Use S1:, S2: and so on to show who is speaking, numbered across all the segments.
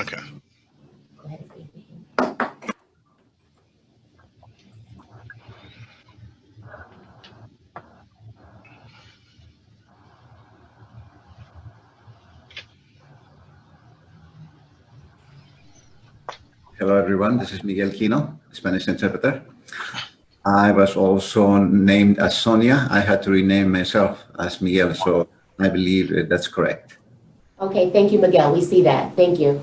S1: Okay.
S2: Go ahead, Steve.
S3: Hello, everyone. This is Miguel Quino, Spanish interpreter. I was also named as Sonia. I had to rename myself as Miguel, so I believe that's correct.
S2: Okay, thank you, Miguel. We see that. Thank you.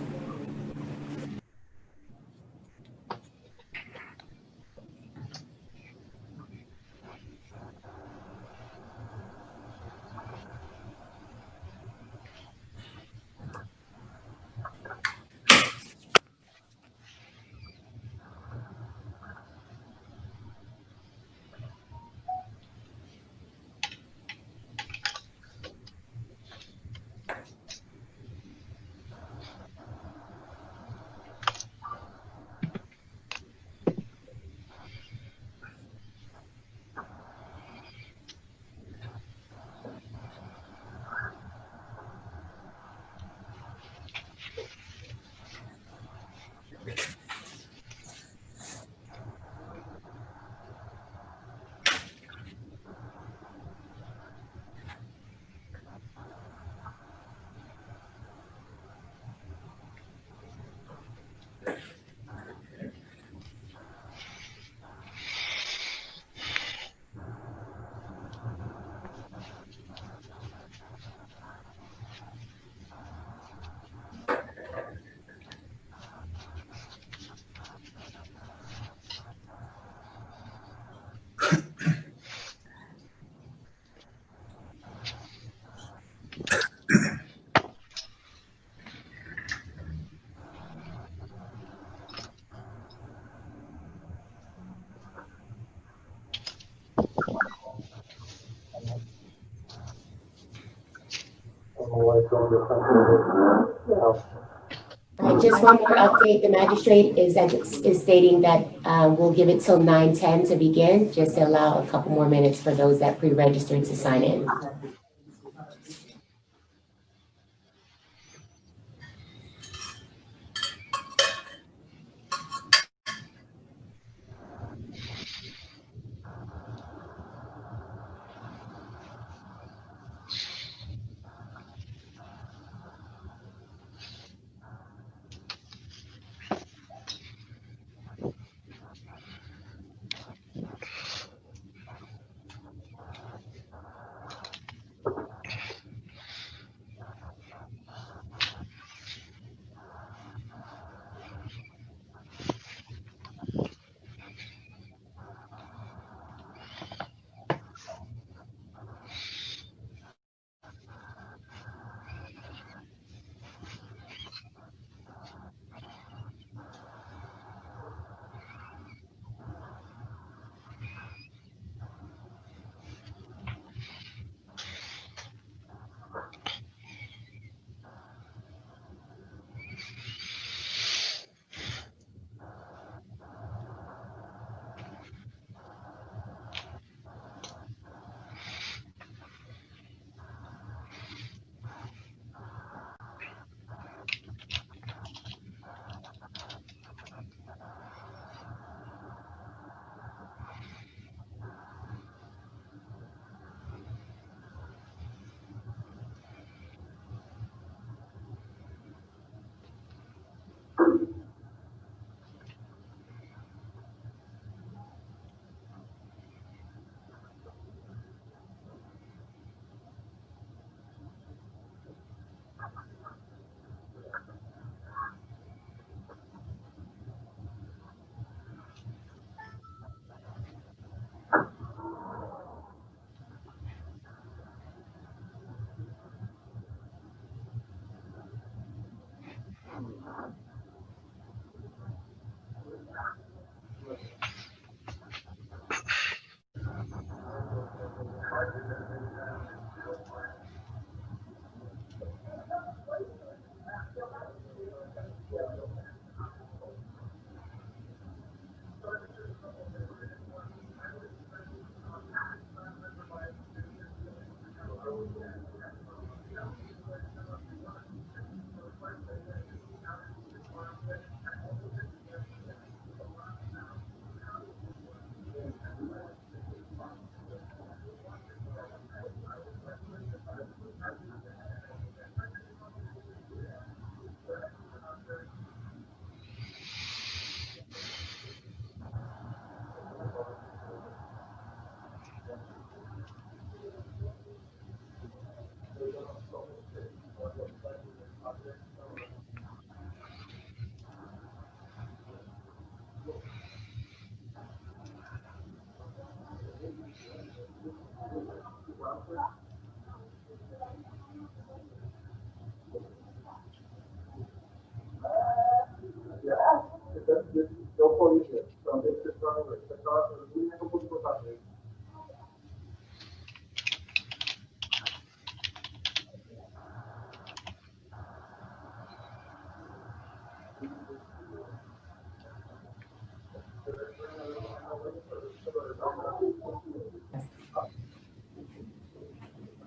S2: Just one more update. The magistrate is stating that we'll give it till 9:10 to begin, just to allow a couple more minutes for those that pre-registered to sign in.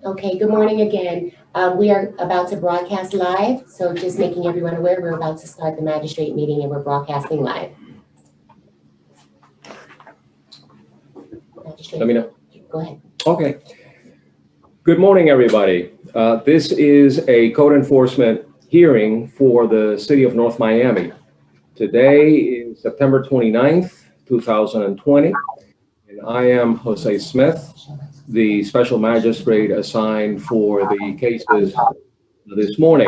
S2: Okay, good morning again. We are about to broadcast live, so just making everyone aware, we're about to start the magistrate meeting and we're broadcasting live. Magistrate,
S1: Let me know.
S2: go ahead.
S1: Okay. Good morning, everybody. This is a code enforcement hearing for the city of North Miami. Today is September 29th, 2020, and I am Jose Smith, the special magistrate assigned for the cases this morning.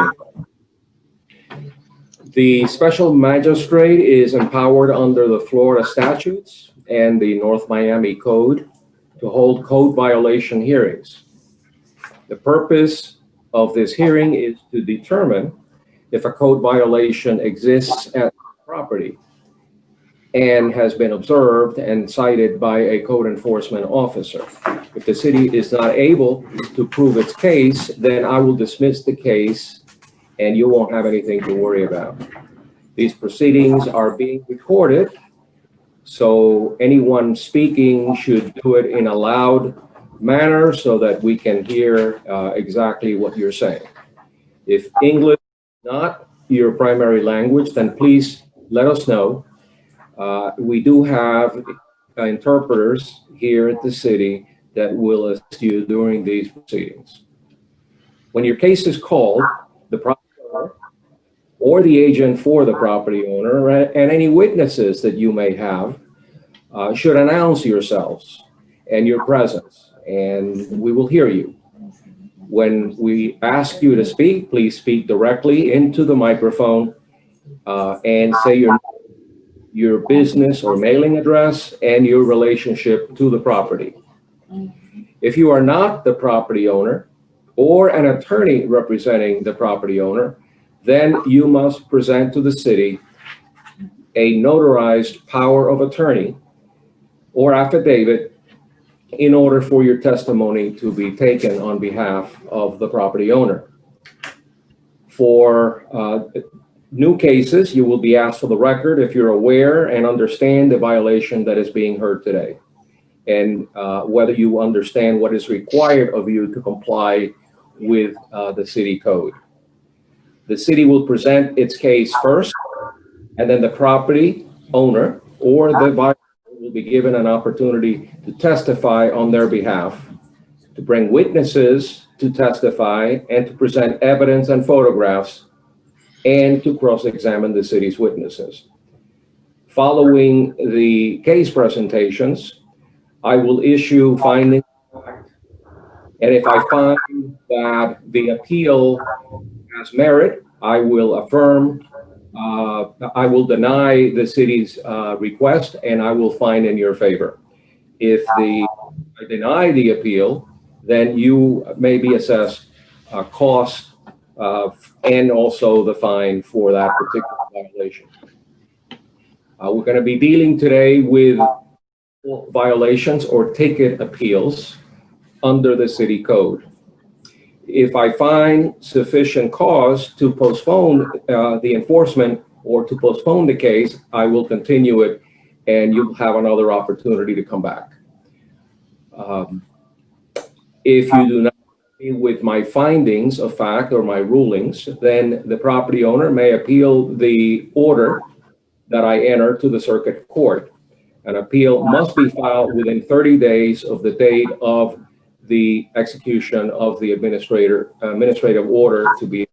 S1: The special magistrate is empowered under the Florida statutes and the North Miami Code to hold code violation hearings. The purpose of this hearing is to determine if a code violation exists at the property and has been observed and cited by a code enforcement officer. If the city is not able to prove its case, then I will dismiss the case and you won't have anything to worry about. These proceedings are being recorded, so anyone speaking should do it in a loud manner so that we can hear exactly what you're saying. If English is not your primary language, then please let us know. We do have interpreters here at the city that will assist you during these proceedings. When your case is called, the property owner or the agent for the property owner and any witnesses that you may have should announce yourselves and your presence, and we will hear you. When we ask you to speak, please speak directly into the microphone and say your business or mailing address and your relationship to the property. If you are not the property owner or an attorney representing the property owner, then you must present to the city a notarized power of attorney or affidavit in order for your testimony to be taken on behalf of the property owner. For new cases, you will be asked for the record if you're aware and understand the violation that is being heard today, and whether you understand what is required of you to comply with the city code. The city will present its case first, and then the property owner or the violator will be given an opportunity to testify on their behalf, to bring witnesses to testify, and to present evidence and photographs, and to cross-examine the city's witnesses. Following the case presentations, I will issue findings of fact, and if I find that the appeal has merit, I will affirm, I will deny the city's request, and I will find in your favor. If I deny the appeal, then you may be assessed cost and also the fine for that particular violation. We're going to be dealing today with violations or ticket appeals under the city code. If I find sufficient cause to postpone the enforcement or to postpone the case, I will continue it and you'll have another opportunity to come back. If you do not agree with my findings of fact or my rulings, then the property owner may appeal the order that I enter to the circuit court. An appeal must be filed within 30 days of the date of the execution of the administrative order to be.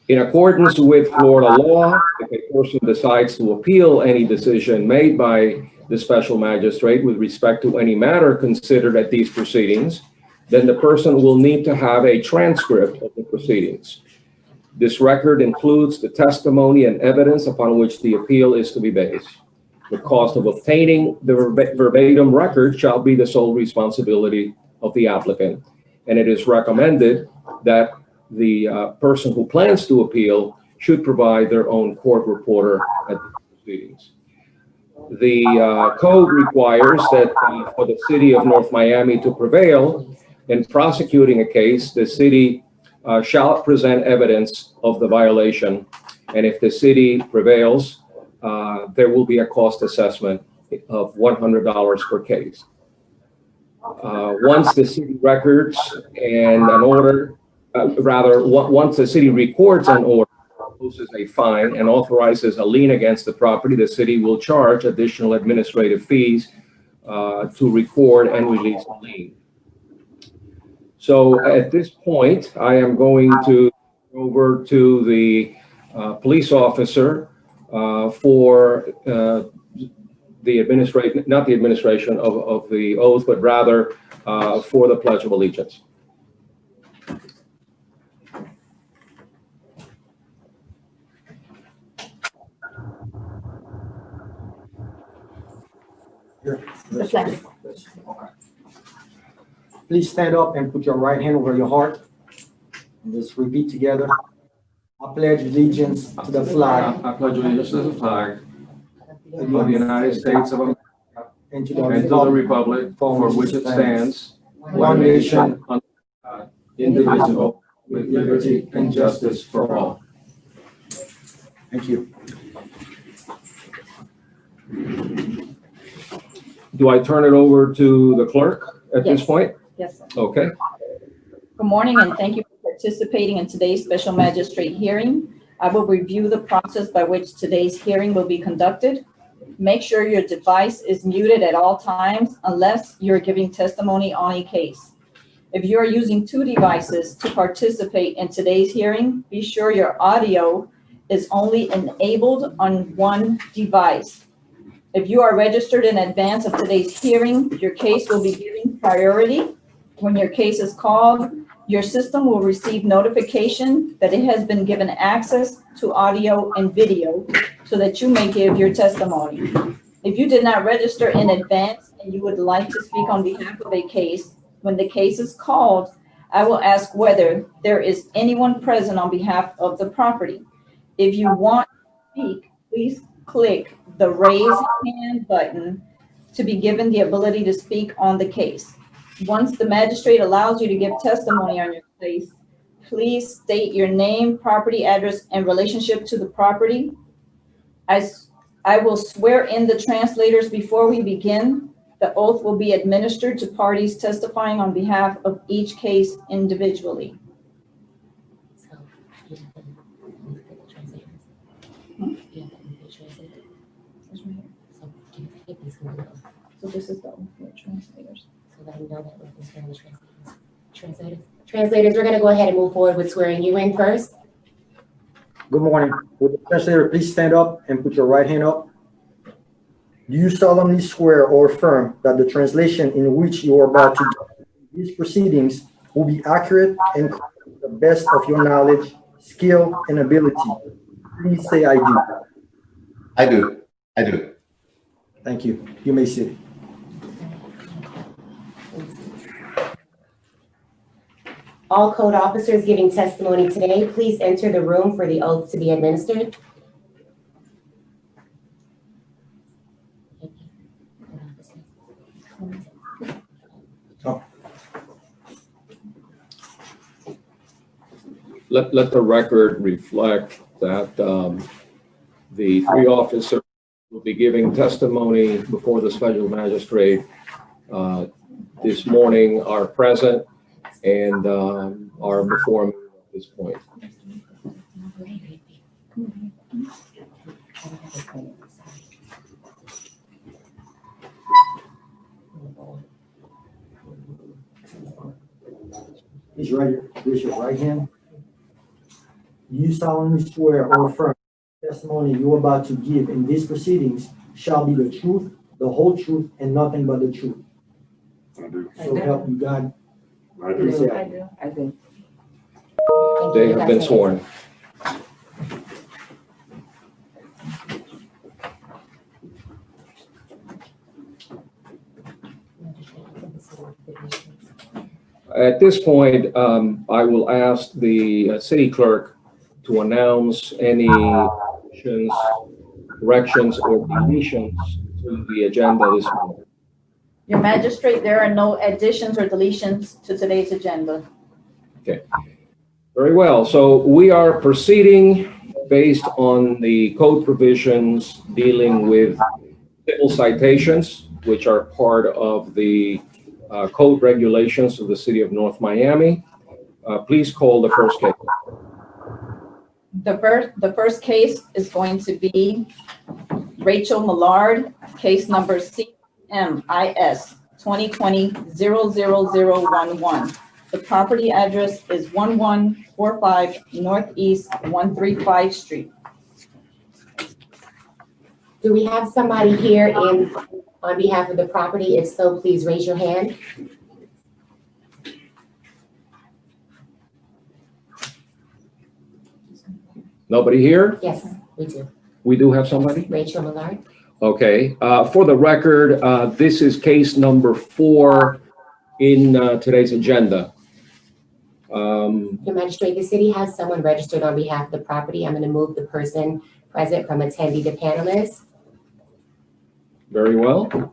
S1: In accordance with Florida law, if a person decides to appeal any decision made by the special magistrate with respect to any matter considered at these proceedings, then the person will need to have a transcript of the proceedings. This record includes the testimony and evidence upon which the appeal is to be based. The cost of obtaining the verbatim record shall be the sole responsibility of the applicant. And it is recommended that the person who plans to appeal should provide their own court reporter at the proceedings. The code requires that for the city of North Miami to prevail in prosecuting a case, the city shall present evidence of the violation. And if the city prevails, there will be a cost assessment of $100 per case. Once the city records and an order, once the city records an order, imposes a fine and authorizes a lien against the property, the city will charge additional administrative fees to record and release the lien. So at this point, I am going to go over to the police officer for the administration, not the administration of the oath, but rather for the Pledge of Allegiance.
S4: The flag. Please stand up and put your right hand over your heart. And just repeat together. I pledge allegiance to the flag
S1: I pledge allegiance to the flag of the United States of America
S4: and to
S1: and to the republic for which it stands, one nation, under God, indivisible, with liberty and justice for all.
S4: Thank you.
S1: Do I turn it over to the clerk at this
S5: Yes.
S1: point?
S5: Yes, sir.
S1: Okay.
S5: Good morning, and thank you for participating in today's special magistrate hearing. I will review the process by which today's hearing will be conducted. Make sure your device is muted at all times unless you're giving testimony on a case. If you are using two devices to participate in today's hearing, be sure your audio is only enabled on one device. If you are registered in advance of today's hearing, your case will be given priority. When your case is called, your system will receive notification that it has been given access to audio and video so that you may give your testimony. If you did not register in advance and you would like to speak on behalf of a case, when the case is called, I will ask whether there is anyone present on behalf of the property. If you want to speak, please click the raise hand button to be given the ability to speak on the case. Once the magistrate allows you to give testimony on your case, please state your name, property address, and relationship to the property. I will swear in the translators before we begin. The oath will be administered to parties testifying on behalf of each case individually. So this is the oath for the translators.
S2: So that you know that we're considering the translators. Translators, we're gonna go ahead and move forward with swearing you in first.
S4: Good morning. Would the translator please stand up and put your right hand up? Do you solemnly swear or affirm that the translation in which you are about to do these proceedings will be accurate and correct to the best of your knowledge, skill, and ability? Please say I do.
S3: I do. I do.
S4: Thank you. You may sit.
S2: All code officers giving testimony today, please enter the room for the oath to be administered.
S1: Let the record reflect that the three officers will be giving testimony before the special magistrate this morning are present and are before me at this point.
S4: Please raise your right hand. Do you solemnly swear or affirm the testimony you are about to give in these proceedings shall be the truth, the whole truth, and nothing but the truth?
S6: I do.
S4: So help you God.
S6: I
S4: Please
S6: do.
S4: say aye.
S5: I do.
S1: They have been sworn. At this point, I will ask the city clerk to announce any additions, corrections, or deletions to the agenda this morning.
S5: Your magistrate, there are no additions or deletions to today's agenda.
S1: Very well. So we are proceeding based on the code provisions dealing with civil citations, which are part of the code regulations of the city of North Miami. Please call the first case.
S5: The first case is going to be Rachel Millard, case number CMIS 2020-00011. The property address is 1145 Northeast 135 Street.
S2: Do we have somebody here on behalf of the property? If so, please raise your hand.
S1: Nobody here?
S2: Yes, we do.
S1: We do have somebody?
S2: Rachel Millard.
S1: Okay. For the record, this is case number 4 in today's agenda.
S2: Your magistrate, the city has someone registered on behalf of the property. I'm going to move the person present from attendee to panelist.
S1: Very well.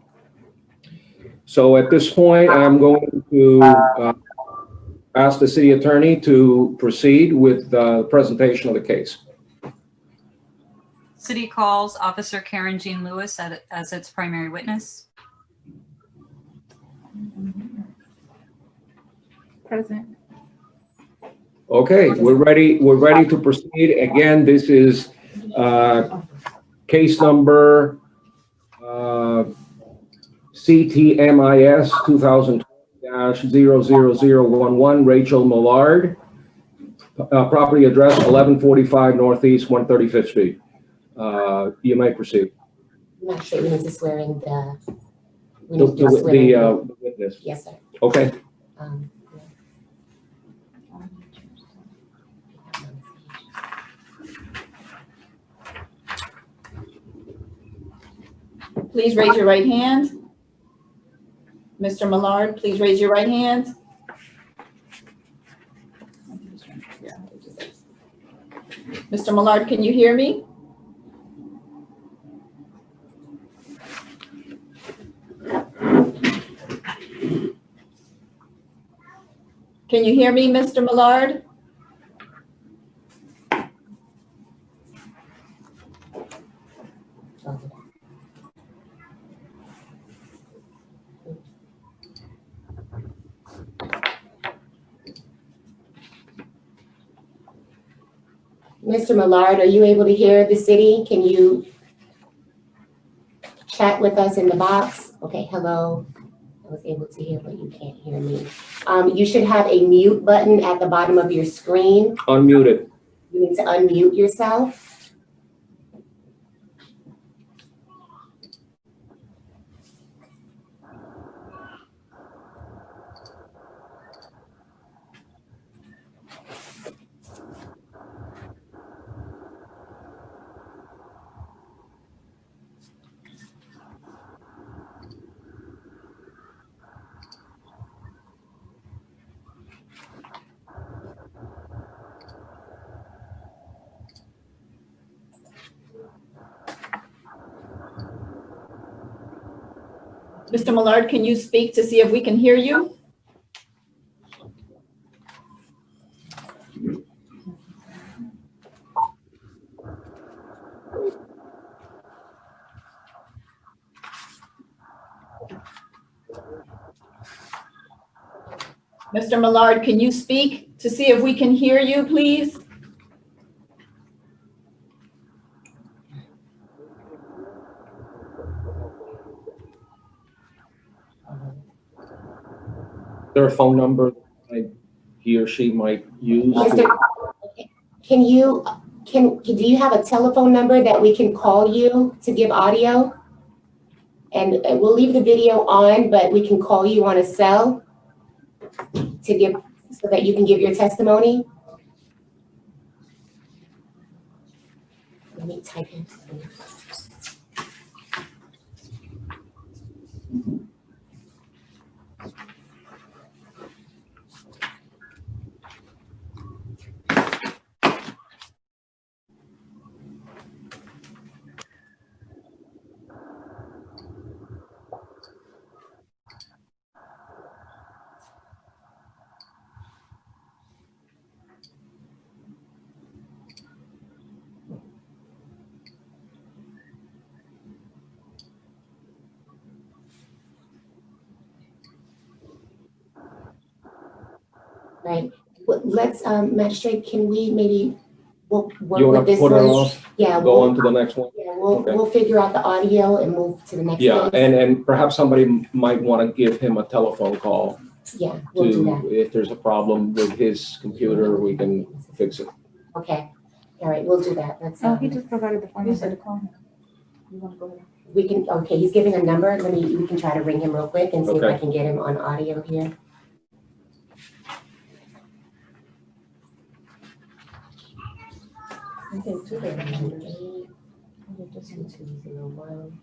S1: So at this point, I'm going to ask the city attorney to proceed with the presentation of the case.
S7: City calls Officer Karen Jean Lewis as its primary witness.
S8: Present.
S1: Okay, we're ready to proceed. Again, this is case number CTMIS 2020-00011, Rachel Millard, property address 1145 Northeast 135th Street. You may proceed.
S2: I'm not sure we need to swear in the.
S1: The witness.
S2: Yes, sir.
S1: Okay.
S5: Please raise your right hand. Mr. Millard, please raise your right hand. Mr. Millard, can you hear me? Can you hear me, Mr. Millard?
S2: Mr. Millard, are you able to hear the city? Can you chat with us in the box? Okay, hello. I was able to hear, but you can't hear me. You should have a mute button at the bottom of your screen.
S1: Unmuted.
S2: You need to unmute yourself.
S5: Mr. Millard, can you speak to see if we can hear you? Mr. Millard, can you speak to see if we can hear you, please?
S1: Is there a phone number he or she might use?
S2: Can you, do you have a telephone number that we can call you to give audio? And we'll leave the video on, but we can call you on a cell to give, so that you can give your testimony? Let me type in. Right. Let's, Magistrate, can we maybe, we'll work
S1: You
S2: with
S1: want to
S2: this
S1: put it
S2: one?
S1: off,
S2: Yeah,
S1: go
S2: we'll,
S1: on to the next one?
S2: yeah,
S1: Okay.
S2: we'll figure out the audio and move to the next
S1: Yeah,
S2: case.
S1: and perhaps somebody might want to give him a telephone call
S2: Yeah, we'll do that.
S1: if there's a problem with his computer, we can fix it.
S2: Okay. All right, we'll do that. That's,
S8: Oh, he just provided the phone
S5: You said
S8: number.
S5: to call him. You want to go ahead?
S2: we can, okay, he's giving a number. We can try to ring him real quick and see if I
S1: Okay.
S2: can get him on audio here.
S5: Okay, two there.
S2: 2201.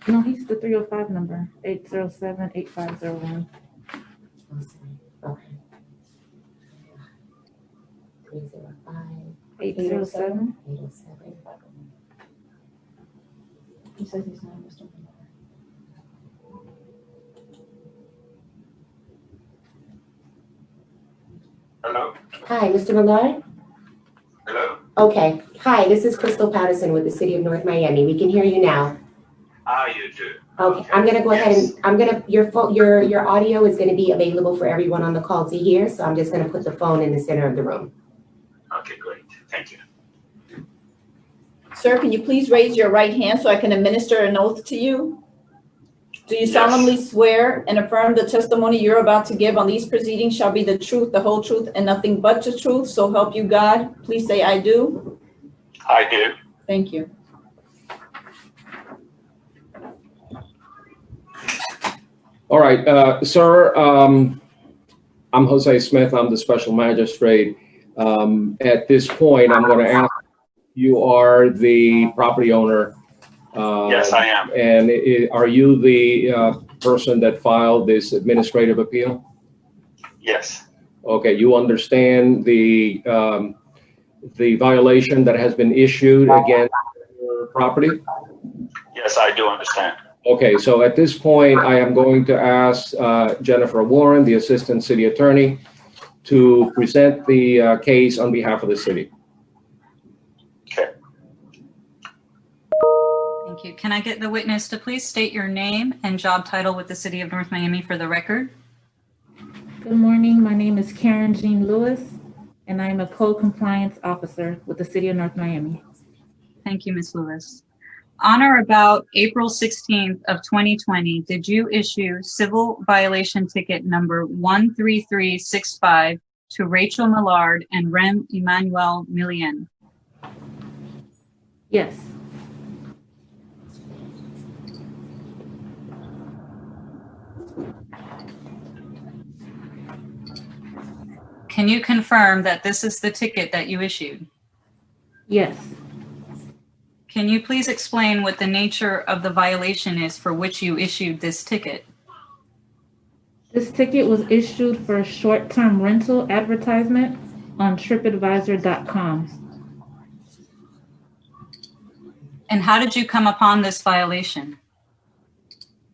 S8: No, he's the 305 number, 807-8501.
S2: Okay. 305
S8: 807.
S2: 807.
S5: He says he's not Mr.
S9: Hello?
S2: Hi, Mr. Millard?
S9: Hello?
S2: Okay. Hi, this is Crystal Patterson with the City of North Miami. We can hear you now.
S9: How you do?
S2: Okay, I'm gonna go ahead and, your audio is gonna be available for everyone on the call to hear, so I'm just gonna put the phone in the center of the room.
S9: Okay, great. Thank you.
S5: Sir, can you please raise your right hand so I can administer an oath to you? Do you
S9: Yes.
S5: solemnly swear and affirm the testimony you're about to give on these proceedings shall be the truth, the whole truth, and nothing but the truth? So help you God. Please say, I do.
S9: I do.
S5: Thank you.
S1: All right, sir, I'm Jose Smith. I'm the special magistrate. At this point, I'm going to ask, you are the property owner.
S9: Yes, I am.
S1: And are you the person that filed this administrative appeal?
S9: Yes.
S1: Okay, you understand the violation that has been issued against your property?
S9: Yes, I do understand.
S1: Okay, so at this point, I am going to ask Jennifer Warren, the Assistant City Attorney, to present the case on behalf of the city.
S9: Okay.
S7: Thank you. Can I get the witness to please state your name and job title with the City of North Miami for the record?
S8: Good morning. My name is Karen Jean Lewis, and I am a code compliance officer with the City of North Miami.
S7: Thank you, Ms. Lewis. On or about April 16th of 2020, did you issue civil violation ticket number 13365 to Rachel Millard and Rem Emmanuel Millien?
S8: Yes.
S7: Can you confirm that this is the ticket that you issued?
S8: Yes.
S7: Can you please explain what the nature of the violation is for which you issued this ticket?
S8: This ticket was issued for a short-term rental advertisement on tripadvisor.com.
S7: And how did you come upon this violation?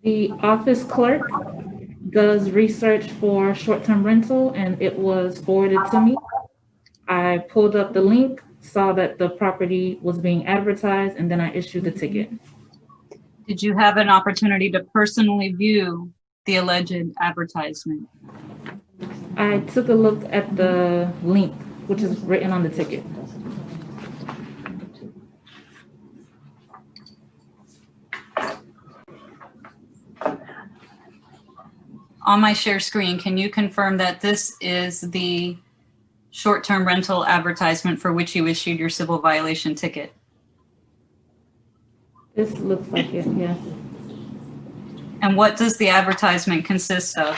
S8: The office clerk does research for short-term rental, and it was forwarded to me. I pulled up the link, saw that the property was being advertised, and then I issued the ticket.
S7: Did you have an opportunity to personally view the alleged advertisement?
S8: I took a look at the link, which is written on the ticket.
S7: On my share screen, can you confirm that this is the short-term rental advertisement for which you issued your civil violation ticket?
S8: This looks like it, yes.
S7: And what does the advertisement consist of?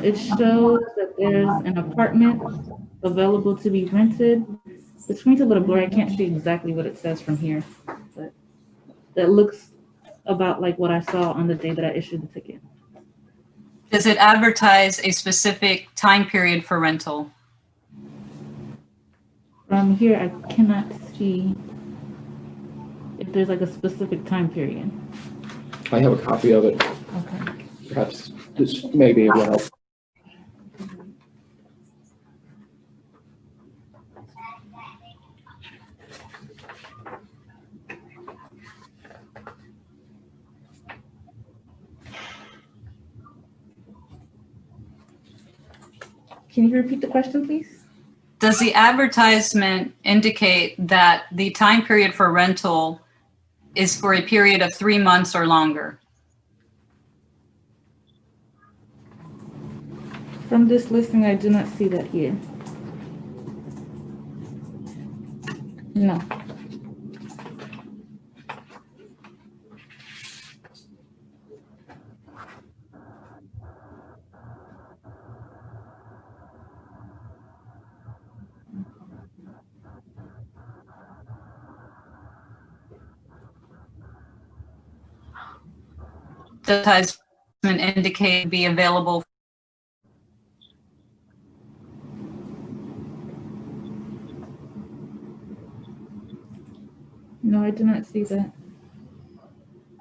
S8: It shows that there's an apartment available to be rented. The screen's a little blurry. I can't see exactly what it says from here, but that looks about like what I saw on the day that I issued the ticket.
S7: Does it advertise a specific time period for rental?
S8: From here, I cannot see if there's like a specific time period.
S1: I have a copy of it.
S8: Okay.
S1: Perhaps this may be able to help.
S8: Can you repeat the question, please?
S7: Does the advertisement indicate that the time period for rental is for a period of 3 months or longer?
S8: From this listing, I do not see that here. No.
S7: The advertisement indicate be available.
S8: No, I do not see that.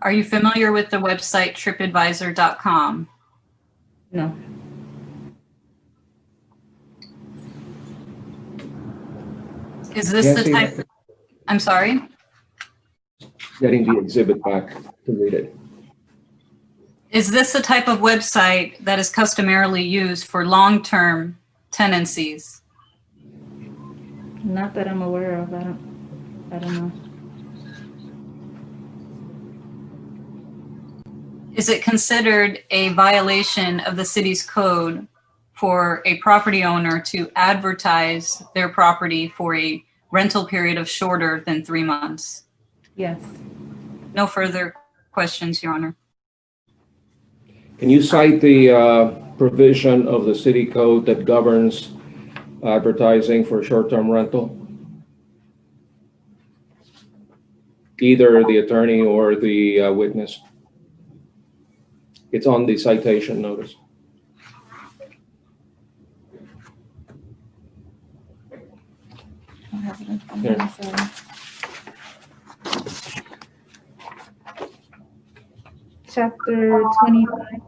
S7: Are you familiar with the website tripadvisor.com?
S8: No.
S7: Is this
S1: Can't
S7: the
S1: see
S7: type?
S1: that.
S7: I'm sorry?
S1: Getting the exhibit back to read it.
S7: Is this the type of website that is customarily used for long-term tenancies?
S8: Not that I'm aware of. I don't know.
S7: Is it considered a violation of the city's code for a property owner to advertise their property for a rental period of shorter than 3 months?
S8: Yes.
S7: No further questions, Your Honor.
S1: Can you cite the provision of the city code that governs advertising for short-term rental? Either the attorney or the witness. It's on the citation notice.
S8: I have it in front of me,
S1: Here.
S8: sorry. Chapter 29,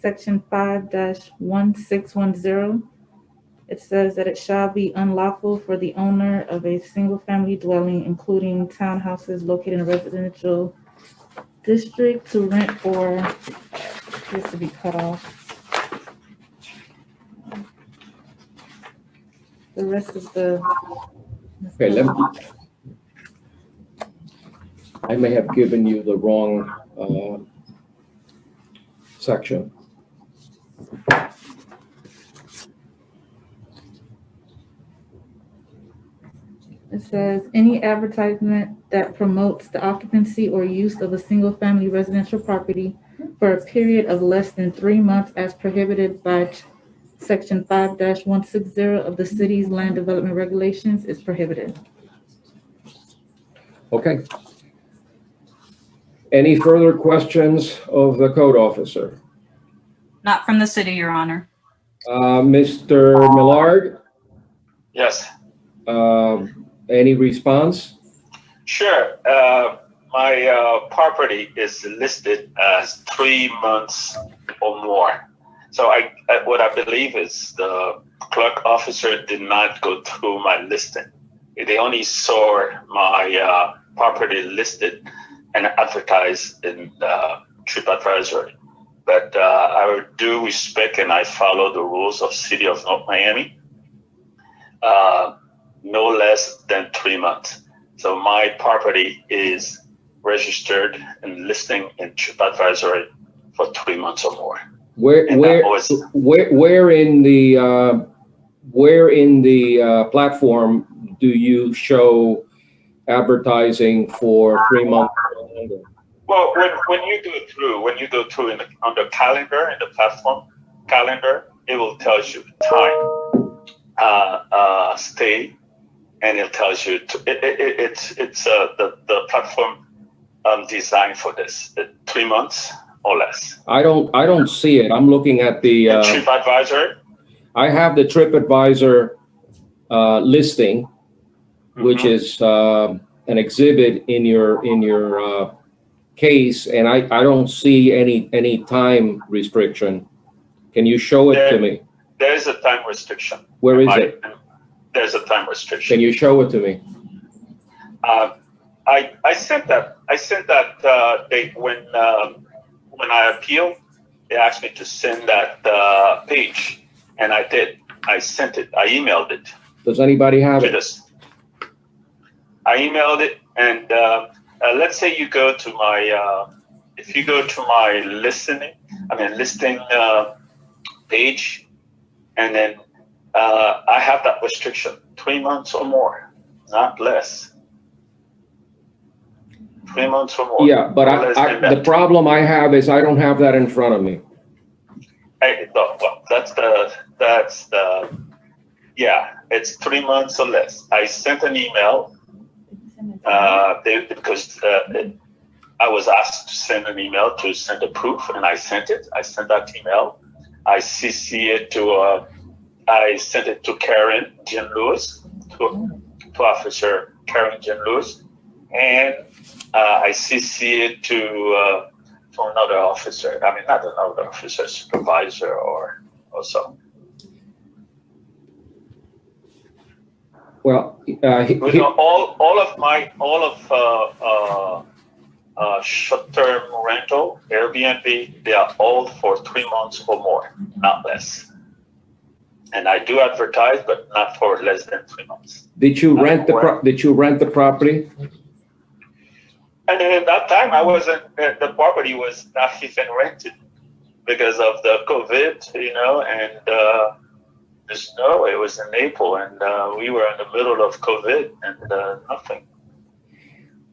S8: Section 5-1610. It says that it shall be unlawful for the owner of a single-family dwelling, including townhouses located in a residential district, to rent or appears to be cut off. The rest is the.
S1: Okay, I may have given you the wrong section.
S8: It says, any advertisement that promotes the occupancy or use of a single-family residential property for a period of less than 3 months as prohibited by Section 5-160 of the city's land development regulations is prohibited.
S1: Okay. Any further questions of the code officer?
S7: Not from the city, Your Honor.
S1: Mr. Millard,
S9: Yes,
S1: any response?
S9: sure. My property is listed as 3 months or more. So what I believe is the clerk officer did not go through my listing. They only saw my property listed and advertised in TripAdvisor. But I do respect and I follow the rules of City of North Miami. No less than 3 months. So my property is registered and listing in TripAdvisor for 3 months or more.
S1: Where in the platform do you show advertising for 3 months or longer?
S9: Well, when you go through on the calendar, in the platform calendar, it will tell you time, stay, and it tells you it's the platform designed for this 3 months or less.
S1: I don't see it. I'm looking at the
S9: TripAdvisor.
S1: I have the TripAdvisor listing, which is an exhibit in your case, and I don't see any time restriction. Can you show it to me?
S9: There is a time restriction.
S1: Where is it?
S9: There's a time restriction.
S1: Can you show it to me?
S9: I sent that. They when I appealed, they asked me to send that page, and I did. I sent it. I emailed it
S1: Does anybody have
S9: to
S1: it?
S9: this. I emailed it, and let's say you go to my, if you go to my listing page, and then I have that restriction, 3 months or more, not less. 3 months or more.
S1: Yeah, but
S9: no less than
S1: the
S9: that.
S1: problem I have is I don't have that in front of me.
S9: Well, yeah, it's 3 months or less. I sent an email because I was asked to send an email to send a proof, and I sent it. I sent that email. I CC it to, I sent it to Karen Jean Lewis, to Officer Karen Jean Lewis, and I CC it to another officer. I mean, not another officer, supervisor or so.
S1: Well,
S9: all of short-term rental, Airbnb, they are all for 3 months or more, not less. And I do advertise, but not for less than 3 months.
S1: did you rent the property?
S9: And then at that time, I wasn't. The property was not even rented because of the COVID, and the snow. It was in April, and we were in the middle of COVID, and nothing.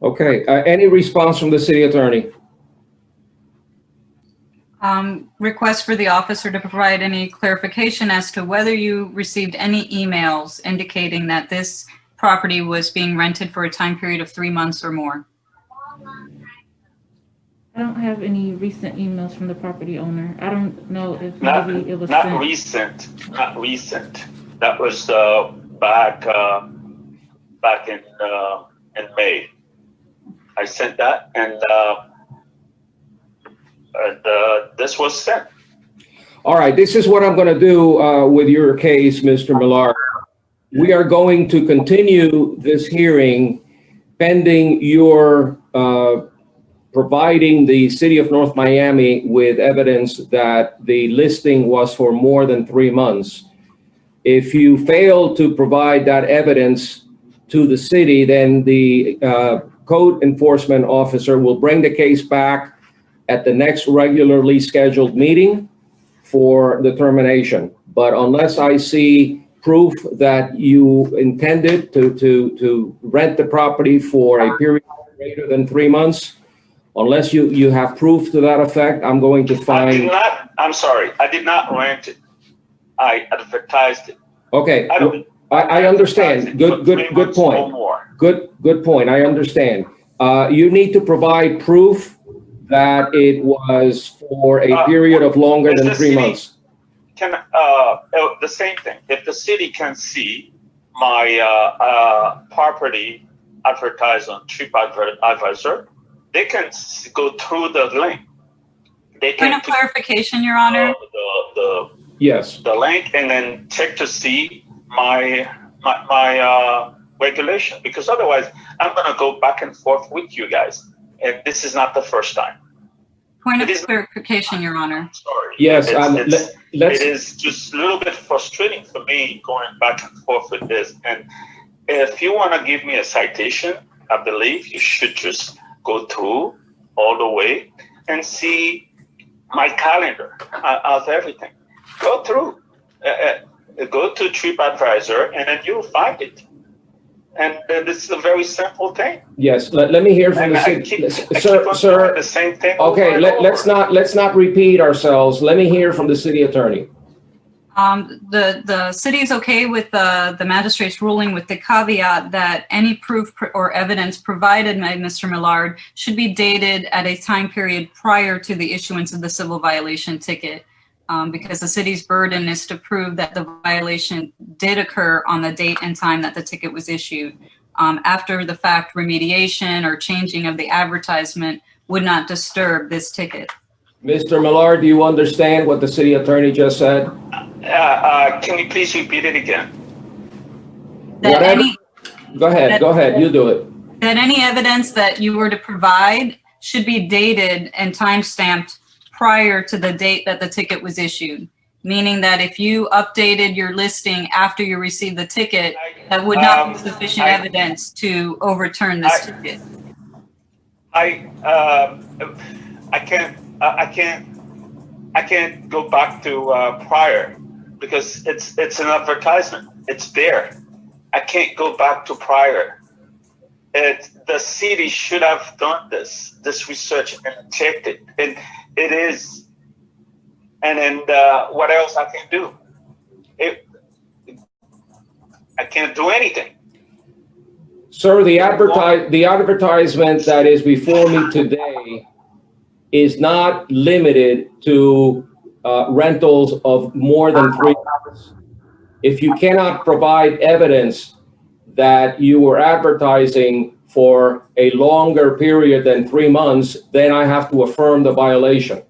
S1: Okay, any response from the city attorney?
S7: Request for the officer to provide any clarification as to whether you received any emails indicating that this property was being rented for a time period of 3 months or more.
S8: I don't have any recent emails from the property owner. I don't know if
S9: Not
S8: maybe it was
S9: not
S8: sent.
S9: recent. That was back in May. I sent that, and this was sent.
S1: All right, this is what I'm going to do with your case, Mr. Millard. We are going to continue this hearing pending your providing the city of North Miami with evidence that the listing was for more than 3 months. If you fail to provide that evidence to the city, then the code enforcement officer will bring the case back at the next regularly scheduled meeting for determination. But unless I see proof that you intended to rent the property for a period greater than 3 months, unless you have proof to that effect, I'm going to find.
S9: I'm sorry, I did not rent it. I advertised it.
S1: Okay, I understand. Good point. Good point. I understand. You need to provide proof that it was for a period of longer than 3 months.
S9: The same thing. If the city can see my property advertised on TripAdvisor, they can go through the link. They can.
S7: Point of clarification, Your Honor.
S1: Yes.
S9: The link, and then check to see my regulation, because otherwise I'm gonna go back and forth with you guys, and this is not the first time.
S7: Point of clarification, Your Honor.
S9: Sorry.
S1: Yes.
S9: It is just a little bit frustrating for me going back and forth with this. And if you want to give me a citation, I believe you should just go through all the way and see my calendar of everything. Go through, go to TripAdvisor, and then you'll find it. And this is a very simple thing.
S1: Yes. Let me hear from the city, sir.
S9: The same thing.
S1: Okay. Let's not repeat ourselves. Let me hear from the city attorney.
S7: The city is okay with the magistrate's ruling, with the caveat that any proof or evidence provided by Mr. Millard should be dated at a time period prior to the issuance of the civil violation ticket, because the city's burden is to prove that the violation did occur on the date and time that the ticket was issued. After the fact, remediation or changing of the advertisement would not disturb this ticket.
S1: Mr. Millard, do you understand what the city attorney just said?
S9: Can you please repeat it again?
S1: Go ahead, you do it.
S7: That any evidence that you were to provide should be dated and time-stamped prior to the date that the ticket was issued. meaning that if you updated your listing after you received the ticket, that would not be sufficient evidence to overturn this ticket.
S9: I can't go back to prior because it's an advertisement. It's there. I can't go back to prior. The city should have done this research and checked it, and it is. And then what else I can do? I can't do anything.
S1: Sir, the advertisement that is before me today is not limited to rentals of more than 3 months. If you cannot provide evidence that you were advertising for a longer period than 3 months, then I have to affirm the violation.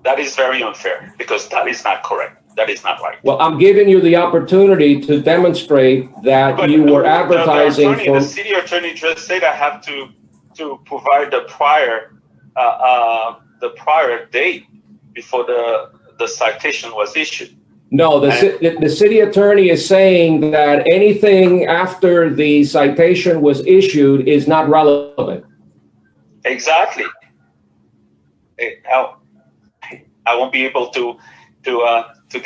S9: That is very unfair because that is not correct. That is not right.
S1: Well, I'm giving you the opportunity to demonstrate that
S9: But
S1: you were advertising for.
S9: The city attorney just said I have to provide the prior date before the citation was issued.
S1: No, the city attorney is saying that anything after the citation was issued is not relevant.
S9: Exactly. I won't be able to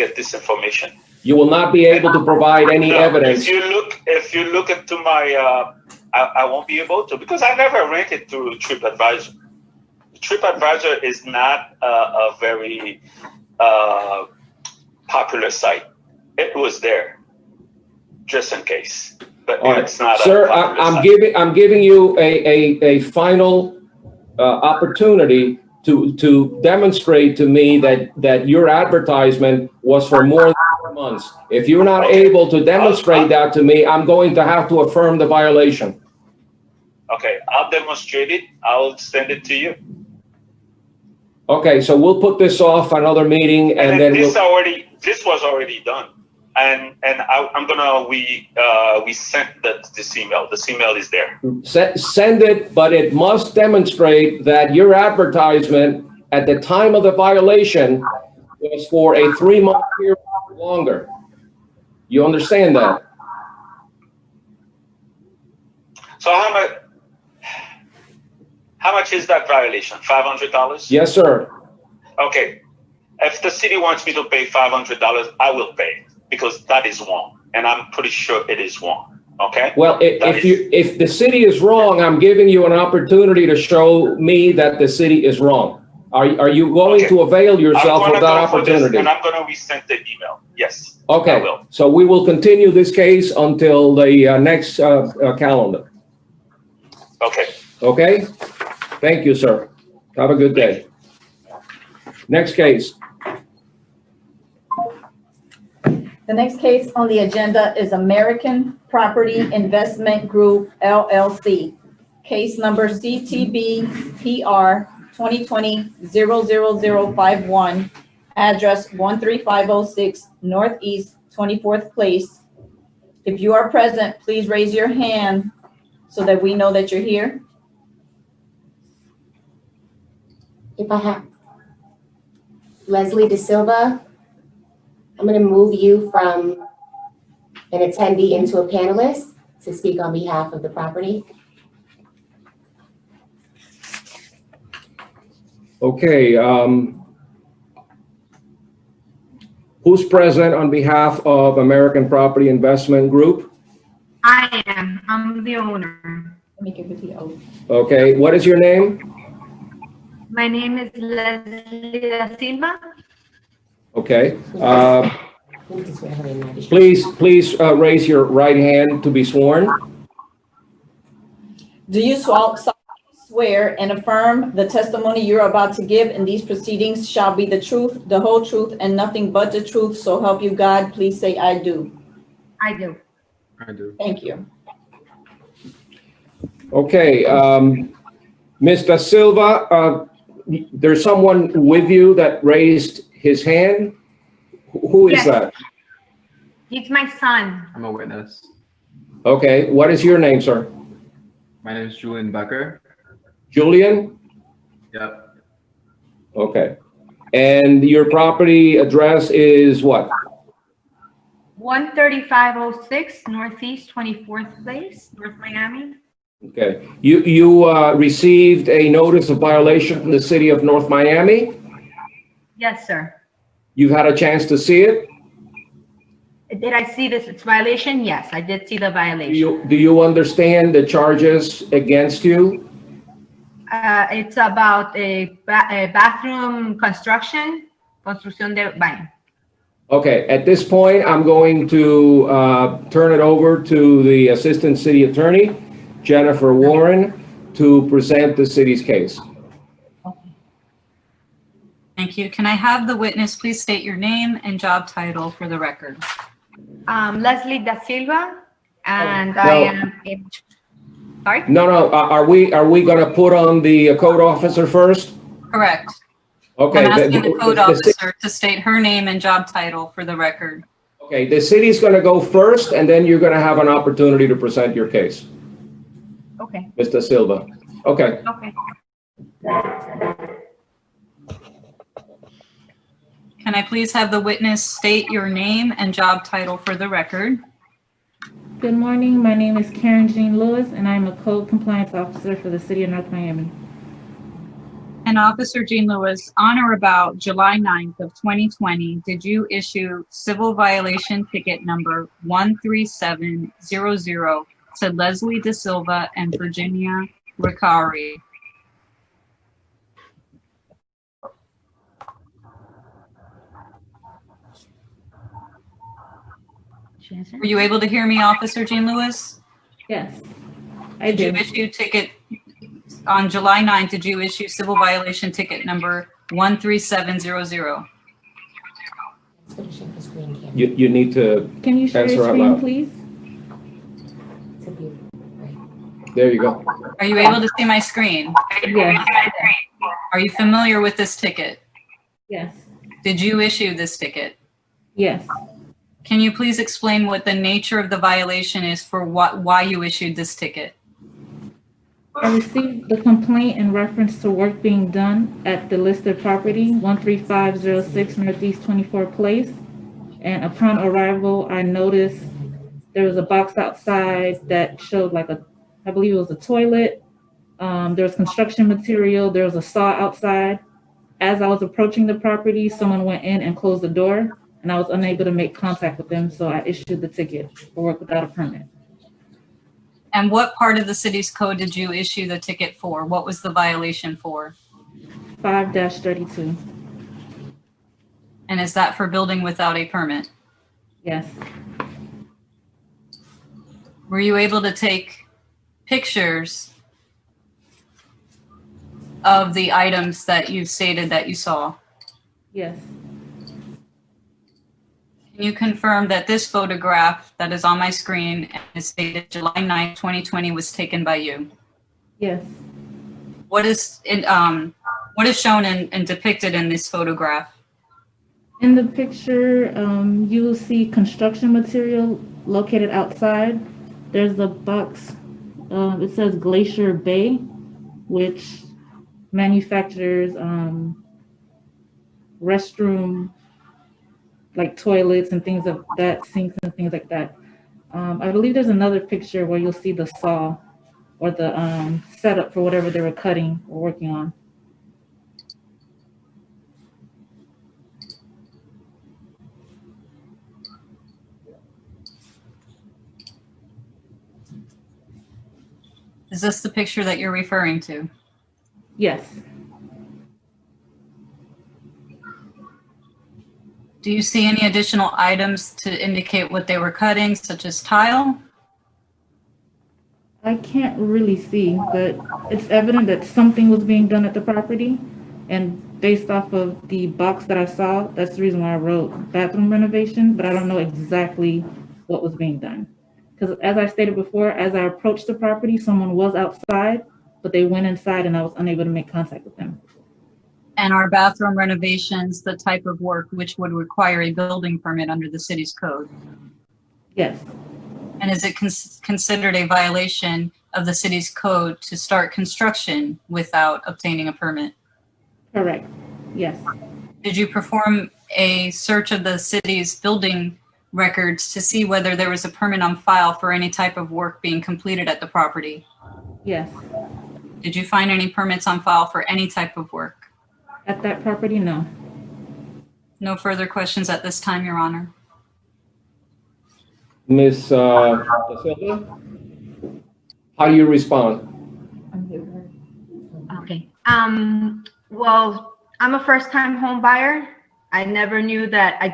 S9: get this information.
S1: You will not be able to provide any evidence.
S9: If you look into my, I won't be able to because I never rented through TripAdvisor. TripAdvisor is not a very popular site. It was there just in case, but it's not.
S1: Sir, I'm giving you a final opportunity to demonstrate to me that your advertisement was for more than 4 months. If you're not able to demonstrate that to me, I'm going to have to affirm the violation.
S9: Okay, I'll demonstrate it. I'll send it to you.
S1: Okay, so we'll put this off another meeting, and then
S9: this was already done, and I'm gonna we sent this email. This email is there.
S1: Send it, but it must demonstrate that your advertisement at the time of the violation was for a 3-month period or longer. You understand that?
S9: So how much is that violation? $500?
S1: Yes, sir.
S9: Okay. If the city wants me to pay $500, I will pay because that is wrong, and I'm pretty sure it is wrong. Okay.
S1: Well, if the city is wrong, I'm giving you an opportunity to show me that the city is wrong. Are you going to avail yourself of that opportunity?
S9: And I'm going to resend the email. Yes.
S1: Okay.
S9: I will.
S1: So we will continue this case until the next calendar.
S9: Okay.
S1: Okay? Thank you, sir. Have a good day. Next case.
S5: The next case on the agenda is American Property Investment Group, LLC. Case number CTB PR 2020-00051, address 13506 Northeast 24th Place. If you are present, please raise your hand so that we know that you're here.
S2: If I have Leslie De Silva, I'm going to move you from an attendee into a panelist to speak on behalf of the property.
S1: Okay. Who's present on behalf of American Property Investment Group?
S10: I am. I'm the owner.
S5: Let me give it to you.
S1: Okay. What is your name?
S10: My name is Leslie Da Silva.
S1: Okay. Please raise your right hand to be sworn.
S5: Do you swear and affirm the testimony you're about to give in these proceedings shall be the truth, the whole truth, and nothing but the truth, so help you God? Please say, I do.
S10: I do.
S6: I do.
S5: Thank you.
S1: Okay. Ms. Da Silva, there's someone with you that raised his hand. Who is
S10: Yes.
S1: that?
S10: It's my son.
S11: I'm a witness.
S1: Okay. What is your name, sir?
S11: My name is Julian Becker.
S1: Julian?
S11: Yep.
S1: Okay. And your property address is what?
S10: 13506 Northeast 24th Place, North Miami.
S1: Okay. You received a notice of violation from the city of North Miami?
S10: Yes, sir.
S1: You've had a chance to see it?
S10: Did I see this violation? Yes, I did see the violation.
S1: Do you understand the charges against you?
S10: It's about a bathroom construction de baño.
S1: Okay, at this point, I'm going to turn it over to the Assistant City Attorney, Jennifer Warren, to present the city's case.
S7: Thank you. Can I have the witness please state your name and job title for the record?
S10: Leslie Da Silva, and
S1: No.
S10: I am in. Sorry?
S1: No, are we going to put on the code officer first?
S7: Correct.
S1: Okay.
S7: I'm asking the code officer to state her name and job title for the record.
S1: Okay, the city's going to go first, and then you're going to have an opportunity to present your case.
S10: Okay.
S1: Mr. Silva. Okay.
S10: Okay.
S7: Can I please have the witness state your name and job title for the record?
S8: Good morning. My name is Karen Jean Lewis, and I'm a code compliance officer for the city of North Miami.
S7: And Officer Jean Lewis, on or about July 9th of 2020, did you issue civil violation ticket number 13700 to Leslie Da Silva and Virginia Ricari? Were you able to hear me, Officer Jean Lewis?
S8: Yes, I
S7: Did you
S8: did.
S7: issue ticket on July 9th? Did you issue civil violation ticket number 13700?
S1: You need to
S8: Can you share
S1: answer
S8: your
S1: out
S8: screen,
S1: loud.
S8: please?
S1: There you go.
S7: Are you able to see my screen?
S8: Yes.
S7: Are you familiar with this ticket?
S8: Yes.
S7: Did you issue this ticket?
S8: Yes.
S7: Can you please explain what the nature of the violation is for why you issued this ticket?
S8: I received the complaint in reference to work being done at the listed property, 13506 Northeast 24 Place. And upon arrival, I noticed there was a box outside that showed I believe it was a toilet. There was construction material. There was a saw outside. As I was approaching the property, someone went in and closed the door, and I was unable to make contact with them, so I issued the ticket for work without a permit.
S7: And what part of the city's code did you issue the ticket for? What was the violation for?
S8: 5-32.
S7: And is that for building without a permit?
S8: Yes.
S7: Were you able to take pictures of the items that you stated that you saw?
S8: Yes.
S7: Can you confirm that this photograph that is on my screen and is dated July 9th, 2020 was taken by you?
S8: Yes.
S7: What is shown and depicted in this photograph?
S8: In the picture, you will see construction material located outside. There's a box, it says Glacier Bay, which manufactures restroom, like toilets and things of that, sinks and things like that. I believe there's another picture where you'll see the saw or the setup for whatever they were cutting or working on.
S7: Is this the picture that you're referring to?
S8: Yes.
S7: Do you see any additional items to indicate what they were cutting, such as tile?
S8: I can't really see, but it's evident that something was being done at the property. And based off of the box that I saw, that's the reason why I wrote bathroom renovation, but I don't know exactly what was being done. Because as I stated before, as I approached the property, someone was outside, but they went inside and I was unable to make contact with them.
S7: And are bathroom renovations the type of work which would require a building permit under the city's code?
S8: Yes.
S7: And is it considered a violation of the city's code to start construction without obtaining a permit?
S8: Correct. Yes.
S7: Did you perform a search of the city's building records to see whether there was a permit on file for any type of work being completed at the property?
S8: Yes.
S7: Did you find any permits on file for any type of work?
S8: At that property, no.
S7: No further questions at this time, Your Honor.
S1: Ms. Da Silva, how do you respond?
S10: Okay. Well, I'm a first-time home buyer. I never knew that I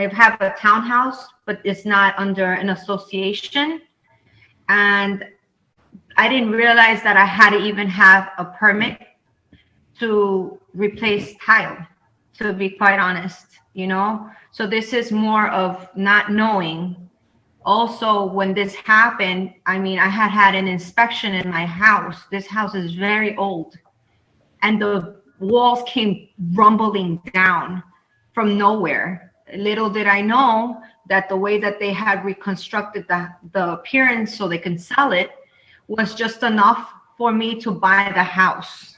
S10: have a townhouse, but it's not under an association. And I didn't realize that I had to even have a permit to replace tile, to be quite honest, you know? So this is more of not knowing. Also, when this happened, I mean, I had an inspection in my house. This house is very old. And the walls came rumbling down from nowhere. Little did I know that the way that they had reconstructed the appearance so they can sell it was just enough for me to buy the house.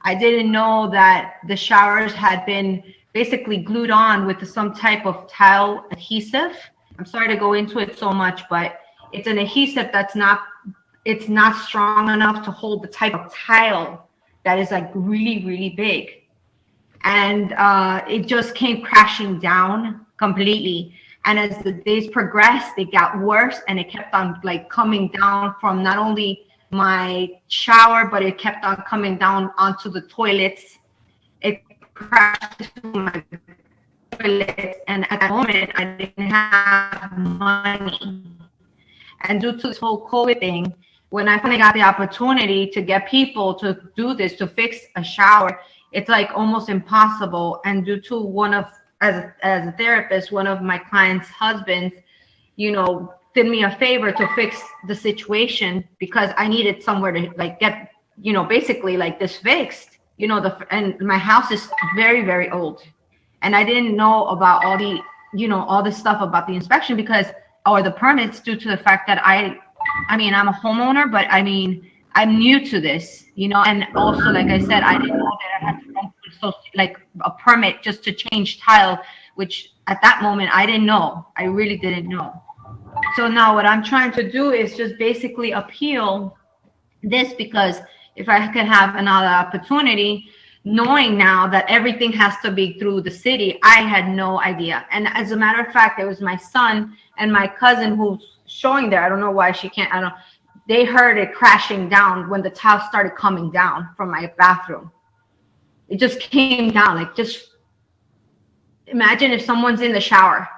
S10: I didn't know that the showers had been basically glued on with some type of tile adhesive. I'm sorry to go into it so much, but it's an adhesive that's not strong enough to hold the type of tile that is like really, really big. And it just came crashing down completely. And as the days progressed, it got worse, and it kept on like coming down from not only my shower, but it kept on coming down onto the toilets. It crashed into my toilets, and at that moment, I didn't have money. And due to this whole COVID thing, when I finally got the opportunity to get people to do this, to fix a shower, it's like almost impossible. And due to as a therapist, one of my clients' husbands, you know, did me a favor to fix the situation because I needed somewhere to like get, you know, basically like this fixed, you know, and my house is very, very old. And I didn't know about all the, you know, all this stuff about the inspection or the permits due to the fact that I mean, I'm a homeowner, but I mean, I'm new to this, you know, and also, like I said, I didn't know that I had to run through like a permit just to change tile, which at that moment, I didn't know. I really didn't know. So now what I'm trying to do is just basically appeal this, because if I could have another opportunity, knowing now that everything has to be through the city, I had no idea. And as a matter of fact, it was my son and my cousin who's showing there. I don't know why she can't, they heard it crashing down when the tile started coming down from my bathroom. It just came down, like just imagine if someone's in the shower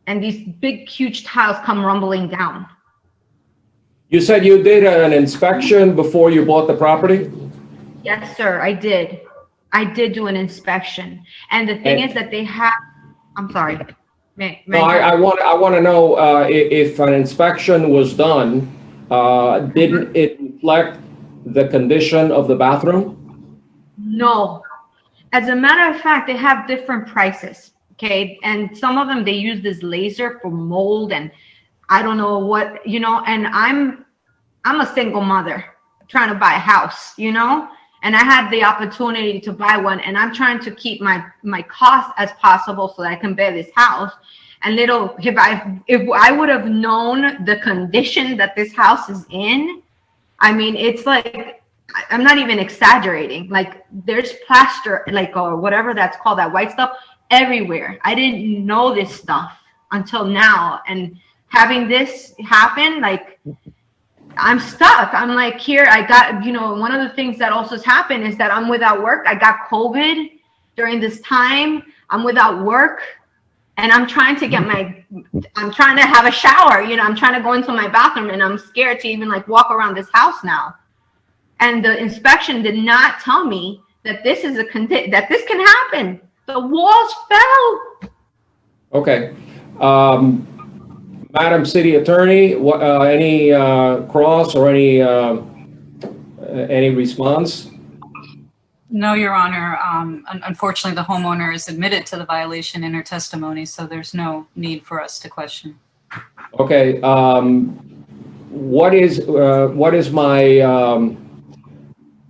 S10: and these big, huge tiles come rumbling down.
S1: You said you did an inspection before you bought the property?
S10: Yes, sir, I did. I did do an inspection. And the thing is that they have, I'm sorry.
S1: No, I want to know if an inspection was done, didn't it reflect the condition of the bathroom?
S10: No. As a matter of fact, they have different prices, okay? And some of them, they use this laser for mold and I don't know what, you know, and I'm a single mother trying to buy a house, you know? And I had the opportunity to buy one, and I'm trying to keep my cost as possible so that I can buy this house. And if I would have known the condition that this house is in, I mean, it's like, I'm not even exaggerating. Like there's plaster, like, or whatever that's called, that white stuff everywhere. I didn't know this stuff until now. And having this happen, like, I'm stuck. I'm like, here, I got, you know, one of the things that also has happened is that I'm without work. I got COVID during this time. I'm without work, and I'm trying to get I'm trying to have a shower, you know, I'm trying to go into my bathroom, and I'm scared to even like walk around this house now. And the inspection did not tell me that this is that this can happen. The walls fell.
S1: Okay. Madam City Attorney, any cross or any response?
S7: No, Your Honor. Unfortunately, the homeowner is admitted to the violation in her testimony, so there's no need for us to question.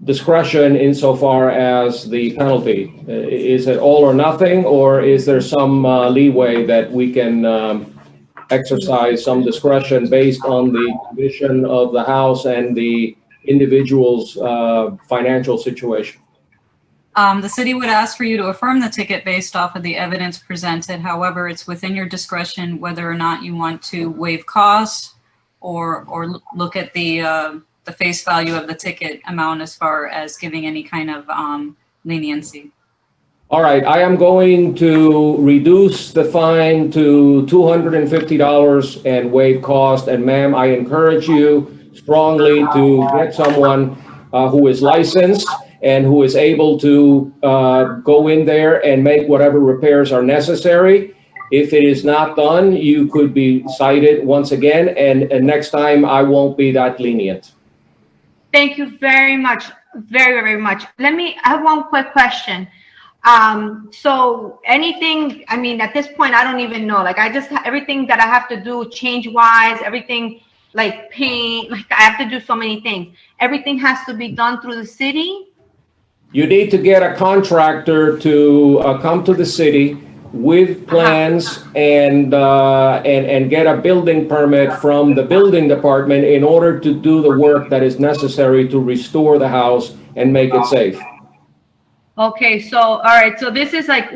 S1: discretion insofar as the penalty? Is it all or nothing, or is there some leeway that we can exercise some discretion based on the condition of the house and the individual's financial situation?
S7: The city would ask for you to affirm the ticket based off of the evidence presented. However, it's within your discretion whether or not you want to waive costs or look at the face value of the ticket amount as far as giving any kind of leniency.
S1: All right, I am going to reduce the fine to $250 and waive cost. And ma'am, I encourage you strongly to get someone who is licensed and who is able to go in there and make whatever repairs are necessary. If it is not done, you could be cited once again, and next time I won't be that lenient.
S10: Thank you very much, very, very much. I have one quick question. So anything, I mean, at this point, I don't even know, like everything that I have to do change wise, everything like paint, like I have to do so many things. Everything has to be done through the city.
S1: You need to get a contractor to come to the city with plans and get a building permit from the building department in order to do the work that is necessary to restore the house and make it safe.
S10: Okay, so all right, so this is like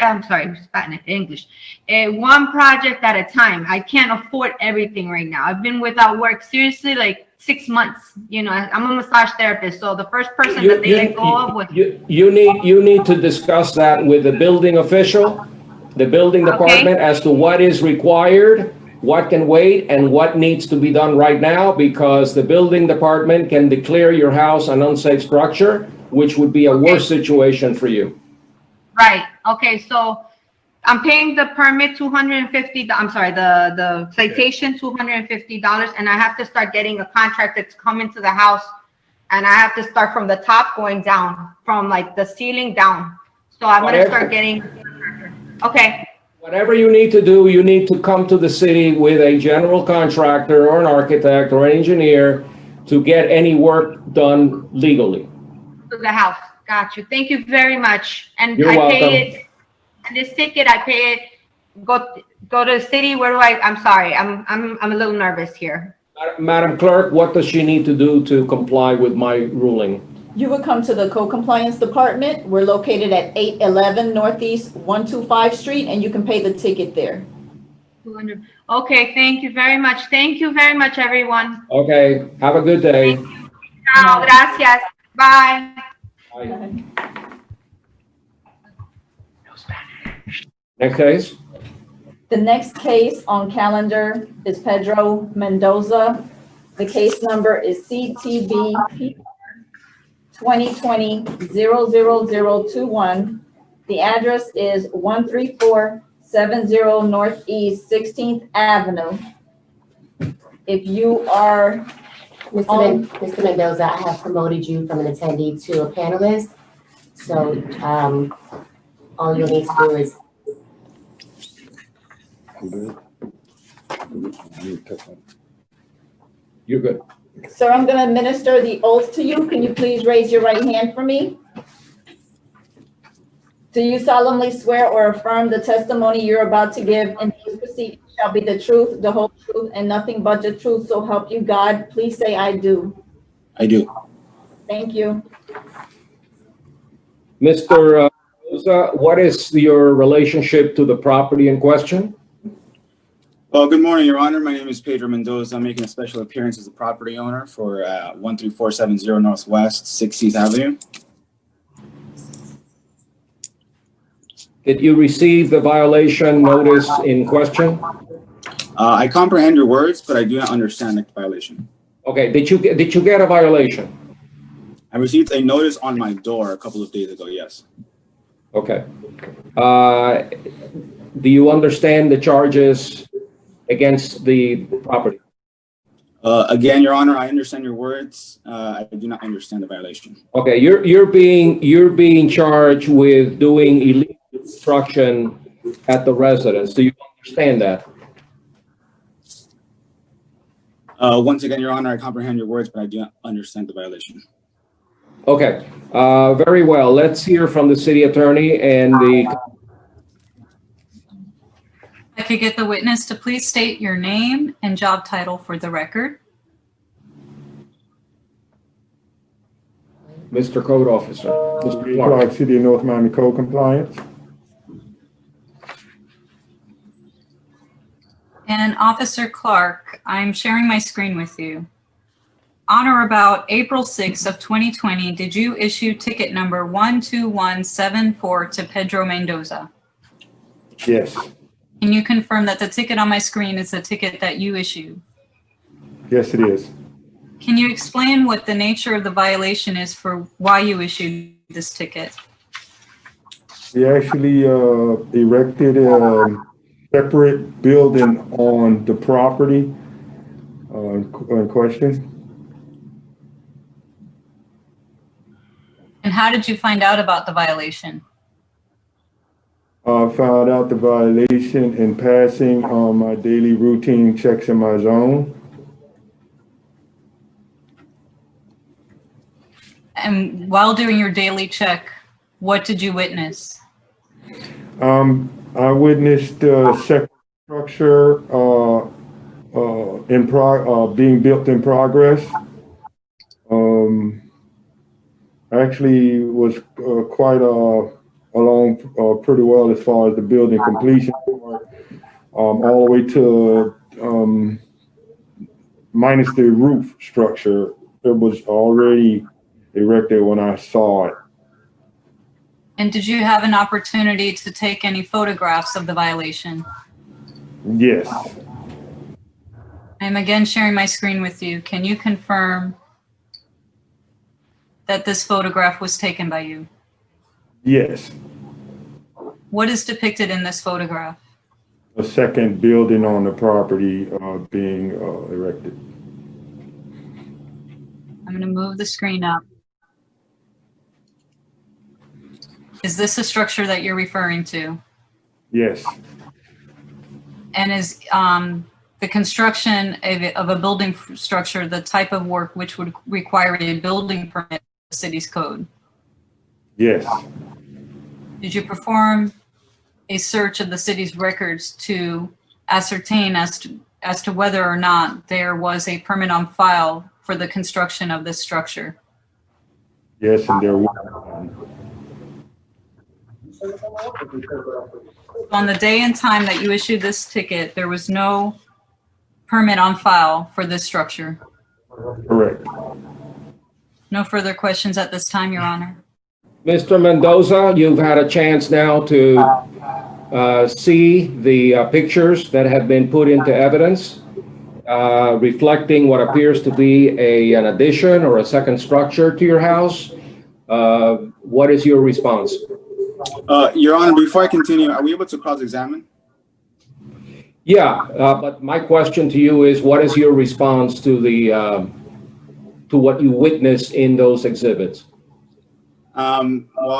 S10: I'm sorry, Spanish, English. One project at a time. I can't afford everything right now. I've been without work seriously like 6 months. You know, I'm a massage therapist, so the first person that they let go of was
S1: you need to discuss that with the building official, the building department, as to what is required, what can wait, and what needs to be done right now, because the building department can declare your house an unsafe structure, which would be a worse situation for you.
S10: Right. Okay, so I'm paying the permit $250. I'm sorry, the citation $250, and I have to start getting a contractor to come into the house, and I have to start from the top going down, from like the ceiling down. So I'm gonna start getting. Okay.
S1: Whatever you need to do, you need to come to the city with a general contractor or an architect or an engineer to get any work done legally.
S10: To the house. Got you. Thank you very much. And
S1: You're welcome.
S10: Pay it. And this ticket, I pay it. Go to the city. Where do I'm sorry. I'm a little nervous here.
S1: Madam Clerk, what does she need to do to comply with my ruling?
S5: You would come to the Code Compliance Department. We're located at 811 Northeast 125 Street, and you can pay the ticket there.
S10: 200. Okay, thank you very much. Thank you very much, everyone.
S1: Okay, have a good day.
S10: Ciao, gracias. Bye.
S1: Bye. Next case.
S5: The next case on calendar is Pedro Mendoza. The case number is CTB 2020-00021. The address is 13470 Northeast 16th Avenue. If you are
S2: Mr. Mendoza, I have promoted you from an attendee to a panelist. So all you'll need to do is.
S1: You're good.
S5: Sir, I'm going to administer the oath to you. Can you please raise your right hand for me? Do you solemnly swear or affirm the testimony you're about to give in this proceeding shall be the truth, the whole truth, and nothing but the truth, so help you God? Please say, I do.
S11: I do.
S5: Thank you.
S1: Mr. Mendoza, what is your relationship to the property in question?
S11: Well, good morning, Your Honor. My name is Pedro Mendoza. I'm making a special appearance as the property owner for 13470 Northwest 16th Avenue.
S1: Did you receive the violation notice in question?
S11: I comprehend your words, but I do not understand the violation.
S1: Okay, did you get a violation?
S11: I received a notice on my door a couple of days ago, yes.
S1: Okay. Do you understand the charges against the property?
S11: Again, Your Honor, I understand your words. I do not understand the violation.
S1: Okay, you're being charged with doing illegal construction at the residence. Do you understand that?
S11: Once again, Your Honor, I comprehend your words, but I do not understand the violation.
S1: Okay, very well. Let's hear from the city attorney and the,
S7: I could get the witness to please state your name and job title for the record.
S1: Mr. Code Officer, Mr.
S6: Lee
S1: Clark.
S6: Clark, City of North Miami Code Compliance.
S7: And Officer Clark, I'm sharing my screen with you. On or about April 6th of 2020, did you issue ticket number 12174 to Pedro Mendoza?
S6: Yes,
S7: Can you confirm that the ticket on my screen is the ticket that you issued?
S6: yes, it is.
S7: Can you explain what the nature of the violation is for why you issued this ticket?
S6: We actually erected a separate building on the property in question.
S7: And how did you find out about the violation?
S6: Found out the violation in passing on my daily routine checks in my zone.
S7: And while doing your daily check, what did you witness?
S6: I witnessed a second structure being built in progress. Actually was quite along pretty well as far as the building completion, all the way to minus the roof structure. It was already erected when I saw it.
S7: And did you have an opportunity to take any photographs of the violation?
S6: Yes,
S7: I'm again sharing my screen with you. Can you confirm that this photograph was taken by you?
S6: yes.
S7: What is depicted in this photograph?
S6: A second building on the property being erected.
S7: I'm going to move the screen up. Is this a structure that you're referring to?
S6: Yes,
S7: And is the construction of a building structure the type of work which would require a building permit in the city's code?
S6: yes,
S7: Did you perform a search of the city's records to ascertain as to whether or not there was a permit on file for the construction of this structure?
S6: yes, and there was.
S7: On the day and time that you issued this ticket, there was no permit on file for this structure?
S6: Correct.
S7: No further questions at this time, Your Honor.
S1: Mr. Mendoza, you've had a chance now to see the pictures that have been put into evidence, reflecting what appears to be an addition or a second structure to your house. What is your response?
S11: Your Honor, before I continue, are we able to cross-examine?
S1: Yeah, but my question to you is, what is your response to the to what you witnessed in those exhibits?
S11: Well,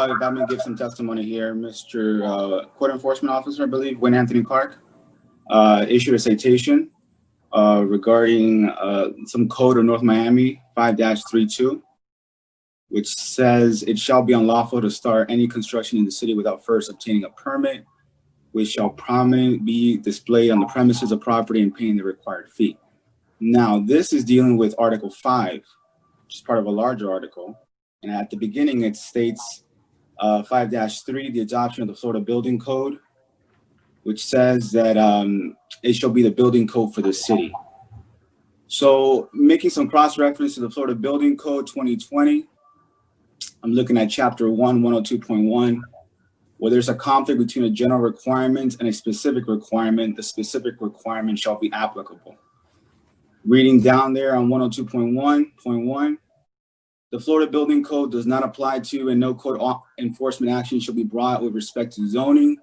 S11: if I'm going to give some testimony here, Mr. Court Enforcement Officer, I believe, Wayne Anthony Clark, issued a citation regarding some code of North Miami 5-32, which says it shall be unlawful to start any construction in the city without first obtaining a permit, which shall prominently be displayed on the premises of property and paying the required fee. Now, this is dealing with Article 5, which is part of a larger article. And at the beginning, it states 5-3, the adoption of the Florida Building Code, which says that it shall be the building code for the city. So making some cross-reference to the Florida Building Code 2020, I'm looking at Chapter 1, 102.1, where there's a conflict between a general requirement and a specific requirement. The specific requirement shall be applicable. Reading down there on 102.1.1, the Florida Building Code does not apply to, and no code enforcement action shall be brought with respect to zoning,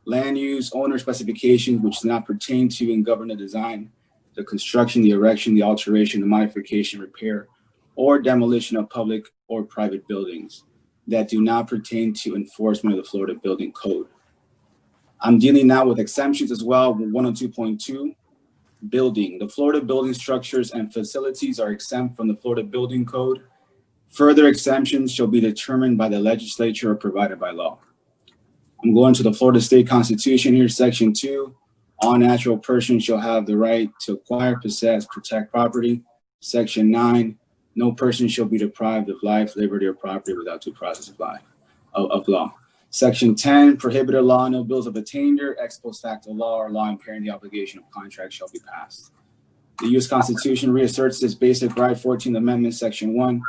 S11: land use, owner specifications, which do not pertain to and govern the design, the construction, the erection, the alteration, the modification, repair, or demolition of public or private buildings that do not pertain to enforcement of the Florida Building Code. I'm dealing now with exemptions as well. 102.2, building. The Florida building structures and facilities are exempt from the Florida Building Code Further exemptions shall be determined by the legislature or provided by law. I'm going to the Florida State Constitution here, Section 2. All natural persons shall have the right to acquire, possess, protect property. Section 9. No person shall be deprived of life, liberty, or property without due process of law. Section 10. Prohibited law, no bills of attainder, ex post facto law, or law impairing the obligation of contract shall be passed. The U.S. Constitution reasserts this basic right, 14th Amendment, Section 1.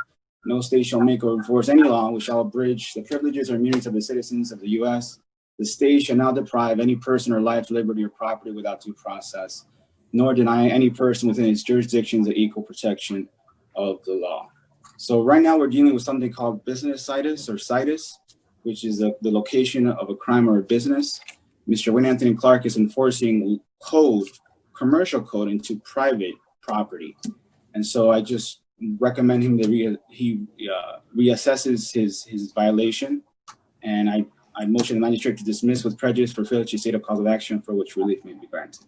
S11: No state shall make or enforce any law which shall abridge the privileges or immunities of the citizens of the U.S. The state shall not deprive any person or life, liberty, or property without due process, nor deny any person within its jurisdictions the equal protection of the law. So right now we're dealing with something called business situs or situs, which is the location of a crime or a business. Mr. Wayne Anthony Clark is enforcing code, commercial code, into private property. And so I just recommend him that he reassesses his violation. And I motion the magistrate to dismiss with prejudice for failure to state a cause of action for which relief may be granted.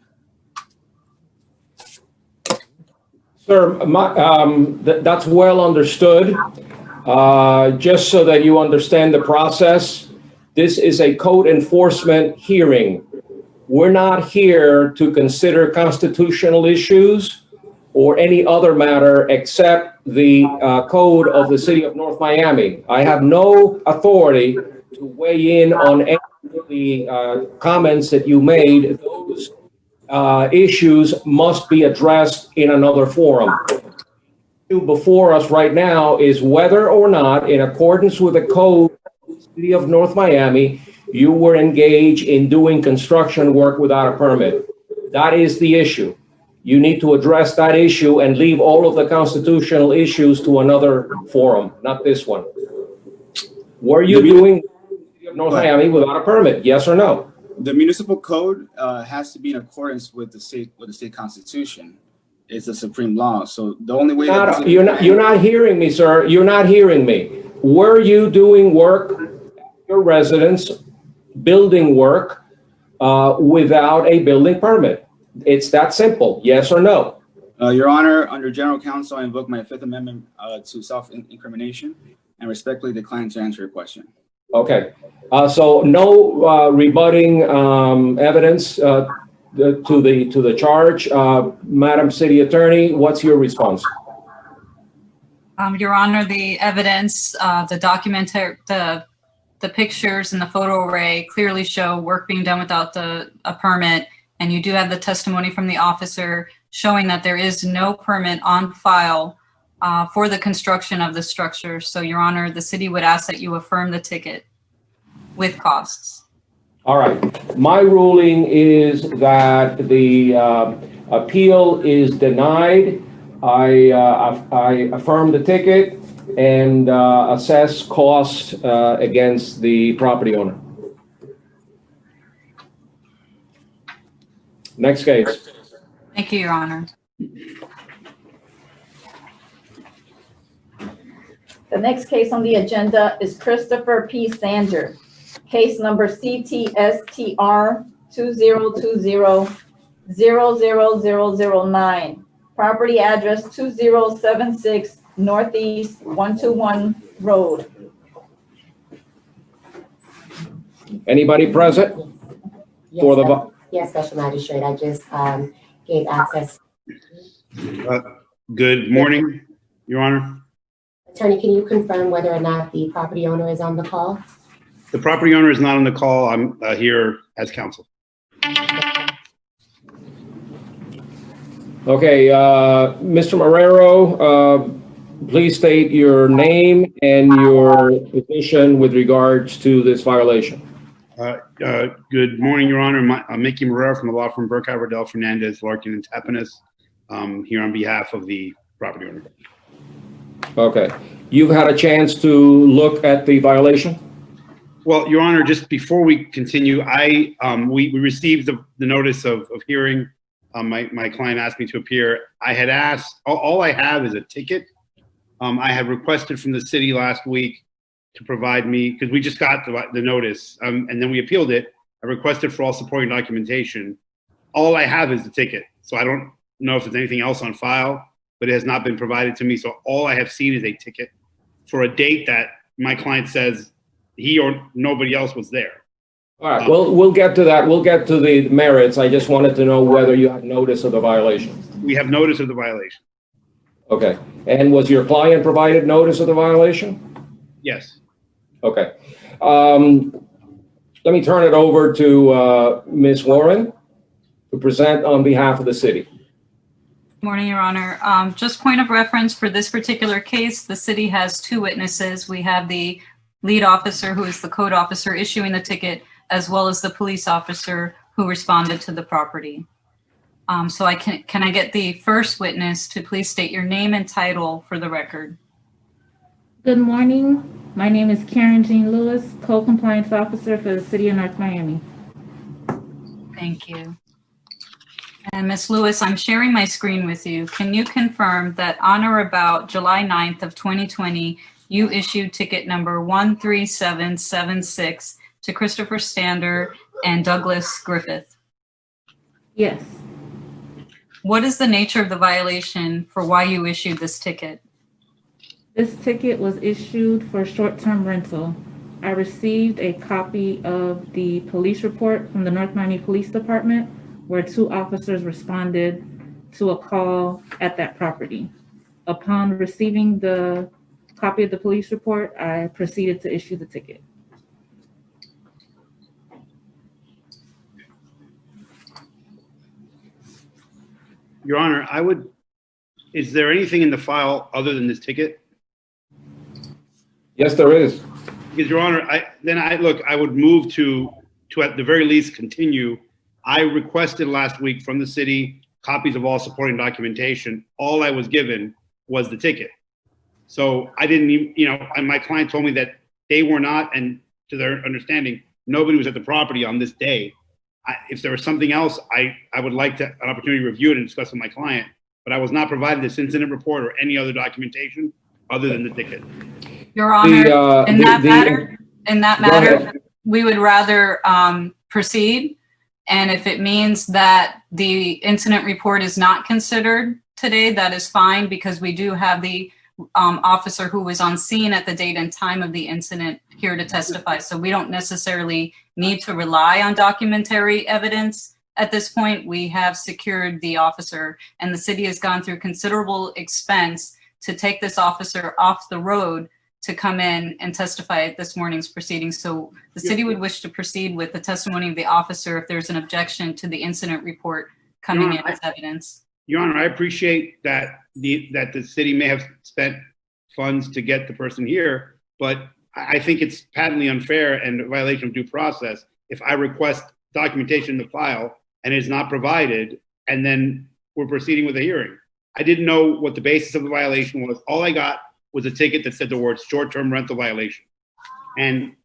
S1: Sir, that's well understood. Just so that you understand the process, this is a code enforcement hearing. We're not here to consider constitutional issues or any other matter except the code of the city of North Miami. I have no authority to weigh in on any of the comments that you made. Those issues must be addressed in another forum. The issue before us right now is whether or not, in accordance with the code of the city of North Miami, you were engaged in doing construction work without a permit. That is the issue. You need to address that issue and leave all of the constitutional issues to another forum, not this one. Were you doing North Miami without a permit? Yes or no?
S11: The municipal code has to be in accordance with the state constitution. It's the supreme law. So the only way
S1: you're not hearing me, sir. You're not hearing me. Were you doing work at your residence, building work, without a building permit? It's that simple. Yes or no?
S11: Your Honor, under general counsel, I invoke my Fifth Amendment to self-incrimination and respectfully decline to answer your question.
S1: Okay. So no rebutting evidence to the charge. Madam City Attorney, what's your response?
S7: Your Honor, the evidence, the pictures and the photo array clearly show work being done without a permit, and you do have the testimony from the officer showing that there is no permit on file for the construction of the structure. So, Your Honor, the city would ask that you affirm the ticket with costs.
S1: All right. My ruling is that the appeal is denied. I affirm the ticket and assess costs against the property owner. Next case.
S7: Thank you, Your Honor.
S5: The next case on the agenda is Christopher P. Sanger, case number CTSTR 2020-00009, property address 2076 Northeast 121 Road.
S1: Anybody present?
S2: Yes, yes, Special Magistrate. I just gave access.
S12: Good morning, Your Honor.
S2: Attorney, can you confirm whether or not the property owner is on the call?
S12: The property owner is not on the call. I'm here as counsel.
S1: Okay, Mr. Marrero, please state your name and your position with regards to this violation.
S12: Good morning, Your Honor. I'm Mickey Marrero from the law firm Burkhardt, Riddell, Fernandez, Larkin, and Tapinas, here on behalf of the property owner.
S1: Okay. You've had a chance to look at the violation?
S12: Well, Your Honor, just before we continue, we received the notice of hearing. My client asked me to appear. I had asked, all I have is a ticket. I had requested from the city last week to provide me, because we just got the notice, and then we appealed it. I requested for all supporting documentation. All I have is the ticket. So I don't know if there's anything else on file, but it has not been provided to me. So all I have seen is a ticket. for a date that my client says he or nobody else was there.
S1: All right, well, we'll get to that. We'll get to the merits. I just wanted to know whether you had notice of the violation.
S12: We have notice of the violation.
S1: Okay. And was your client provided notice of the violation?
S12: Yes.
S1: Okay. Let me turn it over to Ms. Warren to present on behalf of the city.
S7: Good morning, Your Honor. Just point of reference for this particular case, the city has two witnesses. We have the lead officer, who is the code officer issuing the ticket, as well as the police officer who responded to the property. So can I get the first witness to please state your name and title for the record?
S8: Good morning. My name is Karen Jean Lewis, Code Compliance Officer for the City of North Miami.
S7: Thank you. And Ms. Lewis, I'm sharing my screen with you. Can you confirm that on or about July 9th of 2020, you issued ticket number 13776 to Christopher Stander and Douglas Griffith?
S8: Yes.
S7: What is the nature of the violation for why you issued this ticket?
S8: This ticket was issued for short-term rental. I received a copy of the police report from the North Miami Police Department where two officers responded to a call at that property. Upon receiving the copy of the police report, I proceeded to issue the ticket.
S12: Your Honor, is there anything in the file other than this ticket?
S1: Yes, there is.
S12: Because, Your Honor, I would move to at the very least continue. I requested last week from the city copies of all supporting documentation. All I was given was the ticket. So I didn't even, and my client told me that they were not, and to their understanding, nobody was at the property on this day. If there was something else, I would like an opportunity to review it and discuss with my client, but I was not provided this incident report or any other documentation other than the ticket.
S7: Your Honor, in that matter, we would rather proceed. And if it means that the incident report is not considered today, that is fine, because we do have the officer who was on scene at the date and time of the incident here to testify. So we don't necessarily need to rely on documentary evidence at this point. We have secured the officer, and the city has gone through considerable expense to take this officer off the road to come in and testify at this morning's proceedings. So the city would wish to proceed with the testimony of the officer if there's an objection to the incident report coming in as evidence.
S12: Your Honor, I appreciate that the city may have spent funds to get the person here, but I think it's patently unfair and a violation of due process if I request documentation in the file and it's not provided, and then we're proceeding with a hearing. I didn't know what the basis of the violation was. All I got was a ticket that said the word short-term rental violation. And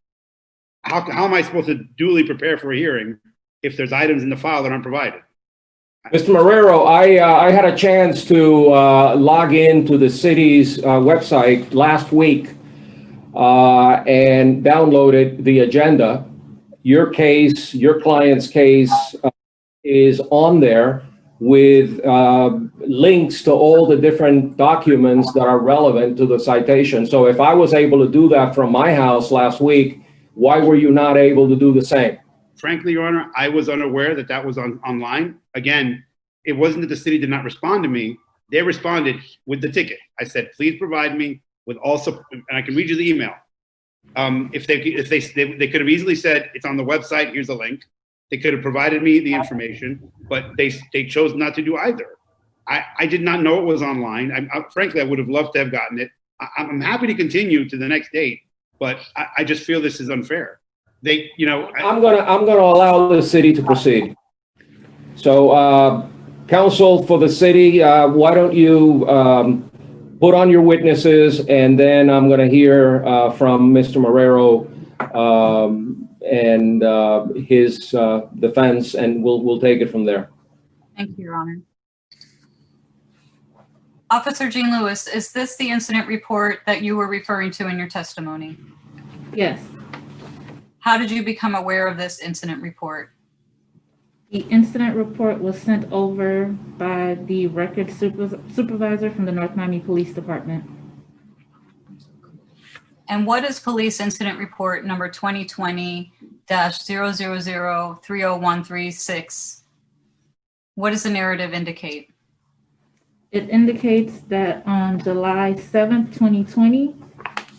S12: how am I supposed to duly prepare for a hearing if there's items in the file that aren't provided?
S1: Mr. Marrero, I had a chance to log into the city's website last week and downloaded the agenda. Your case, your client's case is on there with links to all the different documents that are relevant to the citation. So if I was able to do that from my house last week, why were you not able to do the same?
S12: Frankly, Your Honor, I was unaware that that was online. Again, it wasn't that the city did not respond to me. They responded with the ticket. I said, please provide me with also, and I can read you the email. If they could have easily said, it's on the website, here's a link. They could have provided me the information, but they chose not to do either. I did not know it was online. Frankly, I would have loved to have gotten it. I'm happy to continue to the next date, but I just feel this is unfair.
S1: I'm gonna allow the city to proceed. So, counsel for the city, why don't you put on your witnesses, and then I'm gonna hear from Mr. Marrero and his defense, and we'll take it from there.
S7: Thank you, Your Honor. Officer Jean Lewis, is this the incident report that you were referring to in your testimony?
S8: Yes.
S7: How did you become aware of this incident report?
S8: The incident report was sent over by the records supervisor from the North Miami Police Department.
S7: And what is police incident report number 2020-000-30136? What does the narrative indicate?
S8: It indicates that on July 7th, 2020,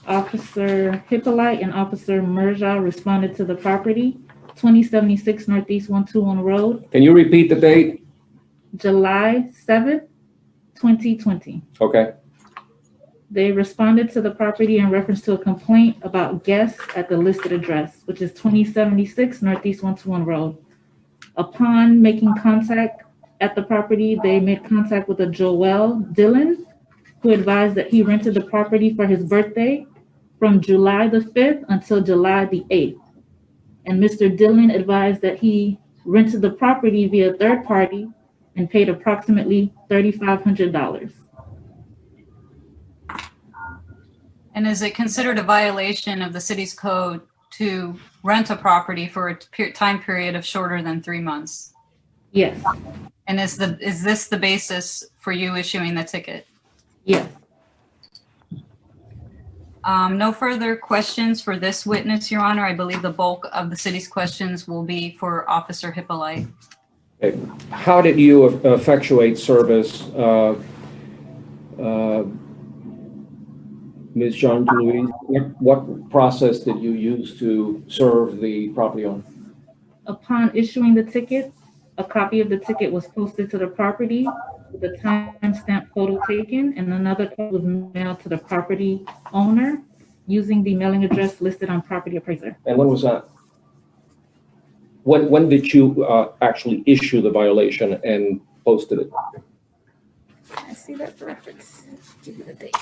S8: Officer Hippolyte and Officer Merja responded to the property, 2076 Northeast 121 Road,
S1: Can you repeat the date?
S8: July 7th, 2020.
S1: Okay.
S8: They responded to the property in reference to a complaint about guests at the listed address, which is 2076 Northeast 121 Road. Upon making contact at the property, they made contact with a Joel Dillon, who advised that he rented the property for his birthday from July the 5th until July the 8th. And Mr. Dillon advised that he rented the property via third party and paid approximately $3,500.
S7: And is it considered a violation of the city's code to rent a property for a time period of shorter than 3 months?
S8: Yes.
S7: And is this the basis for you issuing the ticket?
S8: Yes.
S7: No further questions for this witness, Your Honor. I believe the bulk of the city's questions will be for Officer Hippolyte.
S1: Okay. How did you effectuate service, Ms. Jean-Louise? What process did you use to serve the property owner?
S8: Upon issuing the ticket, a copy of the ticket was posted to the property with a timestamp photo taken, and another copy was mailed to the property owner using the mailing address listed on Property Appraiser.
S1: And when was that? When did you actually issue the violation and posted it?
S8: I see that reference. Give you the date.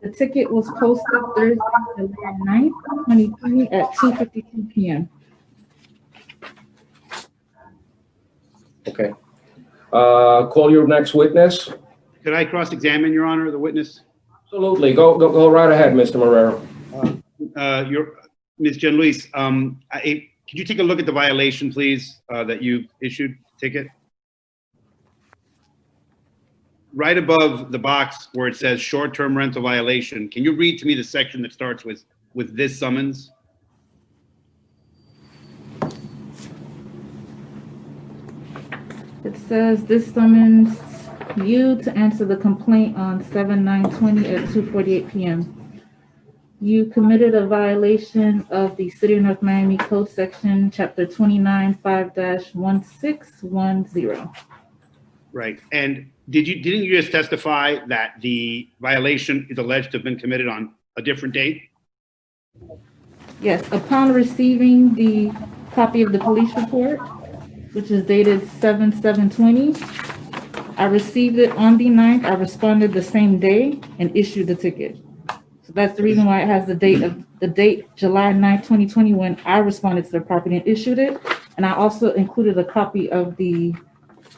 S8: The ticket was posted Thursday, July 9th, 2020 at 2:52 p.m.
S1: Okay. Call your next witness.
S12: Could I cross-examine, Your Honor, the witness?
S1: Absolutely. Go right ahead, Mr. Marrero.
S12: Ms. Jean-Louise, could you take a look at the violation, please, that you issued ticket? Right above the box where it says short-term rental violation, can you read to me the section that starts with this summons?
S8: It says this summons you to answer the complaint on 7/9/20 at 2:48 p.m. You committed a violation of the City of North Miami Code Section Chapter 29 5-1610.
S12: Right. And didn't you just testify that the violation is alleged to have been committed on a different date?
S8: Yes, upon receiving the copy of the police report, which is dated 7/7/20, I received it on the 9th. I responded the same day and issued the ticket. So that's the reason why it has the date July 9th, 2020, when I responded to the property and issued it. And I also included a copy of the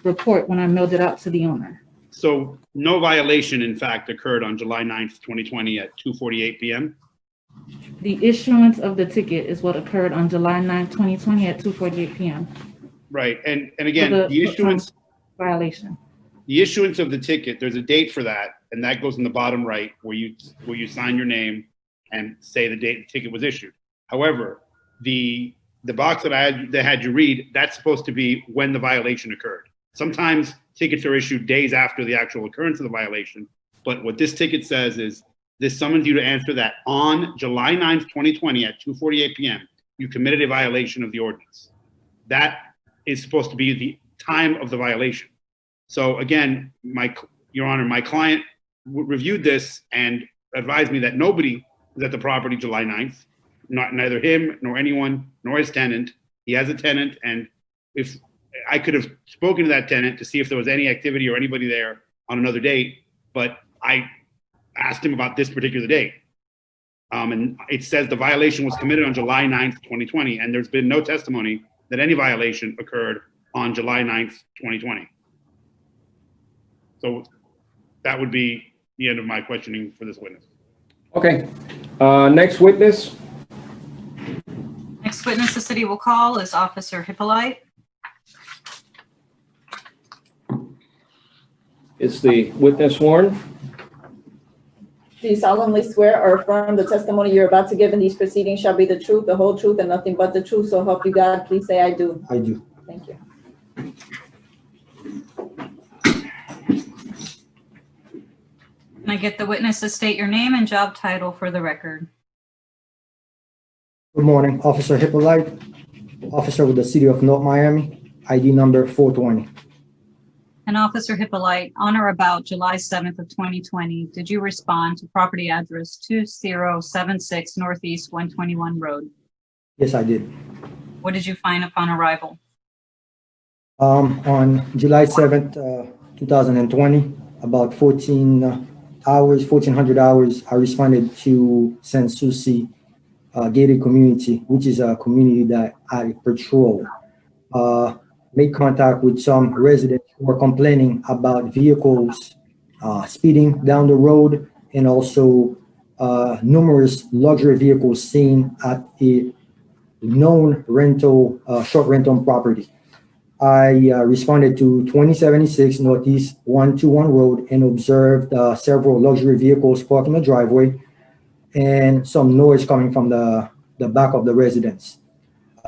S8: report when I mailed it out to the owner.
S12: So no violation, in fact, occurred on July 9th, 2020 at 2:48 p.m.?
S8: The issuance of the ticket is what occurred on July 9th, 2020 at 2:48 p.m.
S12: Right. And again,
S8: For
S12: the issuance
S8: violation.
S12: The issuance of the ticket, there's a date for that, and that goes in the bottom right where you sign your name and say the date the ticket was issued. However, the box that had you read, that's supposed to be when the violation occurred. Sometimes tickets are issued days after the actual occurrence of the violation, but what this ticket says is this summons you to answer that on July 9th, 2020 at 2:48 p.m., you committed a violation of the ordinance. That is supposed to be the time of the violation. So again, Your Honor, my client reviewed this and advised me that nobody was at the property July 9th, neither him nor anyone, nor his tenant. He has a tenant, and if I could have spoken to that tenant to see if there was any activity or anybody there on another date, but I asked him about this particular date. And it says the violation was committed on July 9th, 2020, and there's been no testimony that any violation occurred on July 9th, 2020. So that would be the end of my questioning for this witness.
S1: Okay. Next witness.
S7: Next witness the city will call is Officer Hippolyte.
S1: Is the witness sworn?
S5: Do you solemnly swear or affirm the testimony you're about to give in these proceedings shall be the truth, the whole truth, and nothing but the truth? So help you God. Please say I do.
S4: I do.
S5: Thank you.
S7: Can I get the witness to state your name and job title for the record?
S4: Good morning, Officer Hippolyte, officer with the City of North Miami, ID number 420.
S7: And Officer Hippolyte, on or about July 7th of 2020, did you respond to property address 2076 Northeast 121 Road?
S4: Yes, I did.
S7: What did you find upon arrival?
S4: On July 7th, 2020, about 1400 hours, I responded to San Souci gated community, which is a community that I patrol. Made contact with some residents who were complaining about vehicles speeding down the road, and also numerous luxury vehicles seen at a known short rental property. I responded to 2076 Northeast 121 Road and observed several luxury vehicles parked in the driveway and some noise coming from the back of the residence.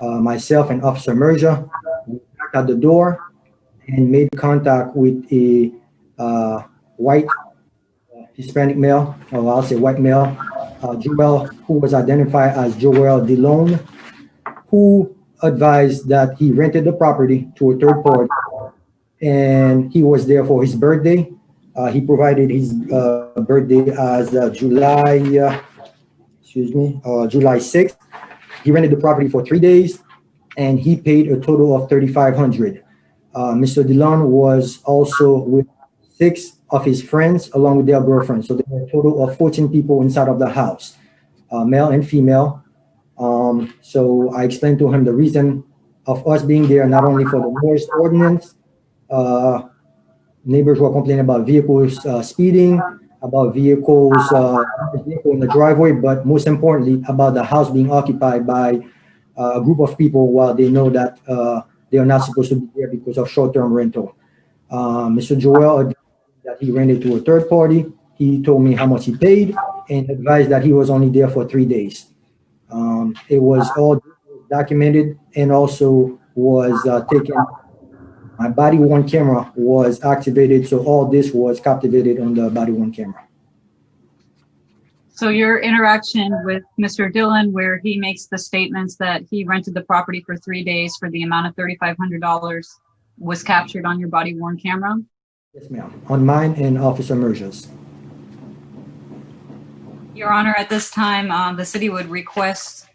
S4: Myself and Officer Merja knocked at the door and made contact with a white Hispanic male, or I'll say white male, Joel, who was identified as Joel DeLone, who advised that he rented the property to a third party and he was there for his birthday. He provided his birthday as July 6th. He rented the property for 3 days and he paid a total of $3,500. Mr. DeLone was also with 6 of his friends along with their girlfriends. So there were a total of 14 people inside of the house, male and female. So I explained to him the reason of us being there, not only for the noise ordinance. Neighbors were complaining about vehicles speeding, about vehicles in the driveway, but most importantly, about the house being occupied by a group of people while they know that they are not supposed to be there because of short-term rental. Mr. Joel advised that he rented to a third party. He told me how much he paid and advised that he was only there for 3 days. It was all documented and also was taken. My body-worn camera was activated, so all this was captivated on the body-worn camera.
S7: So your interaction with Mr. Dillon, where he makes the statements that he rented the property for 3 days for the amount of $3,500, was captured on your body-worn camera?
S4: Yes, ma'am. On mine and Officer Merja's.
S7: Your Honor, at this time, the city would request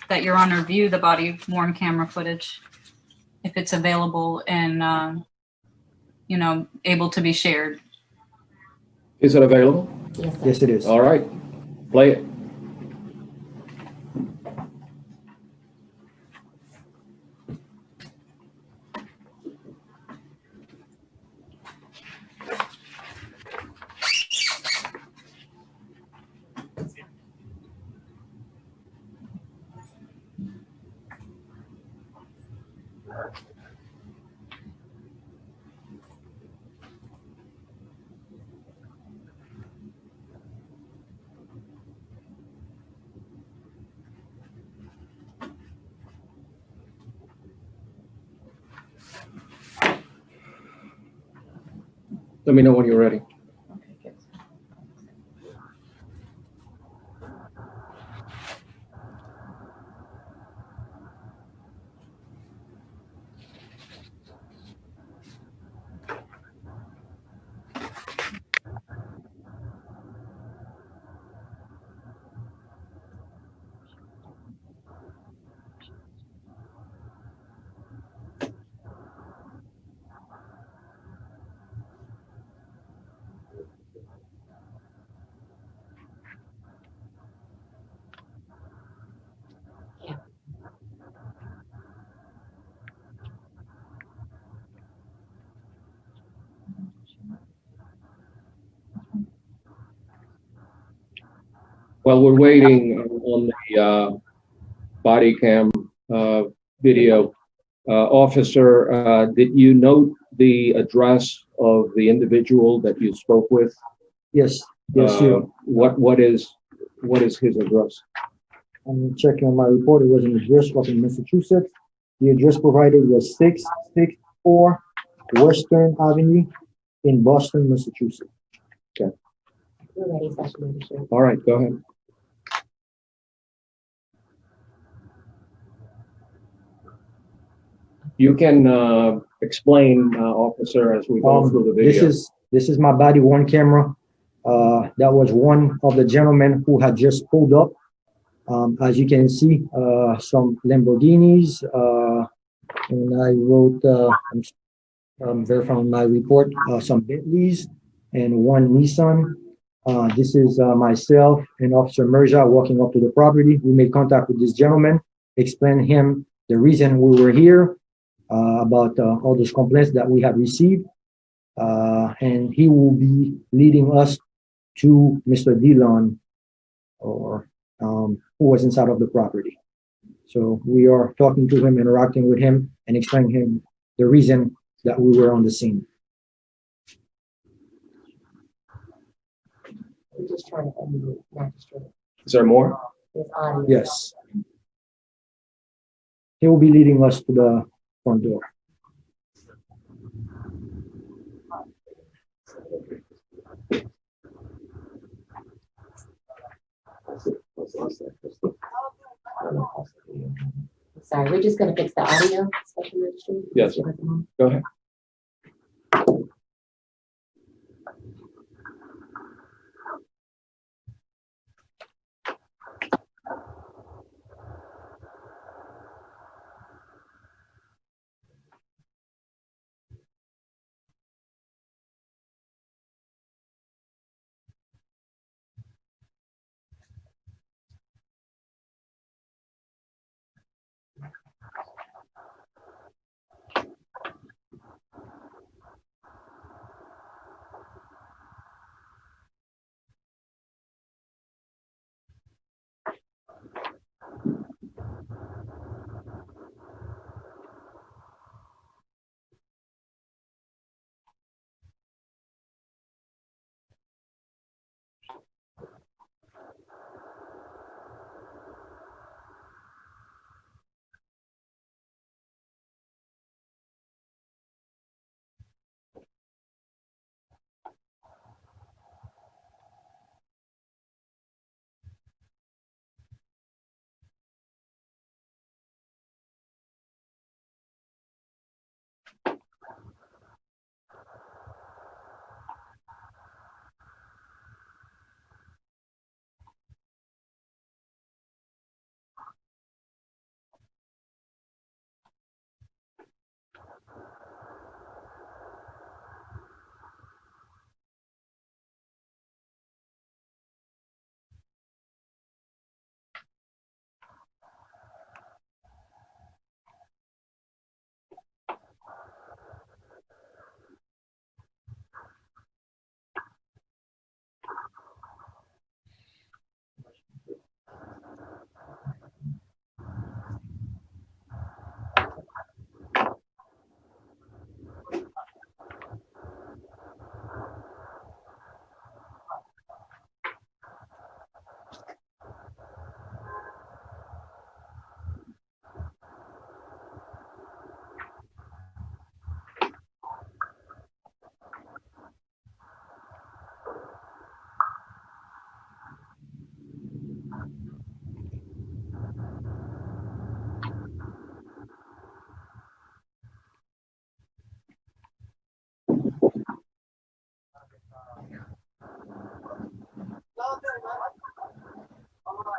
S7: that Your Honor view the body-worn camera footage if it's available and, able to be shared.
S1: Is it available?
S4: Yes, it is.
S1: All right, play it. Let me know when you're ready. While we're waiting on the body cam video, officer, did you note the address of the individual that you spoke with?
S4: Yes, Yes, sir.
S1: What is his address?
S4: I'm checking on my report. It was an address up in Massachusetts. The address provided was 664 Western Avenue in Boston, Massachusetts.
S2: We're ready, Special Magistrate.
S1: All right, go ahead. You can explain, officer, as we go through the video.
S4: This is my body worn camera. That was one of the gentlemen who had just pulled up. As you can see, some Lamborghinis, and I wrote, I'm verifying my report, some Bentleys and one Nissan. This is myself and Officer Merja walking up to the property. We made contact with this gentleman, explained him the reason we were here, about all those complaints that we had received. And he will be leading us to Mr. Dillon, or who was inside of the property. So we are talking to him, interacting with him, and explaining him the reason that we were on the scene.
S2: We're just trying to unmute Magistrate.
S1: Is there more?
S2: His audio.
S4: Yes. He will be leading us to the front door.
S2: Sorry, we're just gonna fix the audio, Special Magistrate.
S1: Yes.
S2: Give us a moment.
S1: Go ahead.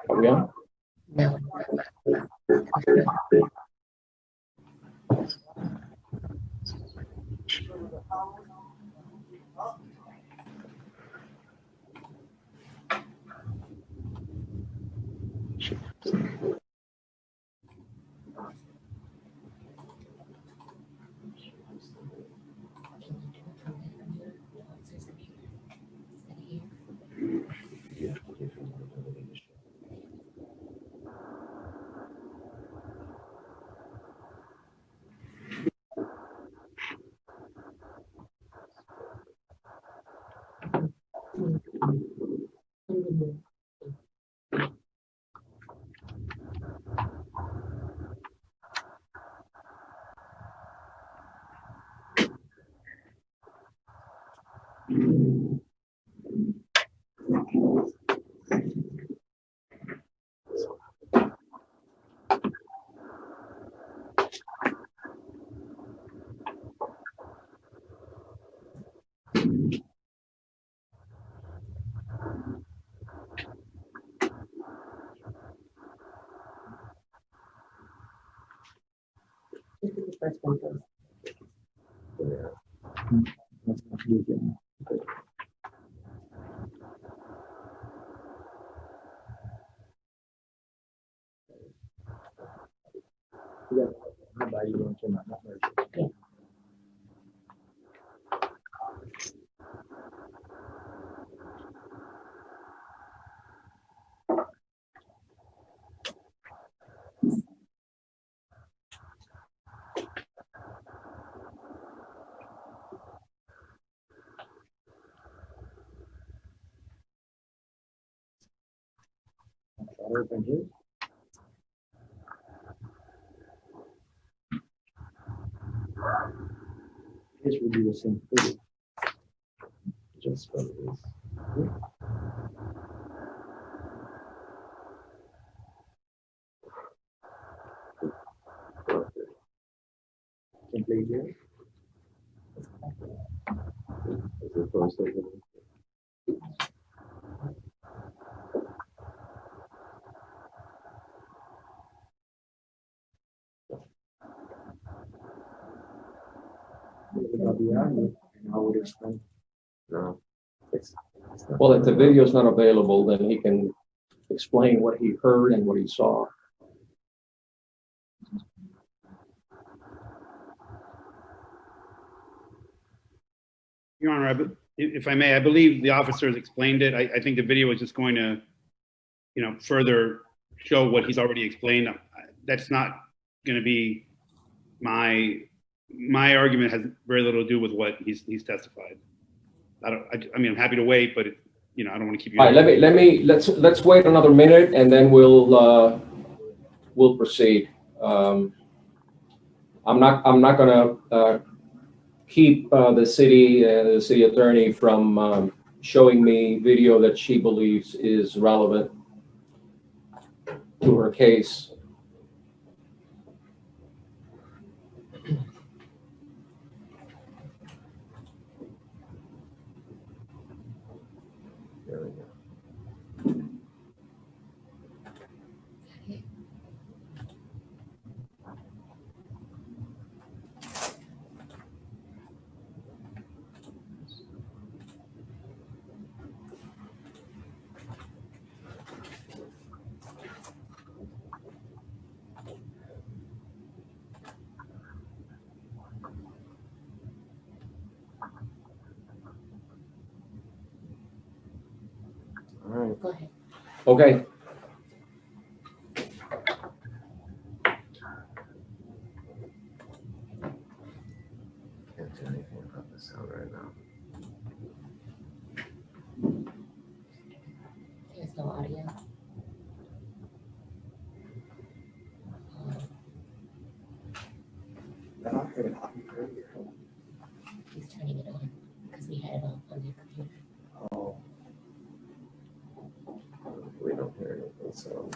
S1: Are we on?
S2: No. First one goes. Yeah.
S4: This will be the same thing. Just for this. Can play here. I would explain.
S1: No. Well, if the video's not available, then he can explain what he heard and what he saw.
S12: Your Honor, if I may, I believe the officers explained it. I think the video is just going to, further show what he's already explained. That's not going to be my argument. Has very little to do with what he's testified. I'm happy to wait, but I don't want to keep you.
S1: All right, let's wait another minute and then we'll proceed. I'm not gonna keep the city attorney from showing me video that she believes is relevant to her case. There we go. All right.
S2: Go ahead.
S1: Okay. Can't do anything about the sound right now.
S2: There's no audio. He's turning it on because we had it on the computer.
S4: Oh.
S1: We don't hear anything, so.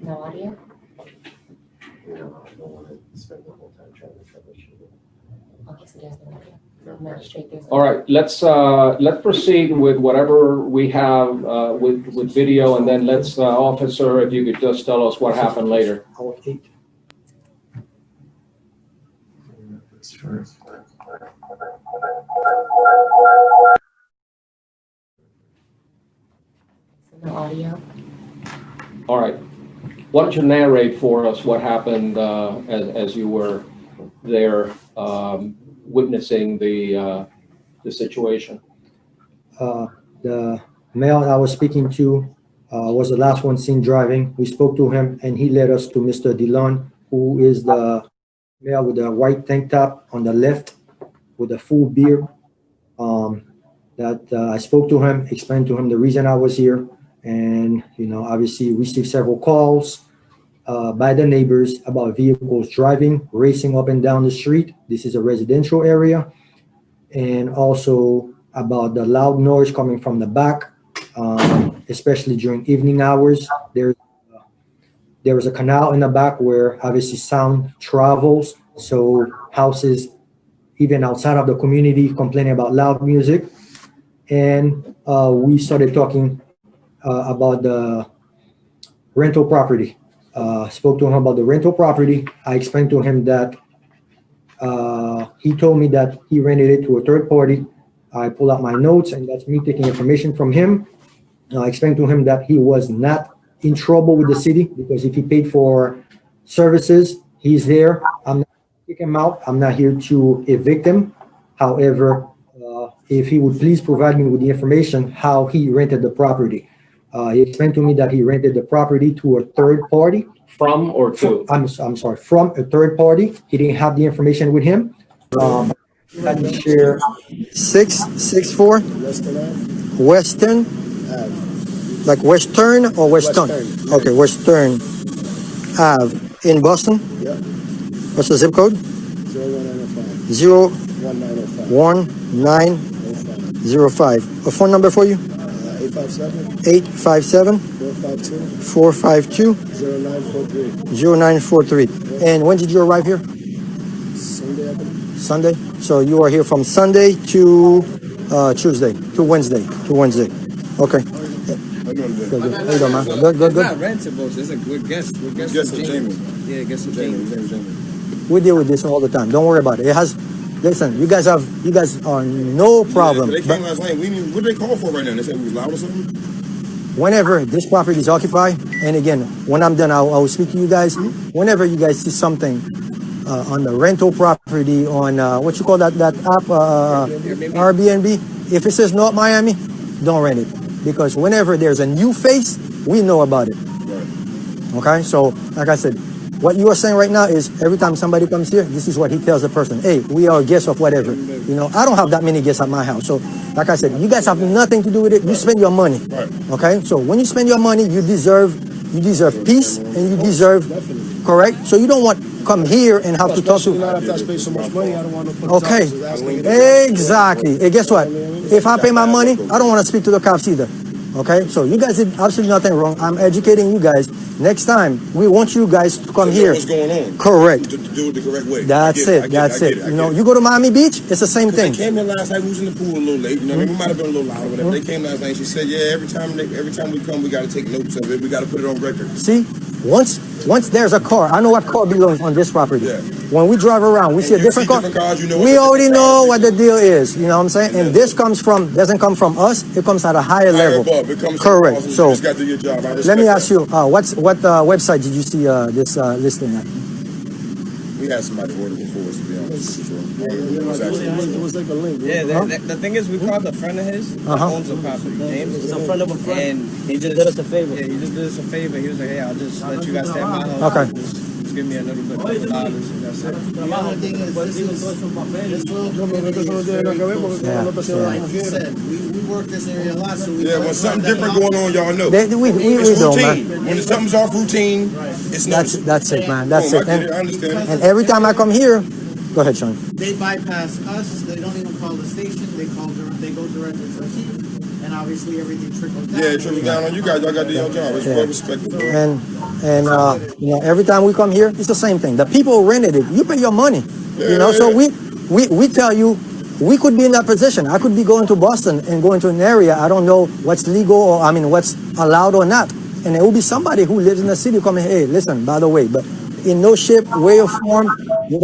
S2: No audio?
S1: No, I don't want to spend the whole time trying to troubleshoot it.
S2: Okay, so there's no audio. No, Magistrate, there's no.
S1: All right, let's proceed with whatever we have with video, and then let's officer, if you could just tell us what happened later.
S4: Our 8.
S2: No audio?
S1: All right. why don't you narrate for us what happened as you were there witnessing the situation?
S4: The male I was speaking to was the last one seen driving. We spoke to him, and he led us to Mr. Dillon, who is the male with the white tank top on the left with a full beard. I spoke to him, explained to him the reason I was here, and obviously received several calls by the neighbors about vehicles driving, racing up and down the street. This is a residential area, and also about the loud noise coming from the back, especially during evening hours. There is a canal in the back where obviously sound travels, so houses even outside of the community complaining about loud music. And we started talking about the rental property. Spoke to him about the rental property. I explained to him that he told me that he rented it to a third party. I pulled out my notes, and that's me taking information from him. I explained to him that he was not in trouble with the city, because if he paid for services, he's there. I'm not kick him out. I'm not here to evict him. However, if he would please provide me with the information how he rented the property. He explained to me that he rented the property to a third party.
S1: From or to?
S4: I'm sorry, from a third party. He didn't have the information with him. Let me share 664 Western, like Western or Western? Okay, Western Ave in Boston.
S13: Yeah.
S4: What's the zip code?
S13: 01905.
S4: A phone number for you? 857 452 0943. And when did you arrive here?
S13: Sunday, I believe.
S4: Sunday? So you are here from Sunday to Tuesday, to Wednesday. Okay. How you doing, man? Good.
S13: Not rentable. It's a good guest. Guest of Jamie. Yeah, guest of Jamie.
S4: We deal with this all the time. Don't worry about it. Listen, you guys are no problem.
S13: Yeah, they came last night. What did they call for right now? They said we was loud or something?
S4: Whenever this property is occupied, and again, when I'm done, I will speak to you guys. Whenever you guys see something on the rental property, on what you call that app, Airbnb, if it says North Miami, don't rent it. Because whenever there's a new face, we know about it.
S13: Right.
S4: Okay, so like I said, what you are saying right now is every time somebody comes here, this is what he tells the person. Hey, we are guests of whatever. I don't have that many guests at my house. So like I said, you guys have nothing to do with it. You spend your money.
S13: Right.
S4: Okay, so when you spend your money, you deserve peace, and you deserve, correct? So you don't want come here and have to talk to.
S13: Not after I spend so much money, I don't want to.
S4: Okay, exactly. And guess what? If I pay my money, I don't want to speak to the cops either. Okay, so you guys did absolutely nothing wrong. I'm educating you guys. Next time, we want you guys to come here.
S13: What's going on?
S4: Correct.
S13: To do it the correct way.
S4: That's it. You go to Miami Beach, it's the same thing.
S13: They came in last night. We was in the pool a little late. We might have been a little loud or whatever. They came last night. She said, "Yeah, every time we come, we got to take notes of it. We got to put it on record."
S4: See, once there's a car, I know what car belongs on this property.
S13: Yeah.
S4: When we drive around, we see a different car.
S13: Cars,
S4: we already know what the deal is. You know what I'm saying? And this doesn't come from us. It comes at a higher level.
S13: Above. It comes
S4: correct.
S13: From
S4: so
S13: you just got to do your job.
S4: let me ask you, what website did you see this listing at?
S13: We had somebody order before us, to be honest.
S14: It was like a link. Yeah, the thing is, we called a friend of his that owns the property, James. It's a friend of a friend. And he just did us a favor. Yeah, he just did us a favor. He was like, hey, I'll just let you guys stay at my house.
S4: Okay.
S14: Just give me a little bit of dollars, and that's it.
S13: Yeah, when something different going on, y'all know.
S4: We
S13: it's
S4: don't,
S13: routine.
S4: man.
S13: When something's off routine, it's
S4: That's it, man. That's it.
S13: I understand.
S4: And every time I come here, go ahead, Sean.
S15: They bypass us. They don't even call the station. They go directly to here, and obviously everything trickles down.
S13: Yeah, it trickles down on you guys. Y'all got to do your job. It's well respected.
S4: And every time we come here, it's the same thing. The people rented it. You pay your money. So we tell you, we could be in that position. I could be going to Boston and going to an area. I don't know what's legal or what's allowed or not. And there will be somebody who lives in the city coming, hey, listen, by the way, but in no shape, way or form, we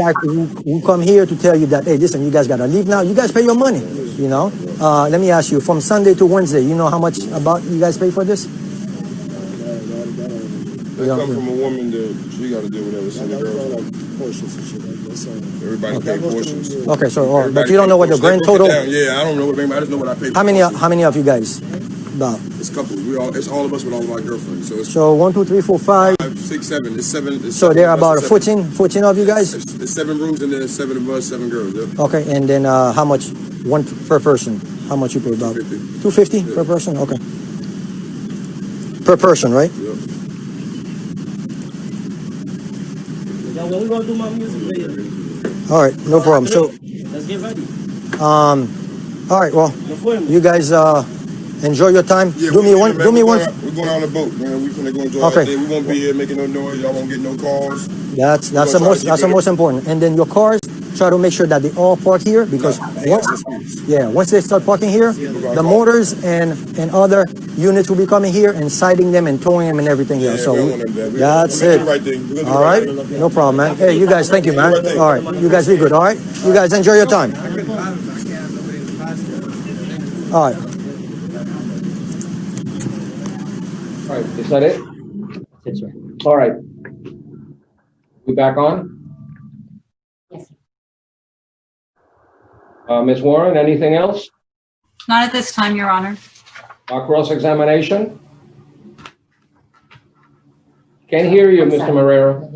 S4: come here to tell you that, hey, listen, you guys got to leave now. You guys pay your money, Let me ask you, from Sunday to Wednesday, you know how much about you guys pay for this?
S13: They come from a woman that she got to deal with every single girl.
S15: Portions and shit like that. So
S13: Everybody pay portions.
S4: Okay, so, but
S13: Everybody
S4: you don't
S13: pay
S4: know what the
S13: portions.
S4: grand
S13: They broke it
S4: total?
S13: down. Yeah, I don't know what I just know what I pay.
S4: How many of you guys? About.
S13: It's couples. It's all of us with all of our girlfriends. So it's
S4: So 1, 2, 3, 4, 5.
S13: 5, 6, 7. It's 7. It's
S4: So
S13: 7
S4: there are
S13: of us,
S4: about
S13: it's
S4: 14 of you guys?
S13: It's 7 rooms and then it's 7 of us, 7 girls. Yeah.
S4: Okay, and then how much? One per person. How much you pay about? 250 per person? Okay. Per person, right?
S13: Yep.
S14: Yo, when we gonna do my music video?
S4: All right, no problem. So,
S14: Let's get ready.
S4: all right, well, you guys enjoy your time.
S13: Yeah,
S4: do me one.
S13: We're going on the boat, man. We finna go enjoy our
S4: Okay.
S13: day. We won't be here making no noise. Y'all won't get no calls.
S4: That's the most important. And then your cars, try to make sure that they all park here because once they start parking here, the motors and other units will be coming here and sighting them and towing them and everything else. So that's it. All right, no problem, man. Hey, you guys, thank you, man. All right, you guys be good. All right, you guys enjoy your time. All right.
S1: All right, is that it?
S4: That's right.
S1: All right. We back on?
S2: Yes.
S1: Ms. Warren, anything else?
S7: Not at this time, Your Honor.
S1: Cross-examination? Can't hear you, Mr. Marrero.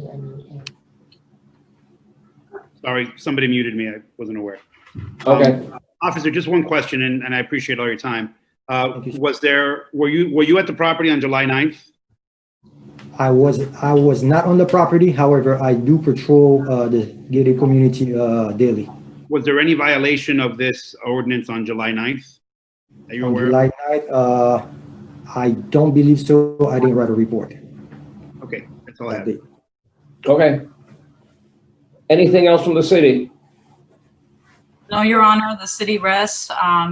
S12: Sorry, somebody muted me. I wasn't aware.
S1: Okay.
S12: Officer, just one question, and I appreciate all your time. Were you at the property on July 9th?
S4: I was not on the property. However, I do patrol the gated community daily.
S12: Was there any violation of this ordinance on July 9th that you're aware of?
S4: July 9th, I don't believe so. I didn't write a report.
S12: Okay, that's all I have.
S1: Okay. Anything else from the city?
S7: No, Your Honor, the city rests.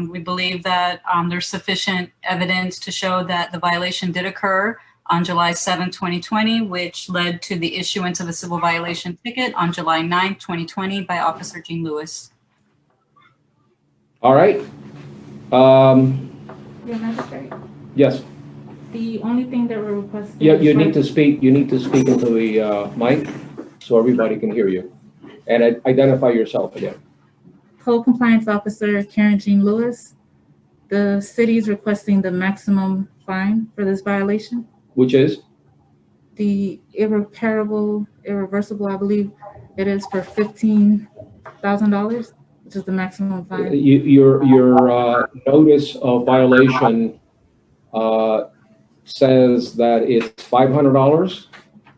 S7: We believe that there's sufficient evidence to show that the violation did occur on July 7, 2020, which led to the issuance of a civil violation ticket on July 9, 2020 by Officer Jean Lewis.
S1: All right.
S8: Your Magistrate,
S1: Yes.
S8: the only thing that we're requesting.
S1: Yeah, you need to speak into the mic so everybody can hear you. And identify yourself again.
S8: Code Compliance Officer Karen Jean Lewis. The city is requesting the maximum fine for this violation.
S1: Which is?
S8: The irreversible, I believe it is for $15,000, which is the maximum fine.
S1: Your notice of violation says that it's $500,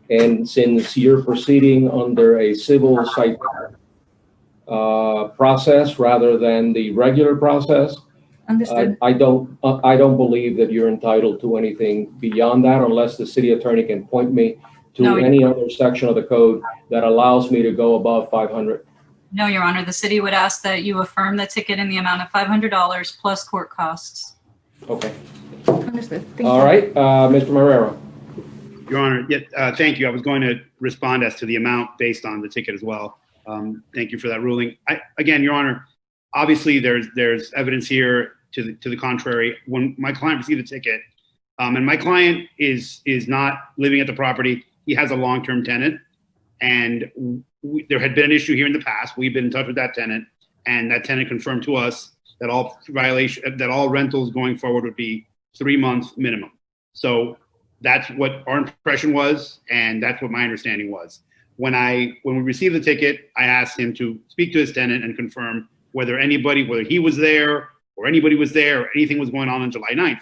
S1: and since you're proceeding under a civil site process rather than the regular process,
S8: Understood.
S1: I don't believe that you're entitled to anything beyond that unless the city attorney can point me to any other section of the code that allows me to go above 500.
S7: No, Your Honor, the city would ask that you affirm the ticket in the amount of $500 plus court costs.
S1: Okay.
S8: Understood. Thank
S1: All
S8: you.
S1: right, Mr. Marrero.
S12: Your Honor, thank you. I was going to respond as to the amount based on the ticket as well. Thank you for that ruling. Again, Your Honor, obviously there's evidence here to the contrary. When my client received the ticket, and my client is not living at the property, he has a long-term tenant, and there had been an issue here in the past. We've been in touch with that tenant, and that tenant confirmed to us that all rentals going forward would be 3 months minimum. So that's what our impression was, and that's what my understanding was. When we received the ticket, I asked him to speak to his tenant and confirm whether he was there or anybody was there or anything was going on July 9th.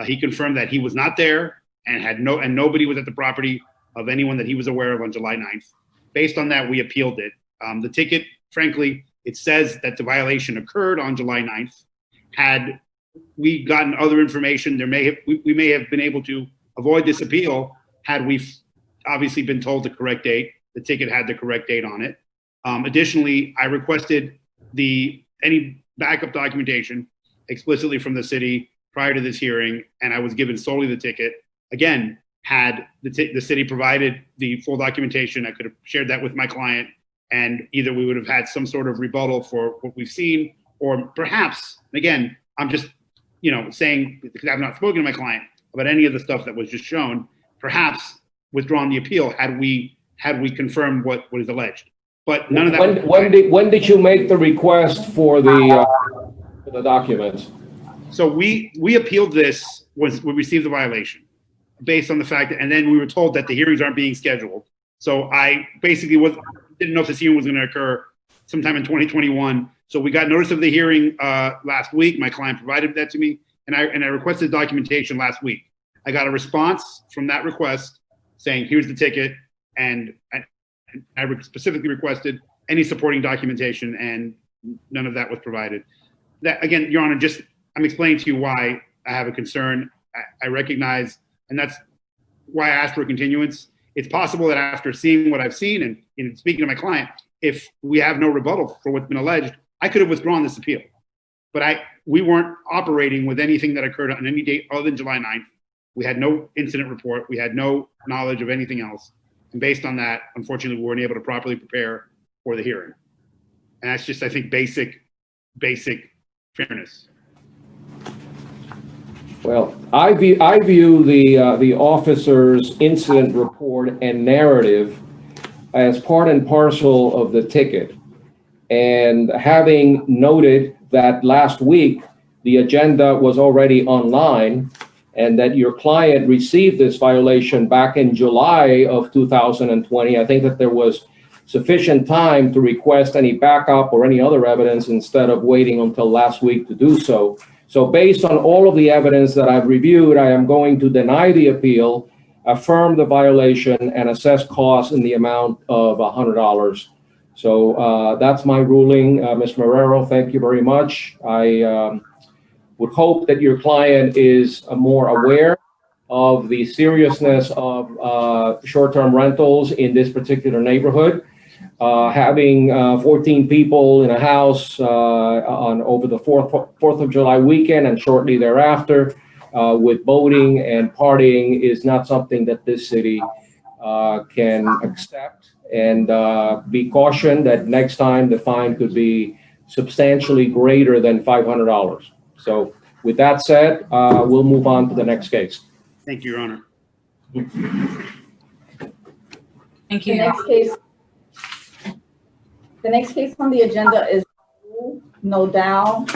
S12: He confirmed that he was not there and nobody was at the property of anyone that he was aware of on July 9th. Based on that, we appealed it. The ticket, frankly, it says that the violation occurred on July 9th. Had we gotten other information, we may have been able to avoid this appeal had we obviously been told the correct date. The ticket had the correct date on it. Additionally, I requested any backup documentation explicitly from the city prior to this hearing, and I was given solely the ticket. Again, had the city provided the full documentation, I could have shared that with my client, and either we would have had some sort of rebuttal for what we've seen, or perhaps, again, I'm just saying, because I've not spoken to my client about any of the stuff that was just shown, perhaps withdrawn the appeal had we confirmed what is alleged. But none of that.
S1: When did you make the request for the documents?
S12: So we appealed this when we received the violation, based on the fact that, and then we were told that the hearings aren't being scheduled. So I basically didn't know if this hearing was going to occur sometime in 2021. So we got notice of the hearing last week. My client provided that to me, and I requested documentation last week. I got a response from that request saying, "Here's the ticket," and I specifically requested any supporting documentation, and none of that was provided. That, again, Your Honor, I'm explaining to you why I have a concern. I recognize, and that's why I asked for a continuance. It's possible that after seeing what I've seen and speaking to my client, if we have no rebuttal for what's been alleged, I could have withdrawn this appeal. But we weren't operating with anything that occurred on any date other than July 9th. We had no incident report. We had no knowledge of anything else. And based on that, unfortunately, we weren't able to properly prepare for the hearing. And that's just, I think, basic fairness.
S1: Well, I view the officer's incident report and narrative as part and parcel of the ticket. And having noted that last week the agenda was already online and that your client received this violation back in July of 2020, I think that there was sufficient time to request any backup or any other evidence instead of waiting until last week to do so. So based on all of the evidence that I've reviewed, I am going to deny the appeal, affirm the violation, and assess costs in the amount of $100. So that's my ruling. Ms. Marrero, thank you very much. I would hope that your client is more aware of the seriousness of short-term rentals in this particular neighborhood. Having 14 people in a house over the 4th of July weekend and shortly thereafter with boating and partying is not something that this city can accept. And be cautioned that next time the fine could be substantially greater than $500. So with that said, we'll move on to the next case.
S12: Thank you, Your Honor.
S7: Thank you.
S5: The next case on the agenda is Nodal,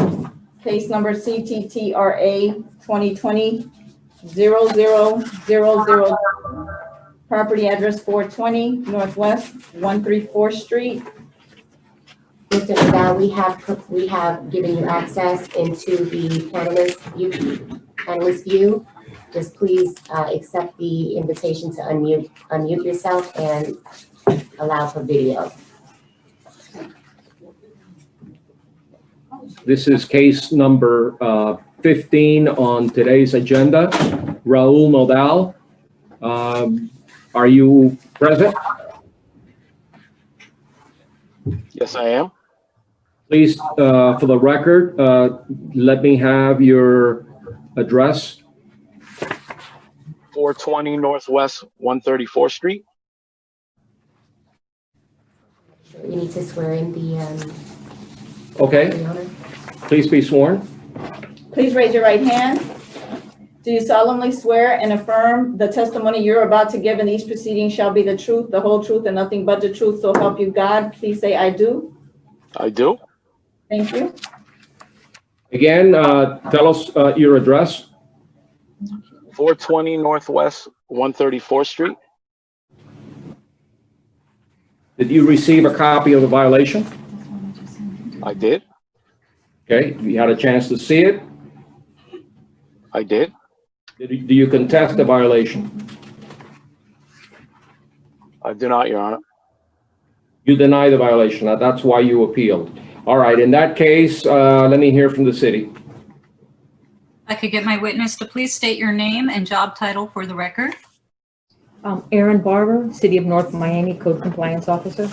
S5: case number CTTRA 2020-0000, property address 420 Northwest 134th Street.
S2: Mr. Nodal, we have given you access into the panelist view. Just please accept the invitation to unmute yourself and allow for video.
S1: This is case number 15 on today's agenda. Raul Nodal, are you present?
S16: Yes, I am.
S1: Please, for the record, let me have your address.
S16: 420 Northwest 134th Street.
S2: You need to swear in the
S1: Okay. Please be sworn.
S5: Please raise your right hand. Do you solemnly swear and affirm the testimony you're about to give in these proceedings shall be the truth, the whole truth, and nothing but the truth, so help you God? Please say, I do.
S16: I do.
S5: Thank you.
S1: Again, tell us your address.
S16: 420 Northwest 134th Street.
S1: Did you receive a copy of the violation?
S16: I did.
S1: Okay, you had a chance to see it?
S16: I did.
S1: Do you contest the violation?
S16: I do not, Your Honor.
S1: You deny the violation. That's why you appealed. All right, in that case, let me hear from the city.
S7: I could get my witness to please state your name and job title for the record.
S17: Erin Barber, City of North Miami Code Compliance Officer.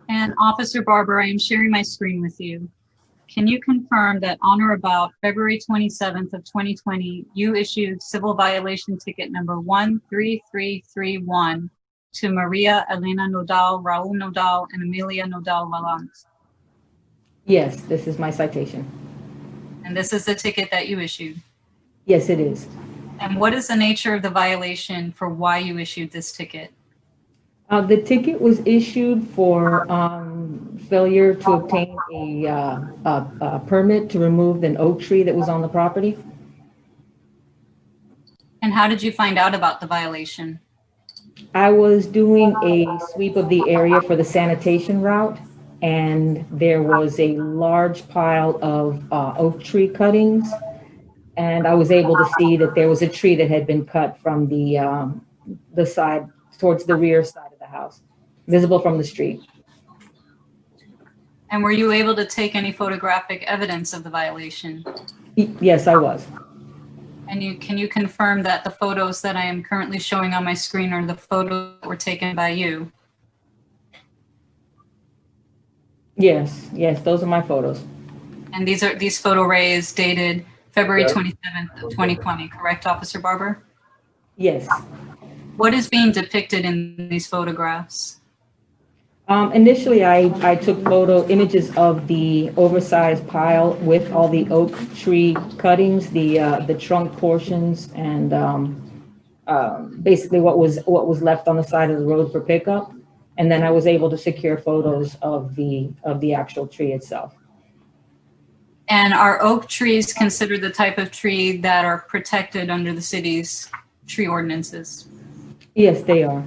S7: And Officer Barber, I am sharing my screen with you. Can you confirm that on or about February 27th of 2020, you issued civil violation ticket number 13331 to Maria Elena Nodal, Raul Nodal, and Amelia Nodal Valance?
S17: Yes, this is my citation.
S7: And this is the ticket that you issued?
S17: Yes, it is.
S7: And what is the nature of the violation for why you issued this ticket?
S17: The ticket was issued for failure to obtain a permit to remove an oak tree that was on the property.
S7: And how did you find out about the violation?
S17: I was doing a sweep of the area for the sanitation route, and there was a large pile of oak tree cuttings. And I was able to see that there was a tree that had been cut from the side towards the rear side of the house, visible from the street.
S7: And were you able to take any photographic evidence of the violation?
S17: Yes, I was.
S7: And can you confirm that the photos that I am currently showing on my screen are the photos that were taken by you?
S17: Yes, those are my photos.
S7: And these photo rays dated February 27th of 2020, correct, Officer Barber?
S17: Yes.
S7: What is being depicted in these photographs?
S17: Initially, I took images of the oversized pile with all the oak tree cuttings, the trunk portions, and basically what was left on the side of the road for pickup. And then I was able to secure photos of the actual tree itself.
S7: And are oak trees considered the type of tree that are protected under the city's tree ordinances?
S17: Yes, they are.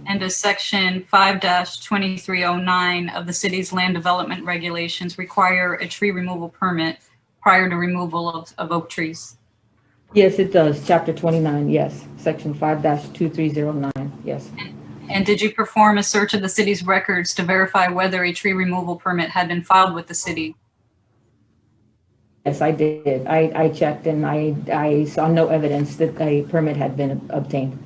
S7: And does section 5-2309 of the city's land development regulations require a tree removal permit prior to removal of oak trees?
S17: Yes, it does. Chapter 29, yes. Section 5-2309, yes.
S7: And did you perform a search of the city's records to verify whether a tree removal permit had been filed with the city?
S17: Yes, I did. I checked and I saw no evidence that a permit had been obtained.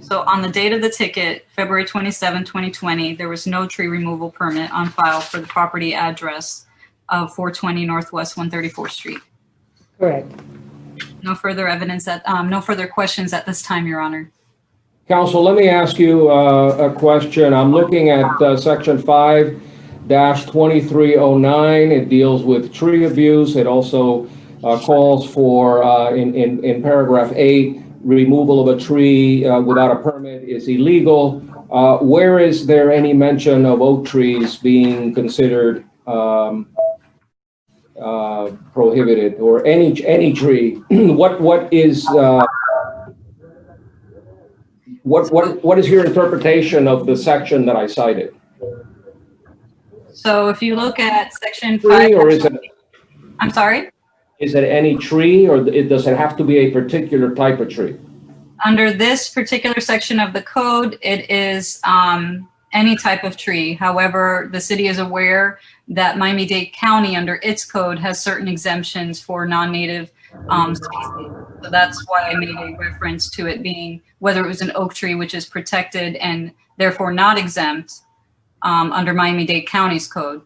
S7: So on the date of the ticket, February 27, 2020, there was no tree removal permit on file for the property address of 420 Northwest 134th Street.
S17: Correct.
S7: No further evidence no further questions at this time, Your Honor.
S1: Counsel, let me ask you a question. I'm looking at section 5-2309. It deals with tree abuse. It also calls for, in paragraph 8, removal of a tree without a permit is illegal. Where is there any mention of oak trees being considered prohibited, or any tree? What is your interpretation of the section that I cited?
S7: So if you look at section 5,
S1: Tree, or is it?
S7: I'm sorry?
S1: Is it any tree, or does it have to be a particular type of tree?
S7: Under this particular section of the code, it is any type of tree. However, the city is aware that Miami-Dade County, under its code, has certain exemptions for non-native species. So that's why I made a reference to it being whether it was an oak tree, which is protected and therefore not exempt under Miami-Dade County's code.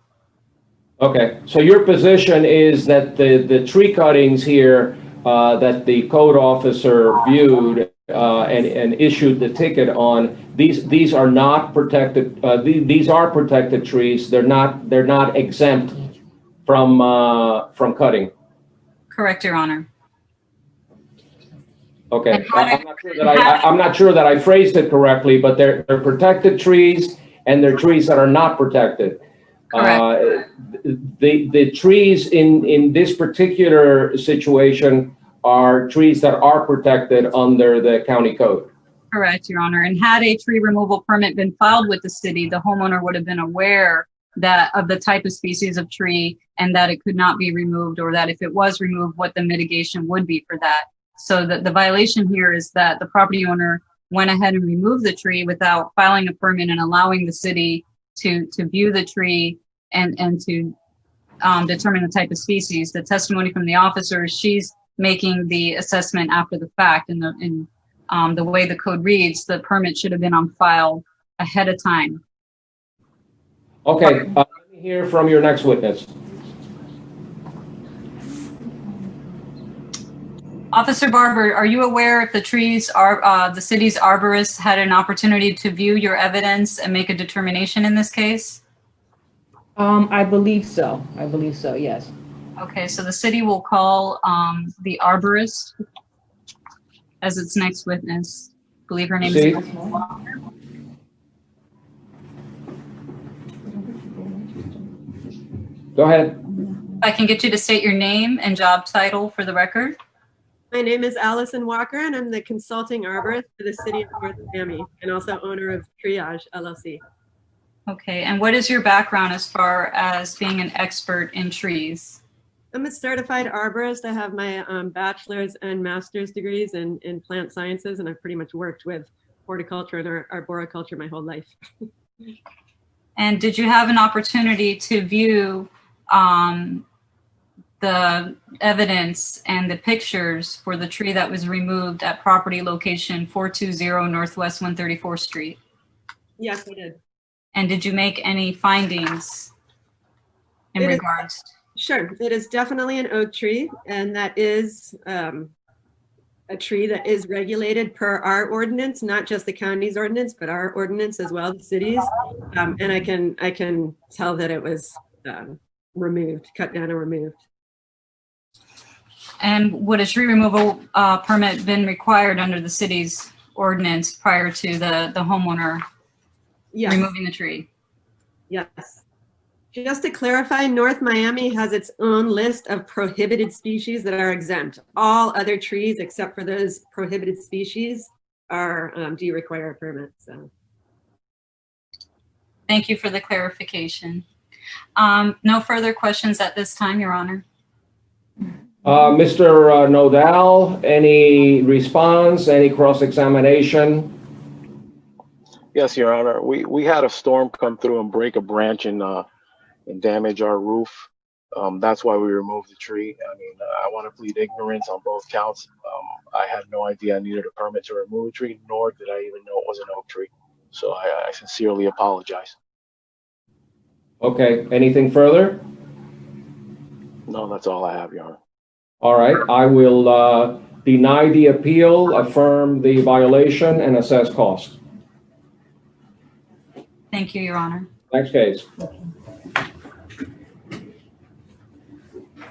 S1: Okay, so your position is that the tree cuttings here that the code officer viewed and issued the ticket on, these are not protected. These are protected trees. They're not exempt from cutting.
S7: Correct, Your Honor.
S1: Okay, I'm not sure that I phrased it correctly, but they're protected trees, and they're trees that are not protected. The trees in this particular situation are trees that are protected under the county code.
S7: Correct, Your Honor. And had a tree removal permit been filed with the city, the homeowner would have been aware of the type of species of tree and that it could not be removed, or that if it was removed, what the mitigation would be for that. So the violation here is that the property owner went ahead and removed the tree without filing a permit and allowing the city to view the tree and to determine the type of species. The testimony from the officer, she's making the assessment after the fact, and the way the code reads, the permit should have been on file ahead of time.
S1: Okay, let me hear from your next witness.
S7: Officer Barber, are you aware if the trees are the city's arborists had an opportunity to view your evidence and make a determination in this case?
S17: I believe so. Yes.
S7: Okay, so the city will call the arborist as its next witness. I believe her name
S1: Proceed.
S7: is Allison Walker.
S1: Go ahead.
S7: If I can get you to state your name and job title for the record.
S18: My name is Allison Walker, and I'm the consulting arborist for the City of North Miami, and also owner of Triage LLC.
S7: Okay, and what is your background as far as being an expert in trees?
S18: I'm a certified arborist. I have my bachelor's and master's degrees in plant sciences, and I've pretty much worked with horticulture and arboriculture my whole life.
S7: And did you have an opportunity to view the evidence and the pictures for the tree that was removed at property location 420 Northwest 134th Street?
S18: Yes, I did.
S7: And did you make any findings in regards?
S18: Sure. It is definitely an oak tree, and that is a tree that is regulated per our ordinance, not just the county's ordinance, but our ordinance as well, the city's. And I can tell that it was removed, cut down and removed.
S7: And would a tree removal permit been required under the city's ordinance prior to the homeowner removing the tree?
S18: Yes. Just to clarify, North Miami has its own list of prohibited species that are exempt. All other trees except for those prohibited species do require a permit. So.
S7: Thank you for the clarification. No further questions at this time, Your Honor.
S1: Mr. Nodal, any response, any cross-examination?
S16: Yes, Your Honor. We had a storm come through and break a branch and damage our roof. That's why we removed the tree. I mean, I want to plead ignorance on both counts. I had no idea I needed a permit to remove a tree, nor did I even know it was an oak tree. So I sincerely apologize.
S1: Okay, anything further?
S16: No, that's all I have, Your Honor.
S1: All right, I will deny the appeal, affirm the violation, and assess cost.
S7: Thank you, Your Honor.
S1: Next case.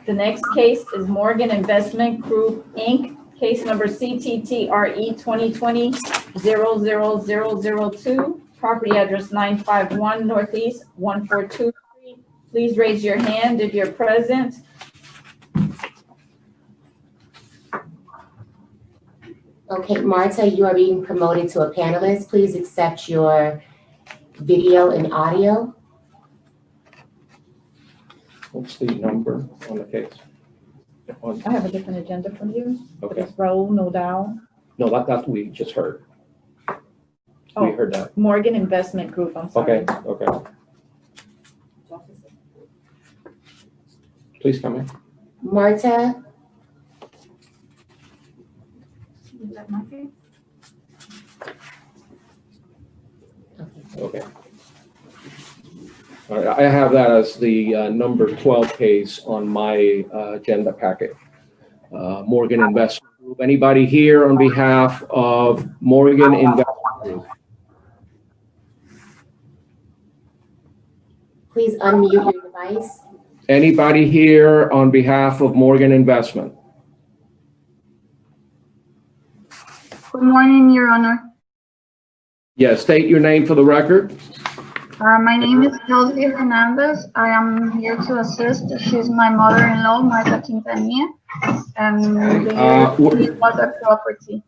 S5: The next case is Morgan Investment Group, Inc., case number CTTRE 2020-00002, property address 951 Northeast 142 Street. Please raise your hand if you're present.
S2: Okay, Marta, you are being promoted to a panelist. Please accept your video and audio.
S1: What's the number on the case?
S5: I have a different agenda from you.
S1: Okay.
S5: It's Raul Nodal.
S1: No, that we just heard.
S5: Oh,
S1: We heard that.
S5: Morgan Investment Group, I'm sorry.
S1: Okay. Please come in.
S2: Marta,
S1: Okay. All right, I have that as the number 12 case on my agenda packet. Morgan Investment Group. Anybody here on behalf of Morgan Investment Group?
S2: please unmute your device.
S1: Anybody here on behalf of Morgan Investment?
S19: Good morning, Your Honor.
S1: Yes, state your name for the record.
S19: My name is Kelsey Hernandez. I am here to assist. She's my mother-in-law, Marta Quintanilla, and they bought the property.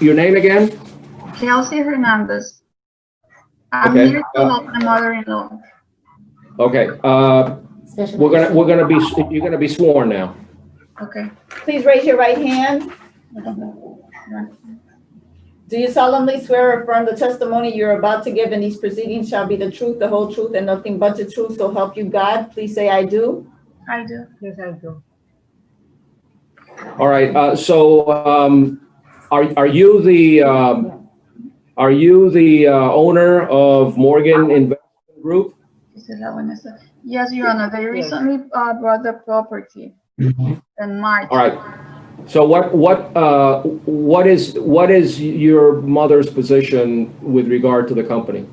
S1: Your name again?
S19: Kelsey Hernandez. I'm
S1: Okay.
S19: here to help my mother-in-law.
S1: Okay. You're gonna be sworn now.
S19: Okay.
S5: Please raise your right hand. Do you solemnly swear or affirm the testimony you're about to give in these proceedings shall be the truth, the whole truth, and nothing but the truth, so help you God? Please say, I do.
S19: I do.
S5: Yes, I do.
S1: All right. Are you the owner of Morgan Investment Group?
S19: Yes, Your Honor. They recently bought the property in March.
S1: All right. So what is your mother's position with regard to the company?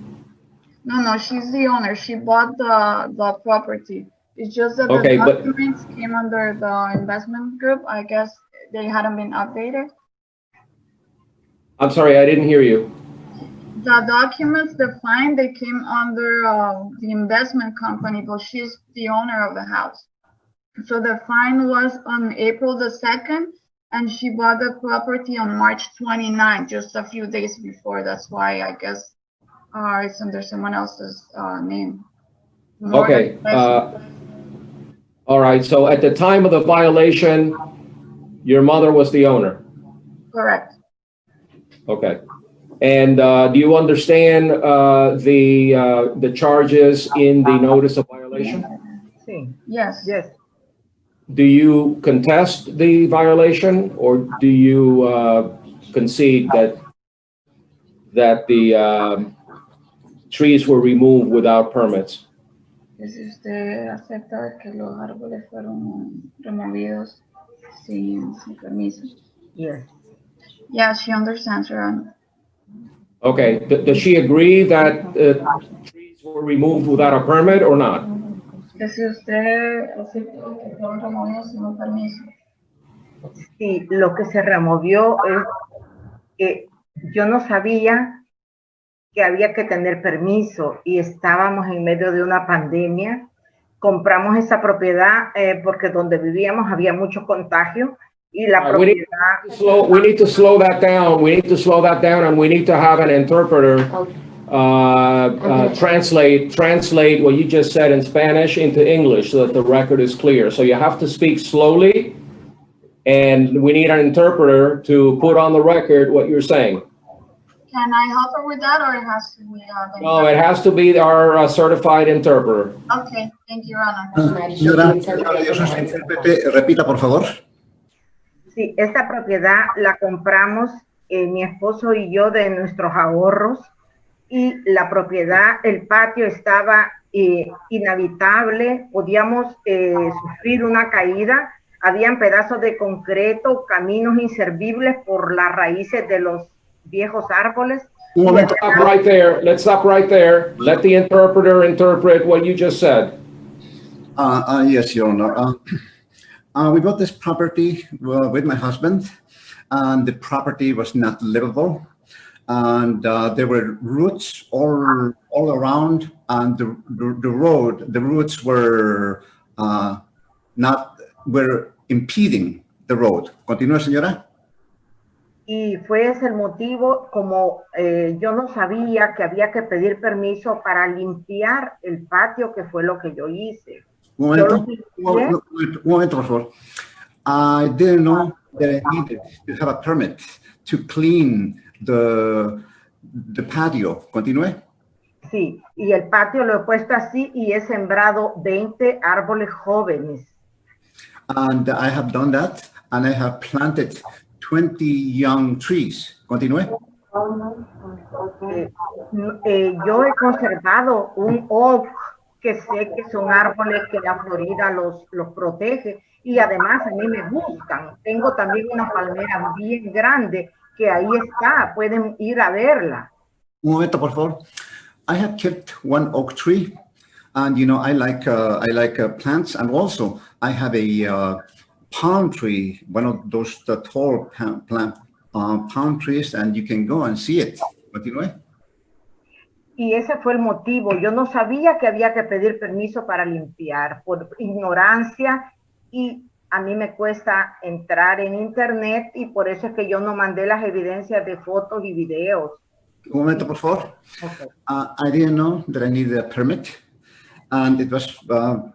S19: No, she's the owner. She bought the property. It's just that
S1: Okay,
S19: the
S1: but-
S19: documents came under the investment group. I guess they hadn't been updated.
S1: I'm sorry, I didn't hear you.
S19: The documents, the fine, they came under the investment company, but she's the owner of the house. So the fine was on April the 2nd, and she bought the property on March 29th, just a few days before. That's why I guess it's under someone else's name.
S1: Okay. All right. So at the time of the violation, your mother was the owner.
S19: Correct.
S1: Okay. And do you understand the charges in the notice of violation?
S19: Yes. Yes.
S1: Do you contest the violation, or do you concede that the trees were removed without permits?
S19: Si usted acepta que los árboles fueron removidos sin permiso. Yes. Yeah, she understands, Your Honor.
S1: Okay. Does she agree that trees were removed without a permit or not?
S19: Que si usted acepta que fueron removidos sin un permiso.
S20: Sí, lo que se removió es que yo no sabía que había que tener permiso y estábamos en medio de una pandemia. Compramos esa propiedad porque donde vivíamos había mucho contagio y la propiedad...
S1: We need to slow that down. We need to slow that down, and we need to have an interpreter translate what you just said in Spanish into English so that the record is clear. So you have to speak slowly, and we need an interpreter to put on the record what you're saying.
S19: Can I help her with that, or it has to be?
S1: No, it has to be our certified interpreter.
S19: Okay, thank you, Your Honor.
S3: Señora, yo soy su intérprete. Repita, por favor.
S20: Sí, esta propiedad la compramos mi esposo y yo de nuestros ahorros, y la propiedad, el patio estaba inhabitable, podíamos sufrir una caída, habían pedazos de concreto, caminos inservibles por las raíces de los viejos árboles.
S1: Let's stop right there. Let's stop right there. Let the interpreter interpret what you just said.
S3: Yes, Your Honor. We bought this property with my husband, and the property was not livable. And there were roots all around, and the roots were were impeding the road. Continúe, señora.
S20: Y fue ese el motivo, como yo no sabía que había que pedir permiso para limpiar el patio, que fue lo que yo hice.
S3: Un momento, por favor. I didn't know that I needed to have a permit to clean the patio. Continúe.
S20: Sí, y el patio lo he puesto así y he sembrado 20 árboles jóvenes.
S3: And I have done that, and I have planted 20 young trees. Continúe.
S20: Yo he conservado un oak, que sé que son árboles que la Florida los protege, y además a mí me gustan. Tengo también una palmera bien grande que ahí está, pueden ir a verla.
S3: Un momento, por favor. I have kept one oak tree, and I like plants, and also I have a palm tree, one of those tall palm trees, and you can go and see it. Continúe.
S20: Y ese fue el motivo. Yo no sabía que había que pedir permiso para limpiar por ignorancia, y a mí me cuesta entrar en internet, y por eso es que yo no mandé las evidencias de fotos y videos.
S3: Un momento, por favor.
S20: Okay.
S3: I didn't know that I needed a permit, and it was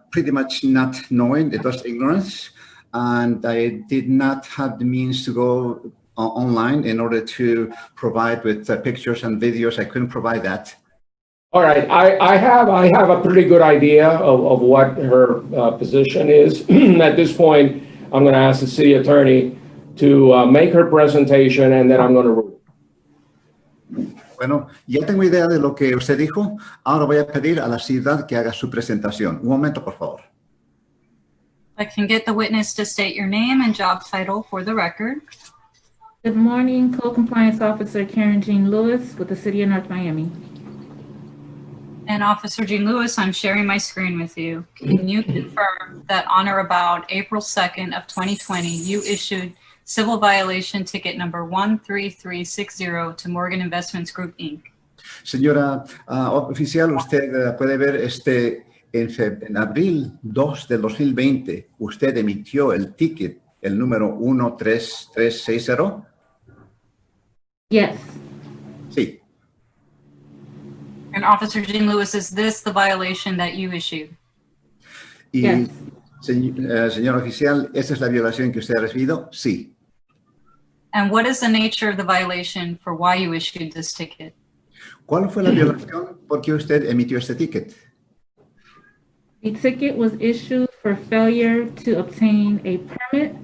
S3: pretty much not knowing. It was ignorance, and I did not have the means to go online in order to provide with pictures and videos. I couldn't provide that.
S1: All right, I have a pretty good idea of what her position is. At this point, I'm going to ask the city attorney to make her presentation, and then I'm going to rule.
S3: Bueno, ya tengo idea de lo que usted dijo. Ahora voy a pedir a la ciudad que haga su presentación. Un momento, por favor.
S7: I can get the witness to state your name and job title for the record.
S8: Good morning, Code Compliance Officer Karen Jean Lewis with the City of North Miami.
S7: And Officer Jean Lewis, I'm sharing my screen with you. Can you confirm that on or about April 2nd of 2020, you issued civil violation ticket number 13360 to Morgan Investments Group, Inc.
S3: Señora oficial, usted puede ver en abril 2 del 2020, usted emitió el ticket, el número 13360.
S8: Yes.
S3: Sí.
S7: And Officer Jean Lewis, is this the violation that you issued?
S3: Y,
S8: Yes.
S3: señor oficial, ¿esta es la violación que usted ha recibido? Sí.
S7: And what is the nature of the violation for why you issued this ticket?
S3: ¿Cuál fue la violación por qué usted emitió este ticket?
S8: The ticket was issued for failure to obtain a permit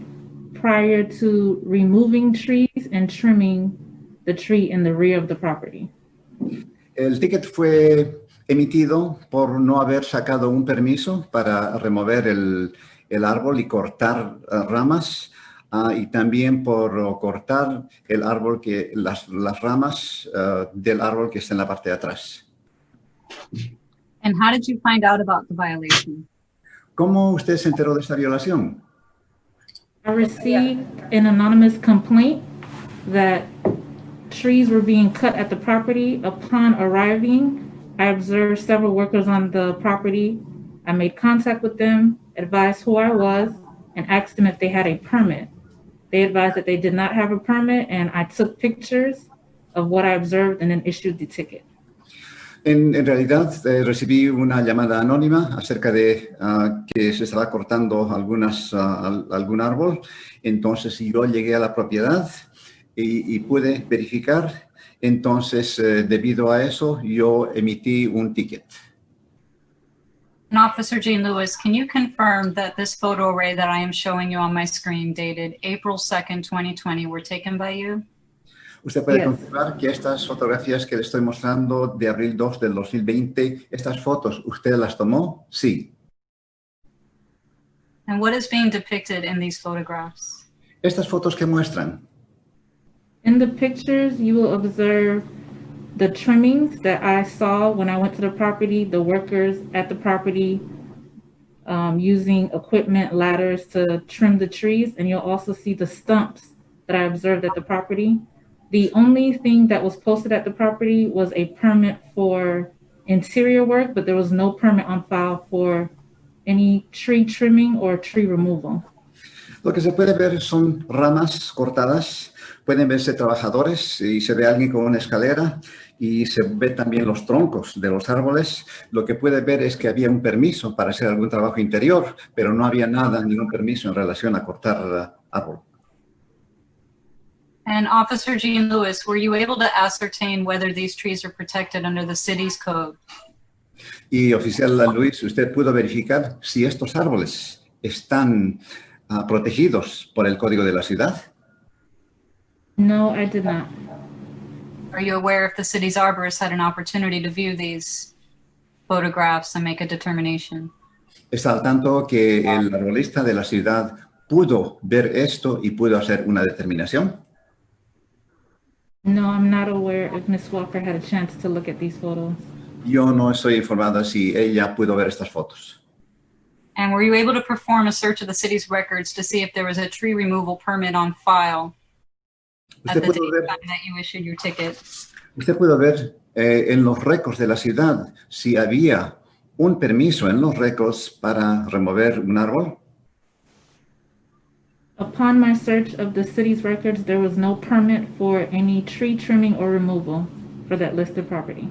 S8: prior to removing trees and trimming the tree in the rear of the property.
S3: El ticket fue emitido por no haber sacado un permiso para remover el árbol y cortar ramas, y también por cortar el árbol las ramas del árbol que está en la parte de atrás.
S7: And how did you find out about the violation?
S3: ¿Cómo usted se enteró de esta violación?
S8: I received an anonymous complaint that trees were being cut at the property. Upon arriving, I observed several workers on the property. I made contact with them, advised who I was, and asked them if they had a permit. They advised that they did not have a permit, and I took pictures of what I observed and then issued the ticket.
S3: En realidad, recibí una llamada anónima acerca de que se estaba cortando algún árbol. Entonces, yo llegué a la propiedad y pude verificar. Entonces, debido a eso, yo emití un ticket.
S7: And Officer Jean Lewis, can you confirm that this photo array that I am showing you on my screen dated April 2nd, 2020 were taken by you?
S3: ¿Usted puede confirmar que estas fotografías que le estoy mostrando de abril 2 del 2020, estas fotos, ¿usted las tomó? Sí.
S7: And what is being depicted in these photographs?
S3: Estas fotos que muestran.
S8: In the pictures, you will observe the trimmings that I saw when I went to the property, the workers at the property using equipment, ladders to trim the trees, and you'll also see the stumps that I observed at the property. The only thing that was posted at the property was a permit for interior work, but there was no permit on file for any tree trimming or tree removal.
S3: Lo que se puede ver son ramas cortadas, pueden verse trabajadores y se ve alguien con una escalera y se ve también los troncos de los árboles. Lo que puede ver es que había un permiso para hacer algún trabajo interior, pero no había nada, ningún permiso en relación a cortar árbol.
S7: And Officer Jean Lewis, were you able to ascertain whether these trees are protected under the city's code?
S3: Y oficial Luis, ¿usted pudo verificar si estos árboles están protegidos por el código de la ciudad?
S8: No, I did not.
S7: Are you aware if the city's arborists had an opportunity to view these photographs and make a determination?
S3: ¿Está al tanto que el arbolista de la ciudad pudo ver esto y pudo hacer una determinación?
S8: No, I'm not aware if Ms. Walker had a chance to look at these photos.
S3: Yo no estoy informada si ella pudo ver estas fotos.
S7: And were you able to perform a search of the city's records to see if there was a tree removal permit on file at the time that you issued your ticket?
S3: ¿Usted pudo ver en los récords de la ciudad si había un permiso en los récords para remover un árbol?
S8: Upon my search of the city's records, there was no permit for any tree trimming or removal for that listed property.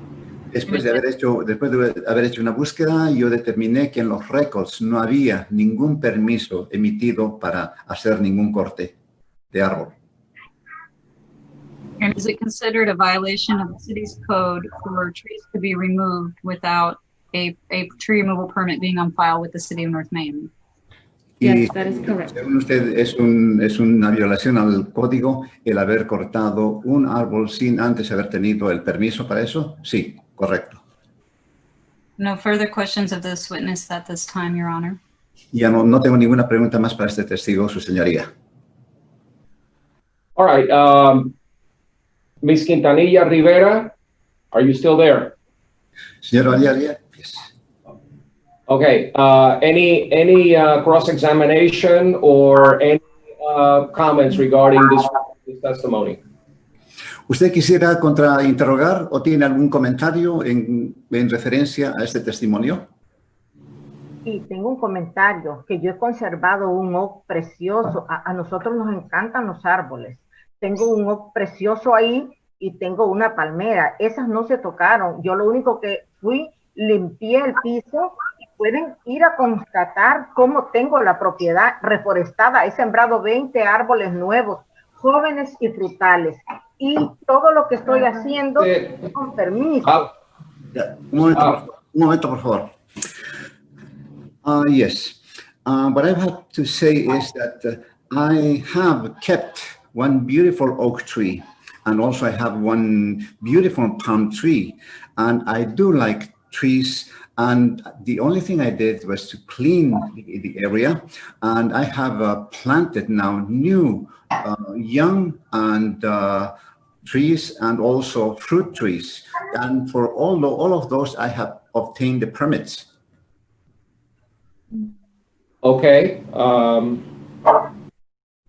S3: Después de haber hecho una búsqueda, yo determiné que en los récords no había ningún permiso emitido para hacer ningún corte de árbol.
S7: And is it considered a violation of the city's code for trees to be removed without a tree removal permit being on file with the city of North Miami?
S8: Yes, that is correct.
S3: Según usted, es una violación al código el haber cortado un árbol sin antes haber tenido el permiso para eso? Sí, correcto.
S7: No further questions of this witness at this time, Your Honor.
S3: Ya no tengo ninguna pregunta más para este testigo, su señoría.
S1: All right. Ms. Quintanilla Rivera, are you still there?
S3: Señor Arias, yes.
S1: Okay. Any cross-examination or any comments regarding this testimony?
S3: ¿Usted quisiera contrainterrogar o tiene algún comentario en referencia a este testimonio?
S20: Sí, tengo un comentario, que yo he conservado un oak precioso. A nosotros nos encantan los árboles. Tengo un oak precioso ahí y tengo una palmera. Esas no se tocaron. Yo lo único que fui, limpié el piso. Pueden ir a constatar cómo tengo la propiedad reforestada. He sembrado 20 árboles nuevos, jóvenes y frutales. Y todo lo que estoy haciendo con permiso.
S3: Un momento, por favor. Yes. What I have to say is that I have kept one beautiful oak tree, and also I have one beautiful palm tree, and I do like trees. And the only thing I did was to clean the area, and I have planted now new young and trees and also fruit trees. And for all of those, I have obtained the permits.
S1: Okay.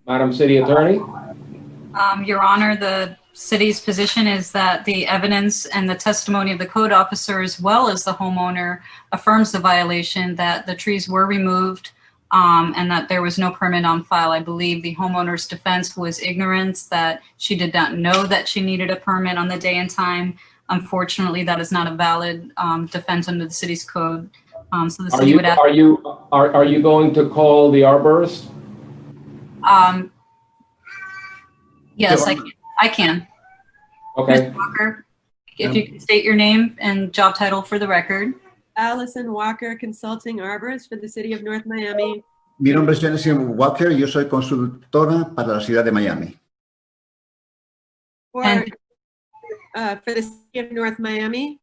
S1: Madam City Attorney?
S7: Your Honor, the city's position is that the evidence and the testimony of the code officer, as well as the homeowner, affirms the violation, that the trees were removed and that there was no permit on file. I believe the homeowner's defense was ignorance, that she did not know that she needed a permit on the day and time. Unfortunately, that is not a valid defense under the city's code. So the city would ask.
S1: Are you going to call the arborist?
S7: Yes, I can.
S1: Okay.
S7: Ms. Walker, if you could state your name and job title for the record.
S18: Allison Walker, Consulting Arborist for the City of North Miami.
S3: Mi nombre es Allison Walker, yo soy consultora para la ciudad de Miami.
S18: For the City of North Miami.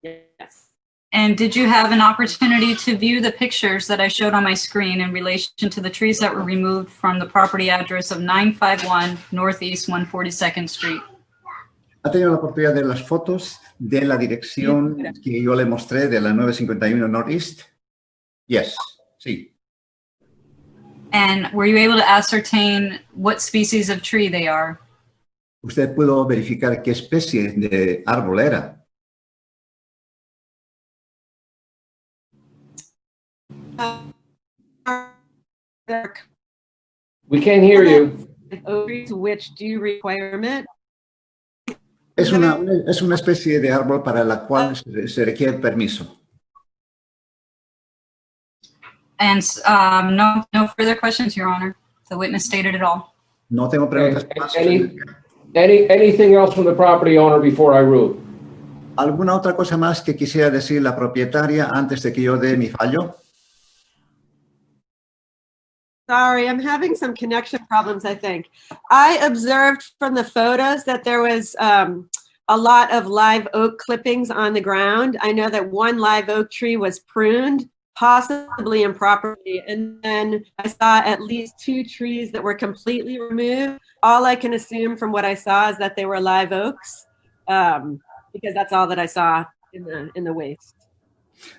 S18: Yes.
S7: And did you have an opportunity to view the pictures that I showed on my screen in relation to the trees that were removed from the property address of 951 Northeast 142nd Street?
S3: ¿Ha tenido la oportunidad de ver las fotos de la dirección que yo le mostré de la 951 Northeast? Yes, sí.
S7: And were you able to ascertain what species of tree they are?
S3: ¿Usted pudo verificar qué especie de árbol era?
S1: We can't hear you.
S18: To which do you requirement?
S3: Es una especie de árbol para la cual se requiere permiso.
S7: And no further questions, Your Honor. The witness stated it all.
S3: No tengo preguntas más.
S1: Anything else from the property owner before I rule?
S3: ¿Alguna otra cosa más que quisiera decir la propietaria antes de que yo dé mi fallo?
S18: Sorry, I'm having some connection problems, I think. I observed from the photos that there was a lot of live oak clippings on the ground. I know that one live oak tree was pruned, possibly improperly, and then I saw at least 2 trees that were completely removed. All I can assume from what I saw is that they were live oaks, because that's all that I saw in the waste.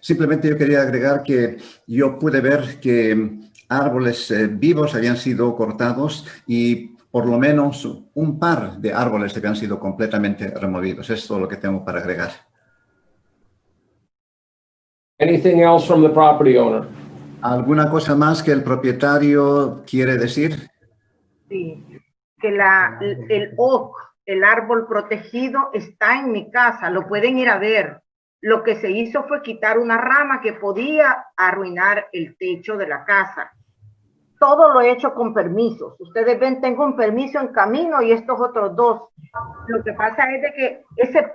S3: Simplemente yo quería agregar que yo pude ver que árboles vivos habían sido cortados y por lo menos un par de árboles habían sido completamente removidos. Es todo lo que tengo para agregar.
S1: Anything else from the property owner?
S3: ¿Alguna cosa más que el propietario quiere decir?
S20: Sí, que el oak, el árbol protegido, está en mi casa. Lo pueden ir a ver. Lo que se hizo fue quitar una rama que podía arruinar el techo de la casa. Todo lo he hecho con permisos. Ustedes ven, tengo un permiso en camino y estos otros 2. Lo que pasa es de que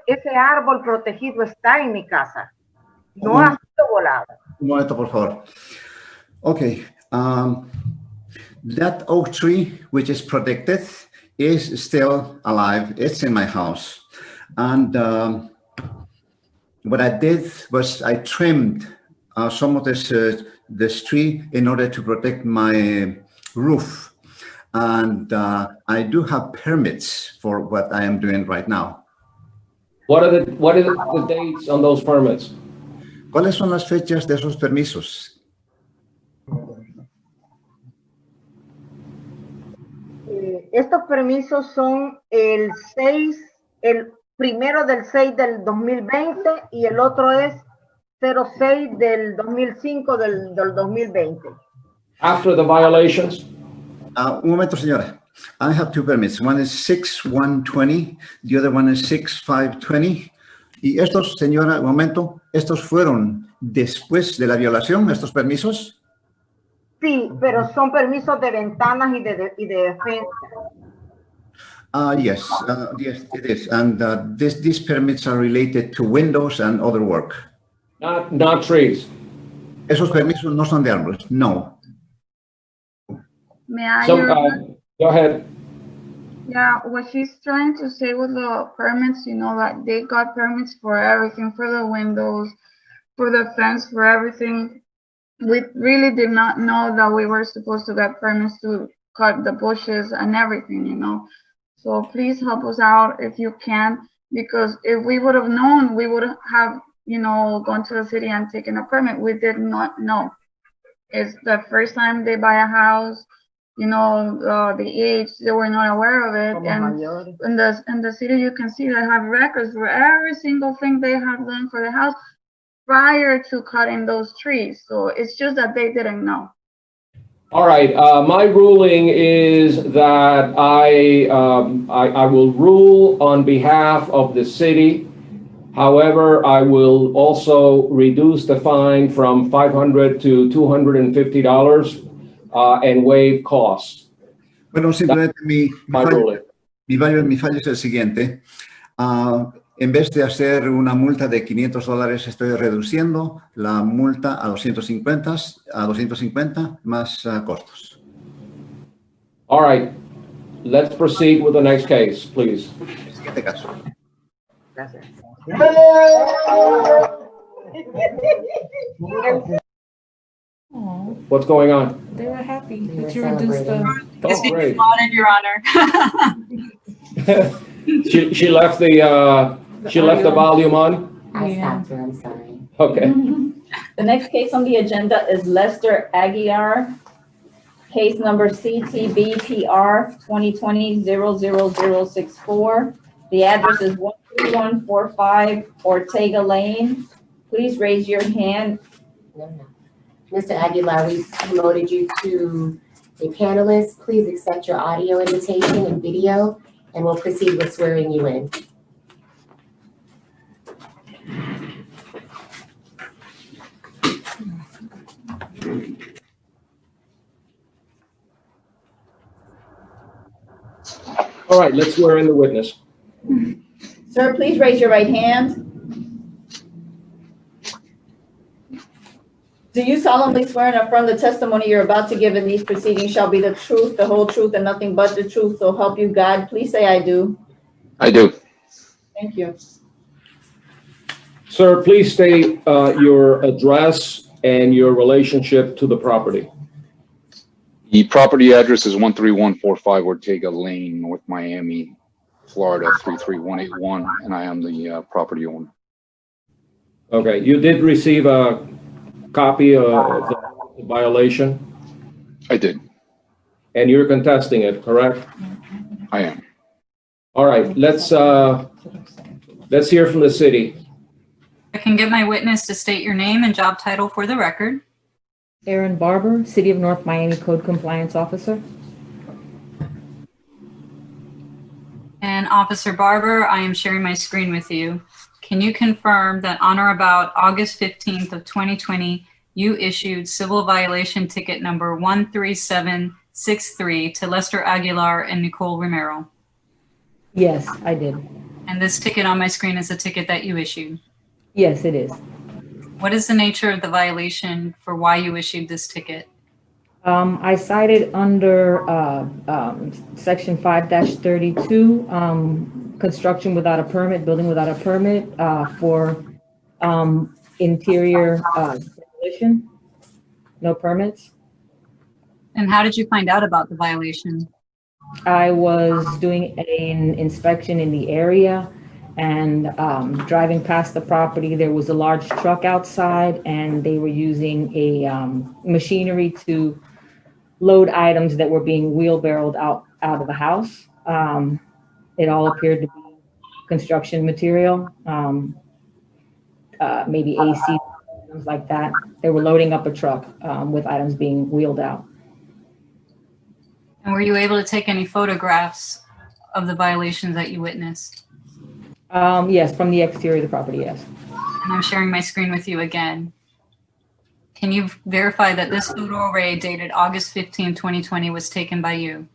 S20: ese árbol protegido está en mi casa. No ha sido volado.
S3: Un momento, por favor. Okay. That oak tree, which is protected, is still alive. It's in my house. And what I did was I trimmed some of this tree in order to protect my roof. And I do have permits for what I am doing right now.
S1: What are the dates on those permits?
S3: ¿Cuáles son las fechas de esos permisos?
S20: estos permisos son el 6, el primero del 6 del 2020 y el otro es 06 del 2005 del 2020.
S1: After the violations?
S3: Un momento, señora. I have two permits. One is 6/1/20, the other one is 6/5/20. Y estos, señora, un momento, ¿estos fueron después de la violación, estos permisos?
S20: Sí, pero son permisos de ventanas y de defensa.
S3: Yes, yes, it is. And these permits are related to windows and other work.
S1: Not trees.
S3: Esos permisos no son de árboles, no.
S19: May I?
S1: Go ahead.
S19: Yeah, what she's trying to say with the permits, you know, that they got permits for everything, for the windows, for the fence, for everything. We really did not know that we were supposed to get permits to cut the bushes and everything, you know. So please help us out if you can, because if we would have known, we would have, you know, gone to the city and taken a permit. We did not know. It's the first time they buy a house, you know, the age, they were not aware of it. And in the city, you can see they have records for every single thing they have done for the house prior to cutting those trees. So it's just that they didn't know.
S1: All right, my ruling is that I will rule on behalf of the city. However, I will also reduce the fine from $500 to $250 and waive costs.
S3: Bueno, simplemente mi fallo es el siguiente. En vez de hacer una multa de $500, estoy reduciendo la multa a 250 más costos.
S1: All right, let's proceed with the next case, please.
S3: Siguiente caso.
S20: Gracias.
S1: What's going on?
S8: They were happy that you reduced the.
S1: Oh, great.
S7: Applauded, Your Honor.
S1: She left the volume on?
S2: I stopped her, I'm sorry.
S1: Okay.
S5: The next case on the agenda is Lester Aguilar, case number CTBPR 2020-00064. The address is 13145 Ortega Lane. Please raise your hand.
S2: Mr. Aguilar, we promoted you to a panelist. Please accept your audio invitation and video, and we'll proceed with swearing you in.
S1: All right, let's swear in the witness.
S5: Sir, please raise your right hand. Do you solemnly swear and affirm the testimony you're about to give in these proceedings shall be the truth, the whole truth, and nothing but the truth, so help you God? Please say I do.
S21: I do.
S5: Thank you.
S1: Sir, please state your address and your relationship to the property.
S21: The property address is 13145 Ortega Lane, North Miami, Florida 33181, and I am the property owner.
S1: Okay, you did receive a copy of the violation?
S21: I did.
S1: And you're contesting it, correct?
S21: I am.
S1: All right, let's hear from the city.
S7: I can get my witness to state your name and job title for the record.
S17: Erin Barber, City of North Miami Code Compliance Officer.
S7: And Officer Barber, I am sharing my screen with you. Can you confirm that on or about August 15th of 2020, you issued civil violation ticket number 13763 to Lester Aguilar and Nicole Romero?
S17: Yes, I did.
S7: And this ticket on my screen is a ticket that you issued?
S17: Yes, it is.
S7: What is the nature of the violation for why you issued this ticket?
S17: I cited under section 5-32, construction without a permit, building without a permit for interior demolition, no permits.
S7: And how did you find out about the violation?
S17: I was doing an inspection in the area and driving past the property. There was a large truck outside and they were using a machinery to load items that were being wheelbarrowed out of the house. It all appeared to be construction material, maybe AC, things like that. They were loading up a truck with items being wheeled out.
S7: And were you able to take any photographs of the violations that you witnessed?
S17: Yes, from the exterior of the property, yes.
S7: And I'm sharing my screen with you again. Can you verify that this photo array dated August 15, 2020 was taken by you?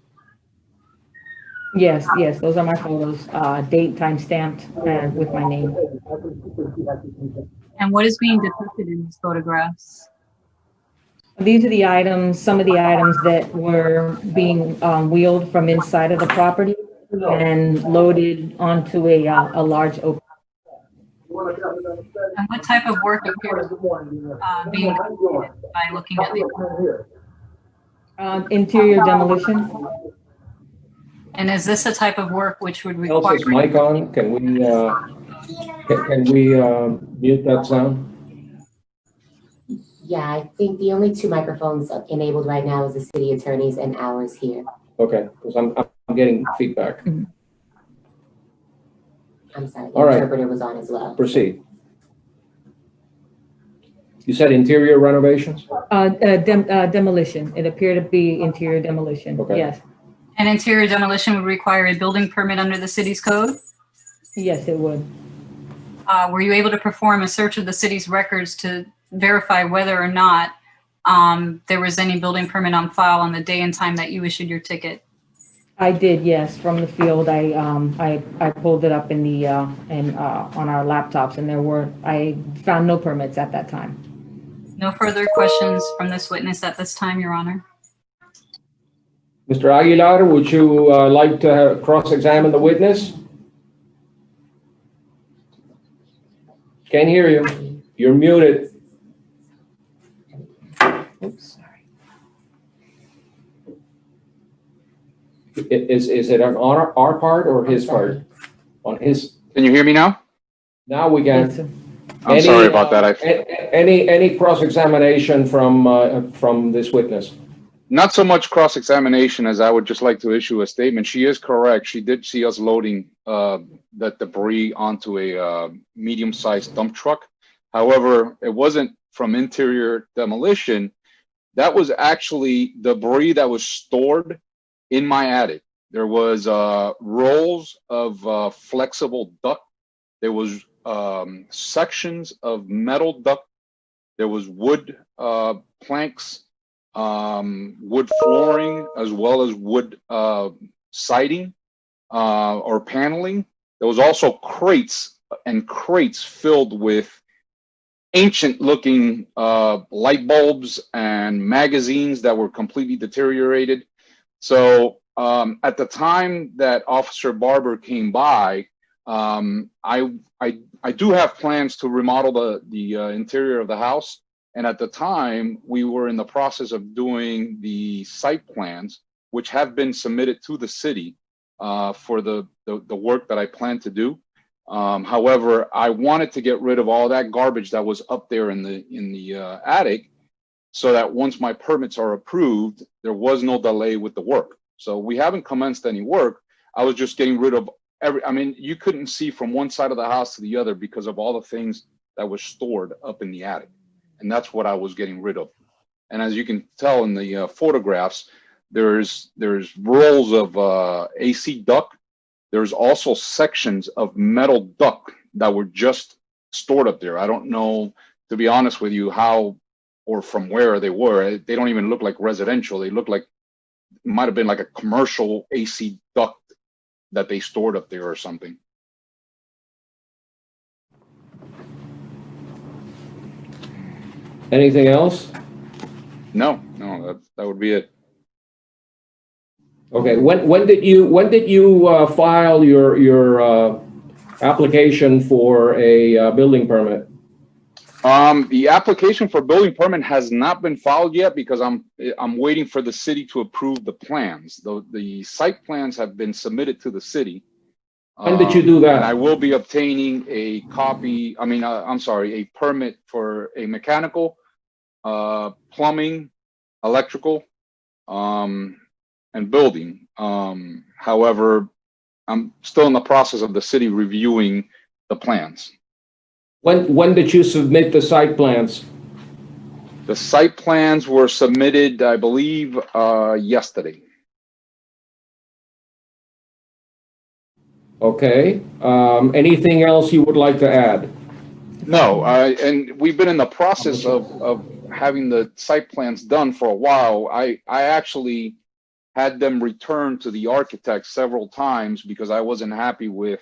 S17: Yes, yes, those are my photos, date, time stamped, and with my name.
S7: And what is being depicted in these photographs?
S17: These are the items, some of the items that were being wheeled from inside of the property and loaded onto a large open.
S7: And what type of work appears being completed by looking at these?
S17: Interior demolition.
S7: And is this a type of work which would require?
S1: Elsa's mic on? Can we mute that sound?
S2: Yeah, I think the only two microphones enabled right now is the city attorney's and ours here.
S1: Okay, because I'm getting feedback.
S2: I'm sorry, the
S1: All right.
S2: interpreter was on as well.
S1: Proceed. You said interior renovations?
S17: Demolition. It appeared to be interior demolition.
S1: Okay.
S17: Yes.
S7: An interior demolition would require a building permit under the city's code?
S17: Yes, it would.
S7: Were you able to perform a search of the city's records to verify whether or not there was any building permit on file on the day and time that you issued your ticket?
S17: I did, yes. From the field, I pulled it up in the on our laptops, and I found no permits at that time.
S7: No further questions from this witness at this time, Your Honor.
S1: Mr. Aguilar, would you like to cross-examine the witness? Can't hear you. You're muted.
S17: Oops, sorry.
S1: Is it on our part or his part? On his.
S21: Can you hear me now?
S1: Now we can.
S17: Yes,
S21: I'm sorry about that.
S1: Any cross-examination from this witness?
S21: Not so much cross-examination as I would just like to issue a statement. She is correct. She did see us loading that debris onto a medium-sized dump truck. However, it wasn't from interior demolition. That was actually debris that was stored in my attic. There was rolls of flexible duct. There was sections of metal duct. There was wood planks, wood flooring, as well as wood siding or paneling. There was also crates and crates filled with ancient looking light bulbs and magazines that were completely deteriorated. So at the time that Officer Barber came by, I do have plans to remodel the interior of the house. And at the time, we were in the process of doing the site plans, which have been submitted to the city for the work that I plan to do. However, I wanted to get rid of all that garbage that was up there in the attic, so that once my permits are approved, there was no delay with the work. So we haven't commenced any work. I was just getting rid of you couldn't see from one side of the house to the other because of all the things that were stored up in the attic. And that's what I was getting rid of. And as you can tell in the photographs, there's rolls of AC duct. There's also sections of metal duct that were just stored up there. I don't know, to be honest with you, how or from where they were. They don't even look like residential. They look like, it might have been like a commercial AC duct that they stored up there or something.
S1: Anything else?
S21: No, that would be it.
S1: Okay. When did you file your application for a building permit?
S21: The application for building permit has not been filed yet because I'm waiting for the city to approve the plans. The site plans have been submitted to the city.
S1: When did you do that?
S21: And I will be obtaining a copy. A permit for a mechanical, plumbing, electrical, and building. However, I'm still in the process of the city reviewing the plans.
S1: When did you submit the site plans?
S21: The site plans were submitted, I believe, yesterday.
S1: Okay. Anything else you would like to add?
S21: No, and we've been in the process of having the site plans done for a while. I actually had them returned to the architect several times because I wasn't happy with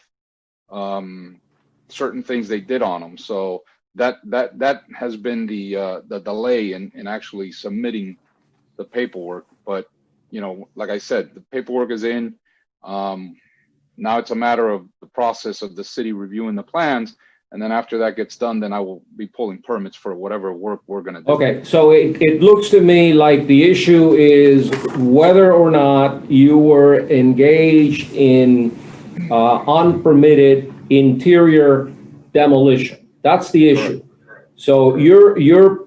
S21: certain things they did on them. So that has been the delay in actually submitting the paperwork. But you know, like I said, the paperwork is in. Now it's a matter of the process of the city reviewing the plans. And then after that gets done, then I will be pulling permits for whatever work we're going to do.
S1: Okay, so it looks to me like the issue is whether or not you were engaged in unpermitted interior demolition. That's the issue. So your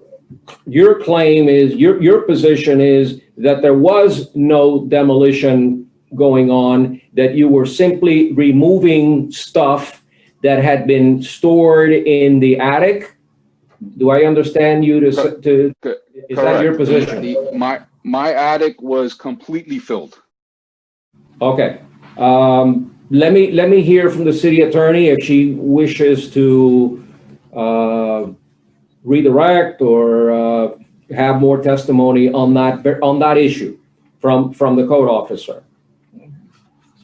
S1: claim is, your position is that there was no demolition going on, that you were simply removing stuff that had been stored in the attic. Do I understand you to is that your position?
S21: My attic was completely filled.
S1: Okay. Let me hear from the city attorney if she wishes to redirect or have more testimony on that issue from the code officer.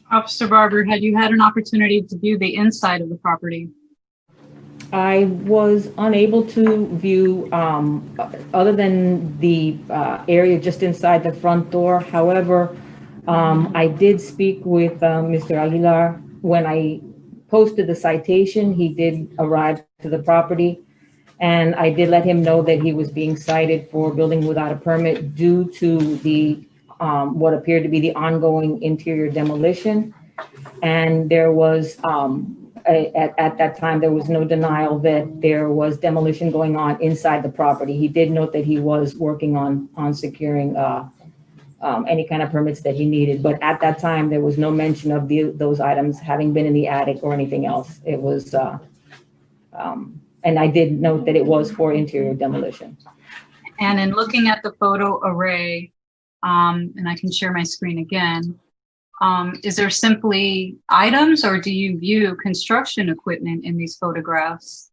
S7: Officer Barber, had you had an opportunity to view the inside of the property?
S17: I was unable to view, other than the area just inside the front door. However, I did speak with Mr. Aguilar. When I posted the citation, he did arrive to the property, and I did let him know that he was being cited for building without a permit due to the what appeared to be the ongoing interior demolition. And there was, at that time, there was no denial that there was demolition going on inside the property. He did note that he was working on securing any kind of permits that he needed. But at that time, there was no mention of those items having been in the attic or anything else. It was, and I did note that it was for interior demolition.
S7: And in looking at the photo array, and I can share my screen again, is there simply items, or do you view construction equipment in these photographs?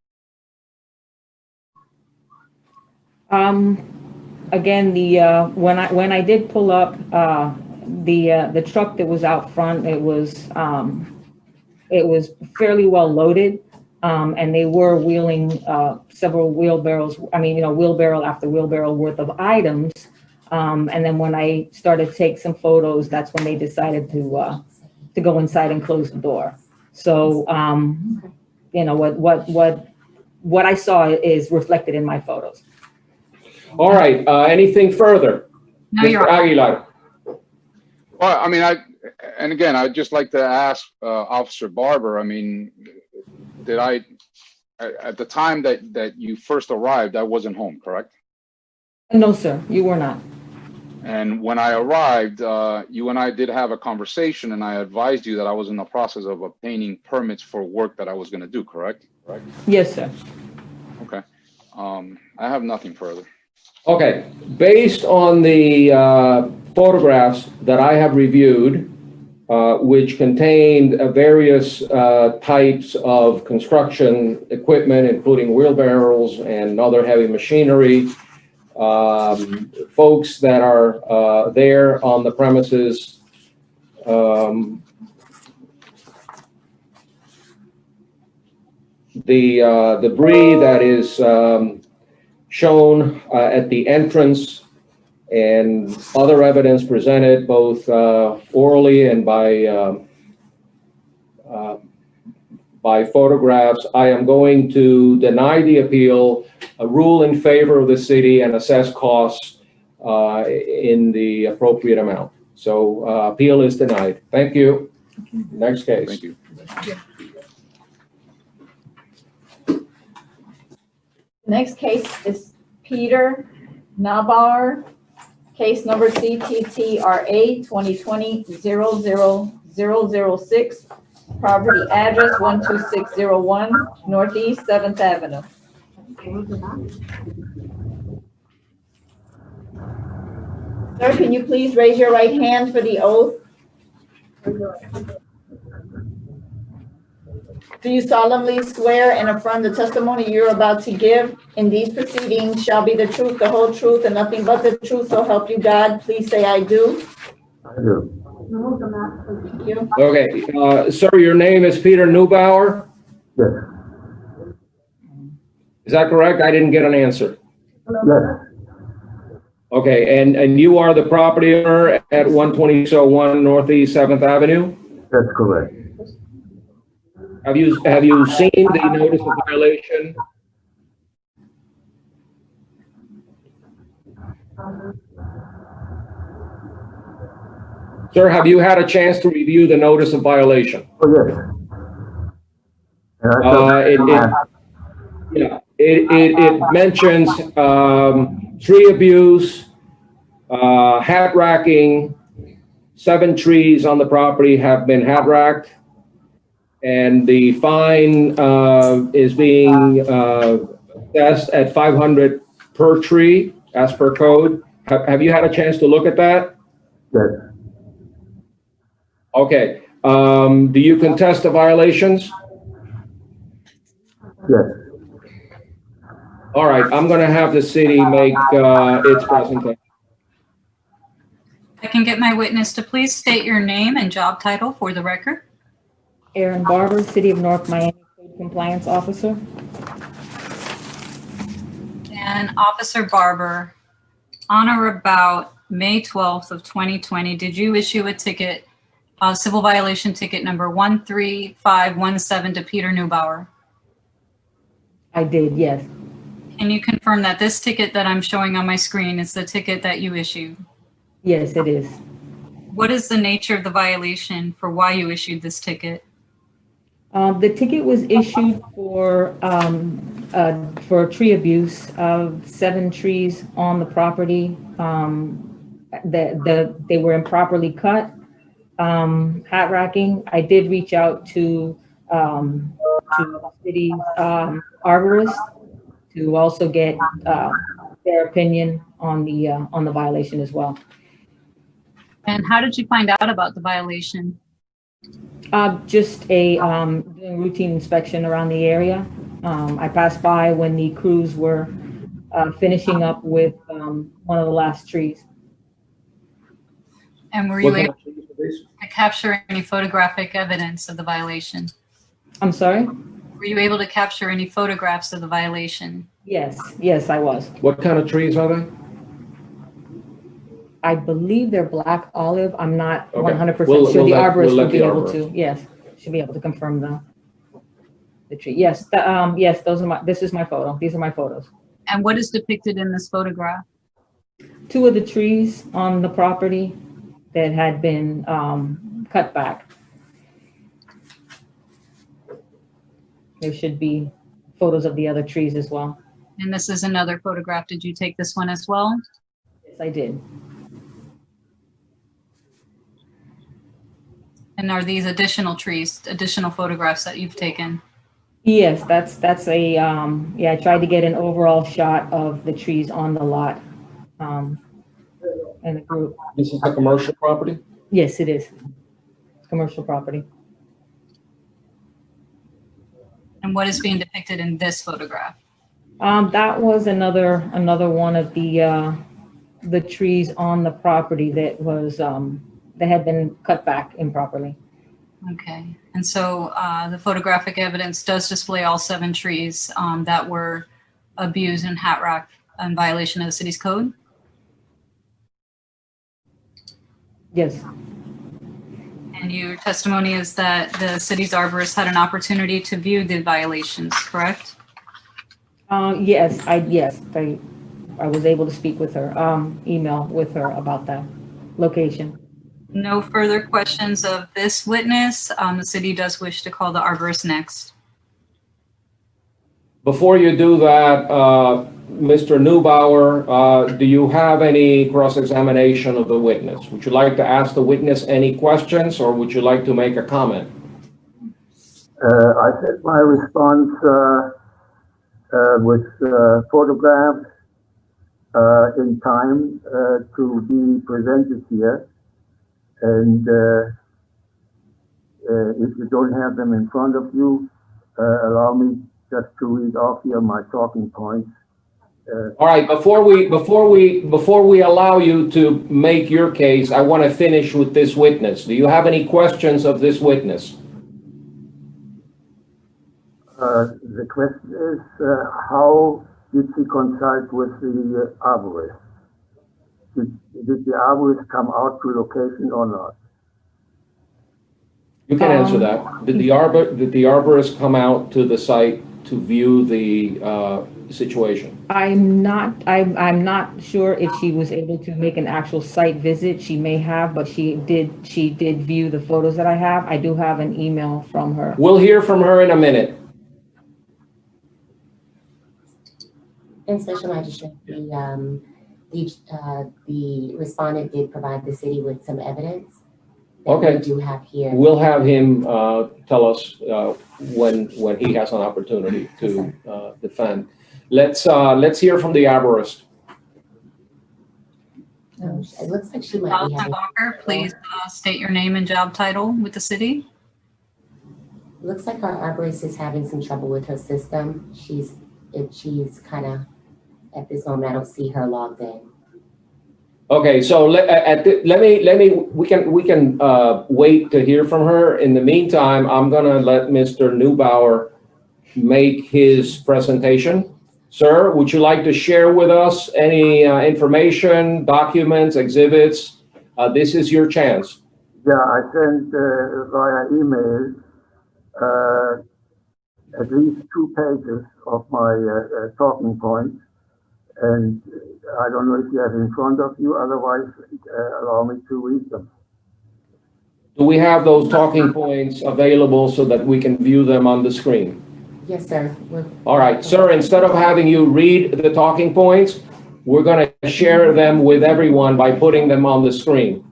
S17: Again, when I did pull up the truck that was out front, it was fairly well loaded, and they were wheeling several wheelbarrows. I mean, wheelbarrow after wheelbarrow worth of items. And then when I started to take some photos, that's when they decided to go inside and close the door. So, what I saw is reflected in my photos.
S1: All right. Anything further?
S7: No,
S1: Mr. Aguilar.
S21: Well, I mean, I'd just like to ask Officer Barber, I mean, at the time that you first arrived, I wasn't home, correct?
S17: No, sir, you were not.
S21: And when I arrived, you and I did have a conversation, and I advised you that I was in the process of obtaining permits for work that I was going to do, correct?
S17: Yes, sir.
S21: Okay. I have nothing further.
S1: Okay. Based on the photographs that I have reviewed, which contained various types of construction equipment, including wheelbarrows and other heavy machinery, folks that are there on the premises, the debris that is shown at the entrance, and other evidence presented both orally and by photographs, I am going to deny the appeal, rule in favor of the city, and assess costs in the appropriate amount. So appeal is denied. Thank you. Next case.
S21: Thank you.
S5: The next case is Peter Nabar Case number CTTRA 2020-00006, property address 12601 Northeast 7th Avenue. Sir, can you please raise your right hand for the oath? Do you solemnly swear and affirm the testimony you're about to give in these proceedings shall be the truth, the whole truth, and nothing but the truth, so help you God? Please say, I do.
S9: I do.
S5: Thank you.
S1: Okay, sir, your name is Peter Neubauer?
S9: Yes.
S1: Is that correct? I didn't get an answer.
S9: Yes.
S1: Okay, and you are the property owner at 12601 Northeast 7th Avenue?
S9: That's correct.
S1: Have you seen the notice of violation? Sir, have you had a chance to review the notice of violation?
S9: Oh, yes.
S1: It mentions tree abuse, hat racking. 7 trees on the property have been hat racked, and the fine is being assessed at $500 per tree as per code. Have you had a chance to look at that?
S9: Yes.
S1: Okay. Do you contest the violations?
S9: Yes.
S1: All right. I'm going to have the city make its presentation.
S7: I can get my witness to please state your name and job title for the record.
S17: Erin Barber, City of North Miami Code Compliance Officer.
S7: And Officer Barber, on or about May 12th of 2020, did you issue a ticket, civil violation ticket number 13517 to Peter Neubauer?
S17: I did, yes.
S7: Can you confirm that this ticket that I'm showing on my screen is the ticket that you issued?
S17: Yes, it is.
S7: What is the nature of the violation for why you issued this ticket?
S17: The ticket was issued for tree abuse of 7 trees on the property. They were improperly cut. Hat racking. I did reach out to the city's arborist to also get their opinion on the violation as well.
S7: And how did you find out about the violation?
S17: Just doing routine inspection around the area. I passed by when the crews were finishing up with one of the last trees.
S7: And were you able to capture any photographic evidence of the violation?
S17: I'm sorry?
S7: Were you able to capture any photographs of the violation?
S17: Yes, yes, I was.
S1: What kind of trees are they?
S17: I believe they're black olive. I'm not 100% sure. The arborist will be able to. Yes, should be able to confirm the tree. Yes, yes. This is my photo. These are my photos.
S7: And what is depicted in this photograph?
S17: 2 of the trees on the property that had been cut back. There should be photos of the other trees as well.
S7: And this is another photograph. Did you take this one as well?
S17: Yes, I did.
S7: And are these additional trees, additional photographs that you've taken?
S17: Yes, that's a, yeah, I tried to get an overall shot of the trees on the lot and the group.
S1: This is a commercial property?
S17: Yes, it is. It's commercial property.
S7: And what is being depicted in this photograph?
S17: That was another one of the trees on the property that was, that had been cut back improperly.
S7: Okay, and so the photographic evidence does display all 7 trees that were abused and hat racked in violation of the city's code?
S17: Yes.
S7: And your testimony is that the city's arborist had an opportunity to view the violations, correct?
S17: Yes, I was able to speak with her, email with her about that location.
S7: No further questions of this witness. The city does wish to call the arborist next.
S1: Before you do that, Mr. Neubauer, do you have any cross-examination of the witness? Would you like to ask the witness any questions, or would you like to make a comment?
S9: I sent my response with photographs in time to be presented here. And if you don't have them in front of you, allow me just to read off here my talking points.
S1: All right, before we allow you to make your case, I want to finish with this witness. Do you have any questions of this witness?
S9: The question is, how did she consult with the arborist? Did the arborist come out to location or not?
S1: You can answer that. Did the arborist come out to the site to view the situation?
S17: I'm not sure if she was able to make an actual site visit. She may have, but she did view the photos that I have. I do have an email from her.
S1: We'll hear from her in a minute.
S2: And Special Magistrate, the respondent did provide the city with some evidence that
S1: Okay.
S2: we do have here.
S1: We'll have him tell us when he has an opportunity to defend. Let's hear from the arborist.
S2: It looks like she might be
S7: Dr.
S2: having.
S7: Walker, please state your name and job title with the city.
S2: Looks like our arborist is having some trouble with her system. She's kind of, at this moment, I don't see her logged in.
S1: Okay, so we can wait to hear from her. In the meantime, I'm gonna let Mr. Neubauer make his presentation. Sir, would you like to share with us any information, documents, exhibits? This is your chance.
S9: Yeah, I sent via email at least 2 pages of my talking points. And I don't know if you have in front of you, otherwise allow me to read them.
S1: Do we have those talking points available so that we can view them on the screen?
S2: Yes, sir.
S1: All right, sir, instead of having you read the talking points, we're going to share them with everyone by putting them on the screen.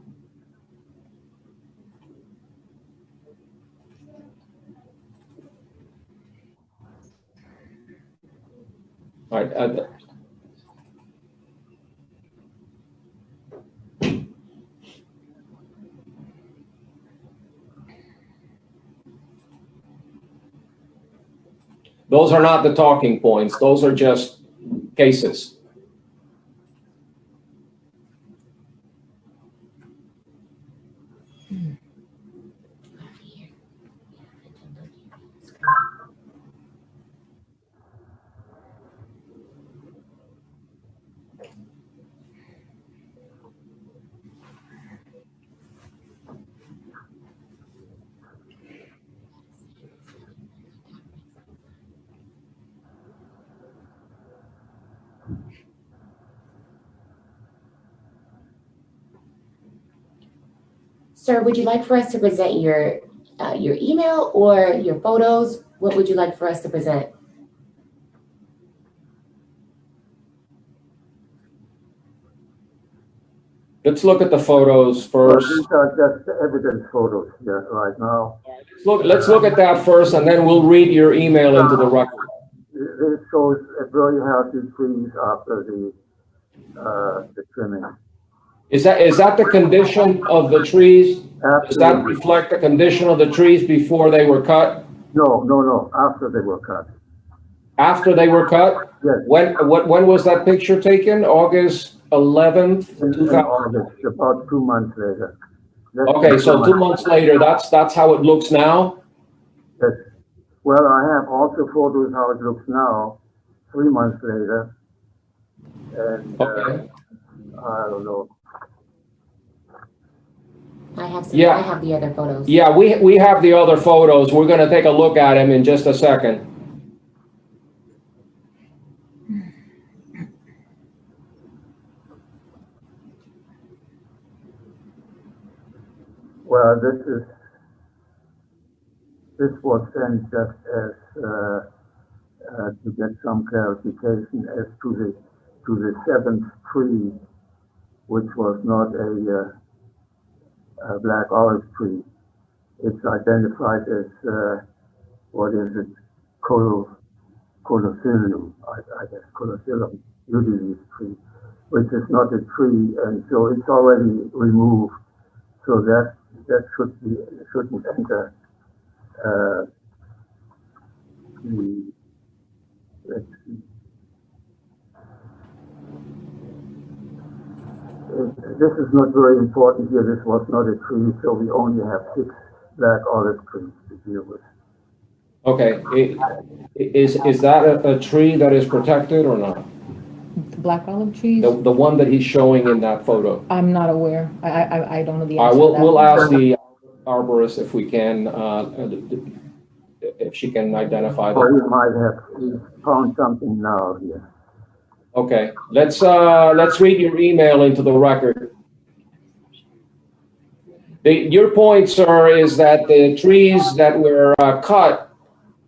S1: All right. Those are not the talking points. Those are just cases.
S2: Sir, would you like for us to present your email or your photos? What would you like for us to present?
S1: Let's look at the photos first.
S9: Well, these are just evidence photos here right now.
S1: Let's look at that first, and then we'll read your email into the record.
S9: This shows a very healthy trees after the trimming.
S1: Is that the condition of the trees?
S9: Absolutely.
S1: Does that reflect the condition of the trees before they were cut?
S9: No, after they were cut.
S1: After they were cut?
S9: Yes.
S1: When was that picture taken? August 11th,
S9: In
S1: 2000?
S9: August, about 2 months later.
S1: Okay, so 2 months later, that's how it looks now?
S9: Yes. Well, I have also photos how it looks now, 3 months later. And
S1: Okay.
S9: I don't know.
S2: I have
S1: Yeah.
S2: I have the other photos.
S1: Yeah, we have the other photos. We're going to take a look at them in just a second.
S9: Well, this was sent just as to get some clarification as to the seventh tree, which was not a black olive tree. It's identified as what is it? Colophyllum, I guess Colophyllum, usually tree, which is not a tree, and so it's already removed. So that shouldn't enter let's see. This is not very important here. This was not a tree, so we only have 6 black olive trees to deal with.
S1: Okay, is that a tree that is protected or not?
S17: Black olive trees?
S1: The one that he's showing in that photo?
S17: I'm not aware. I don't know the
S1: I
S17: answer
S1: will,
S17: to that.
S1: we'll ask the arborist if we can, if she can identify
S9: Or
S1: that.
S9: you might have found something now here.
S1: Okay, let's read your email into the record. Your point, sir, is that the trees that were cut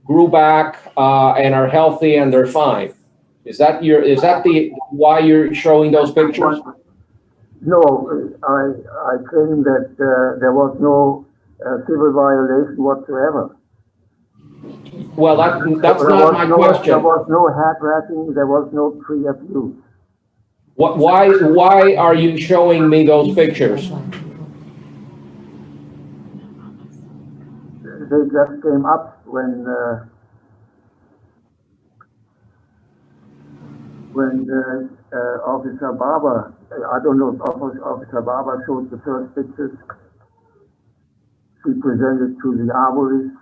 S1: grew back and are healthy and they're fine. Is that why you're showing those pictures?
S9: No, I claim that there was no civil violation whatsoever.
S1: Well, that's not my question.
S9: There was no hat racking, there was no tree abuse.
S1: Why are you showing me those pictures?
S9: They just came up when Officer Barber, I don't know if Officer Barber showed the first pictures. She presented to the arborist.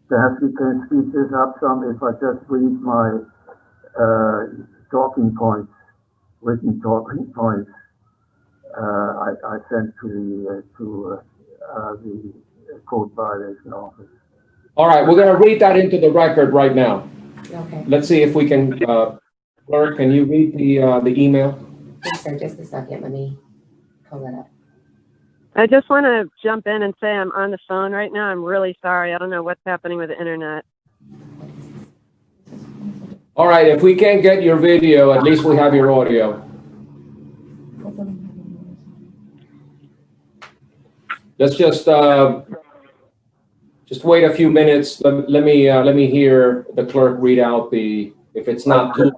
S9: Perhaps you can speed this up some if I just read my talking points, written talking points. I sent to the code violation office.
S1: All right, we're going to read that into the record right now.
S2: Okay.
S1: Let's see if we can, Clerk, can you read the email?
S2: Yes, sir, just a second, let me pull it up.
S10: I just want to jump in and say I'm on the phone right now. I'm really sorry. I don't know what's happening with the internet.
S1: All right, if we can't get your video, at least we have your audio. Let's just wait a few minutes. Let me hear the clerk read out if it's not too.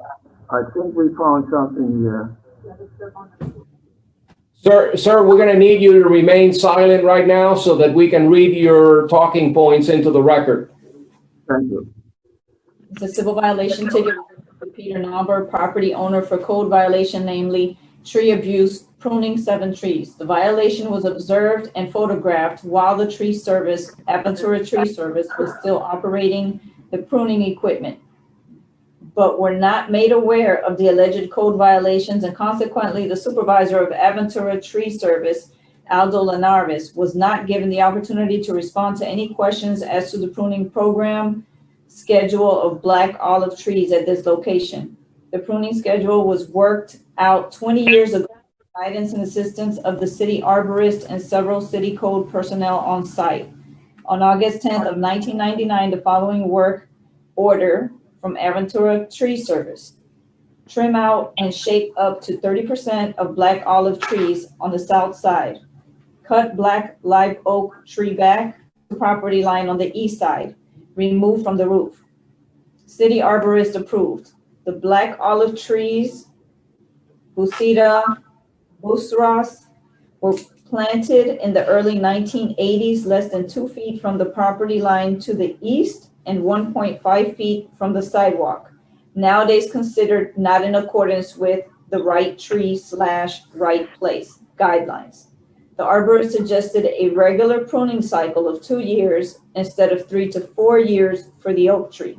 S9: I think we found something here.
S1: Sir, we're going to need you to remain silent right now so that we can read your talking points into the record.
S9: Thank you.
S5: It's a civil violation ticket for Peter Nauber, property owner for code violation, namely tree abuse, pruning 7 trees. The violation was observed and photographed while the tree service, Aventura Tree Service, was still operating the pruning equipment, but were not made aware of the alleged code violations, and consequently the supervisor of Aventura Tree Service, Aldo Linares, was not given the opportunity to respond to any questions as to the pruning program schedule of black olive trees at this location. The pruning schedule was worked out 20 years ago with guidance and assistance of the city arborist and several city code personnel on site. On August 10th of 1999, the following work order from Aventura Tree Service: trim out and shape up to 30% of black olive trees on the south side. Cut black live oak tree back to property line on the east side. Remove from the roof. City arborist approved. The black olive trees, Busita busras, were planted in the early 1980s, less than 2 feet from the property line to the east and 1.5 feet from the sidewalk. Nowadays considered not in accordance with the right tree / right place guidelines. The arborist suggested a regular pruning cycle of 2 years instead of 3 to 4 years for the oak tree.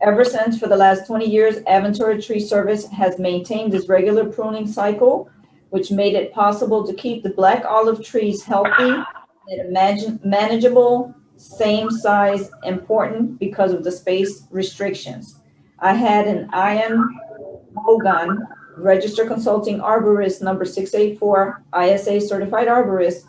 S5: Ever since, for the last 20 years, Aventura Tree Service has maintained this regular pruning cycle, which made it possible to keep the black olive trees healthy at a manageable, same size, important because of the space restrictions. I had an IM Hogan, Register Consulting Arborist number 684, ISA certified arborist,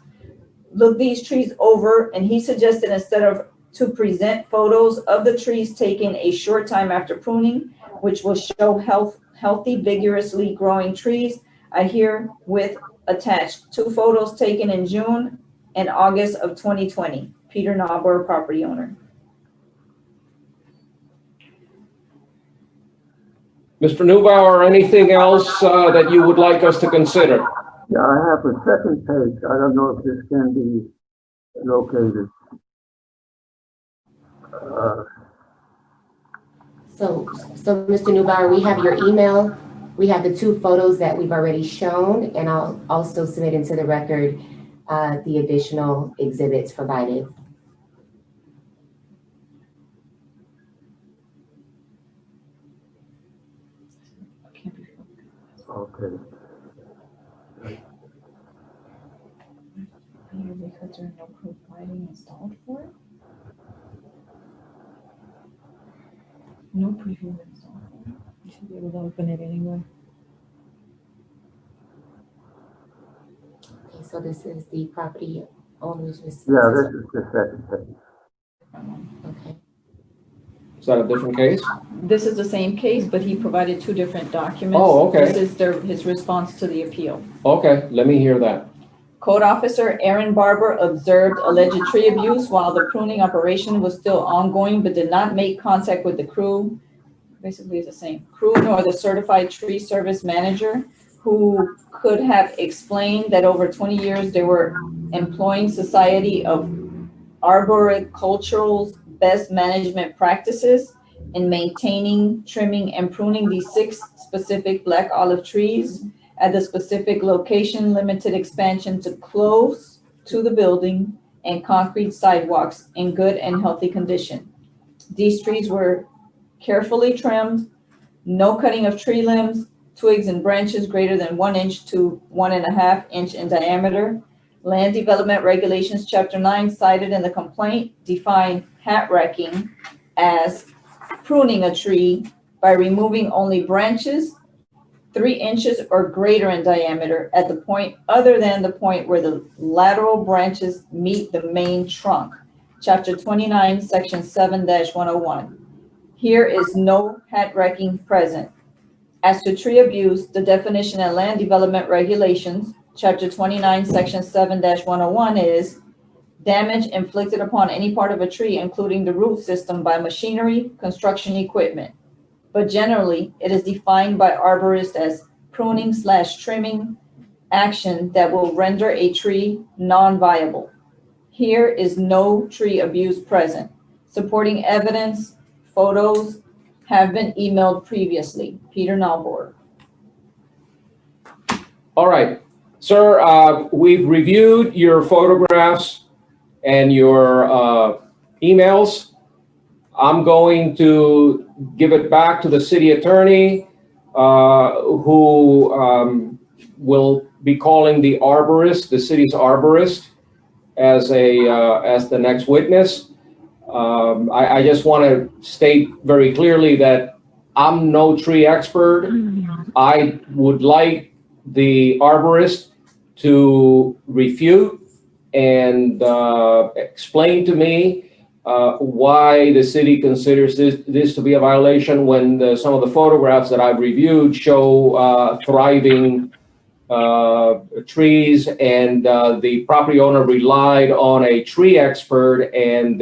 S5: looked these trees over, and he suggested instead of to present photos of the trees taken a short time after pruning, which will show healthy, vigorously growing trees, I herewith attached 2 photos taken in June and August of 2020. Peter Nauber, property owner.
S1: Mr. Neubauer, anything else that you would like us to consider?
S9: Yeah, I have a second page. I don't know if this can be located.
S2: So Mr. Neubauer, we have your email. We have the 2 photos that we've already shown, and I'll also submit into the record the additional exhibits provided.
S9: Okay.
S5: Because there are no proof lighting installed for it? No preview installed for it. You should be able to open it anyway.
S2: Okay, so this is the property owner's response.
S9: Yeah, this is the second page.
S2: Okay.
S1: Is that a different case?
S5: This is the same case, but he provided 2 different documents.
S1: Oh, okay.
S5: This is his response to the appeal.
S1: Okay, let me hear that.
S5: Code Officer Aaron Barber observed alleged tree abuse while the pruning operation was still ongoing, but did not make contact with the crew. Basically, it's the same crew nor the certified tree service manager, who could have explained that over 20 years they were employing Society of Arboricultural's best management practices in maintaining, trimming, and pruning these 6 specific black olive trees at the specific location, limited expansion to close to the building and concrete sidewalks in good and healthy condition. These trees were carefully trimmed, no cutting of tree limbs, twigs and branches greater than 1 inch to 1.5 inch in diameter. Land Development Regulations, Chapter 9, cited in the complaint, define hat wrecking as pruning a tree by removing only branches 3 inches or greater in diameter at the point other than the point where the lateral branches meet the main trunk. Chapter 29, Section 7-101. Here is no hat wrecking present. As to tree abuse, the definition in Land Development Regulations, Chapter 29, Section 7-101 is damage inflicted upon any part of a tree, including the root system, by machinery, construction equipment. But generally, it is defined by arborists as pruning/trimming action that will render a tree non-viable. Here is no tree abuse present. Supporting evidence, photos have been emailed previously. Peter Nauber.
S1: All right, sir, we've reviewed your photographs and your emails. I'm going to give it back to the city attorney, who will be calling the arborist, the city's arborist, as the next witness. I just want to state very clearly that I'm no tree expert. I would like the arborist to refute and explain to me why the city considers this to be a violation when some of the photographs that I've reviewed show thriving trees, and the property owner relied on a tree expert, and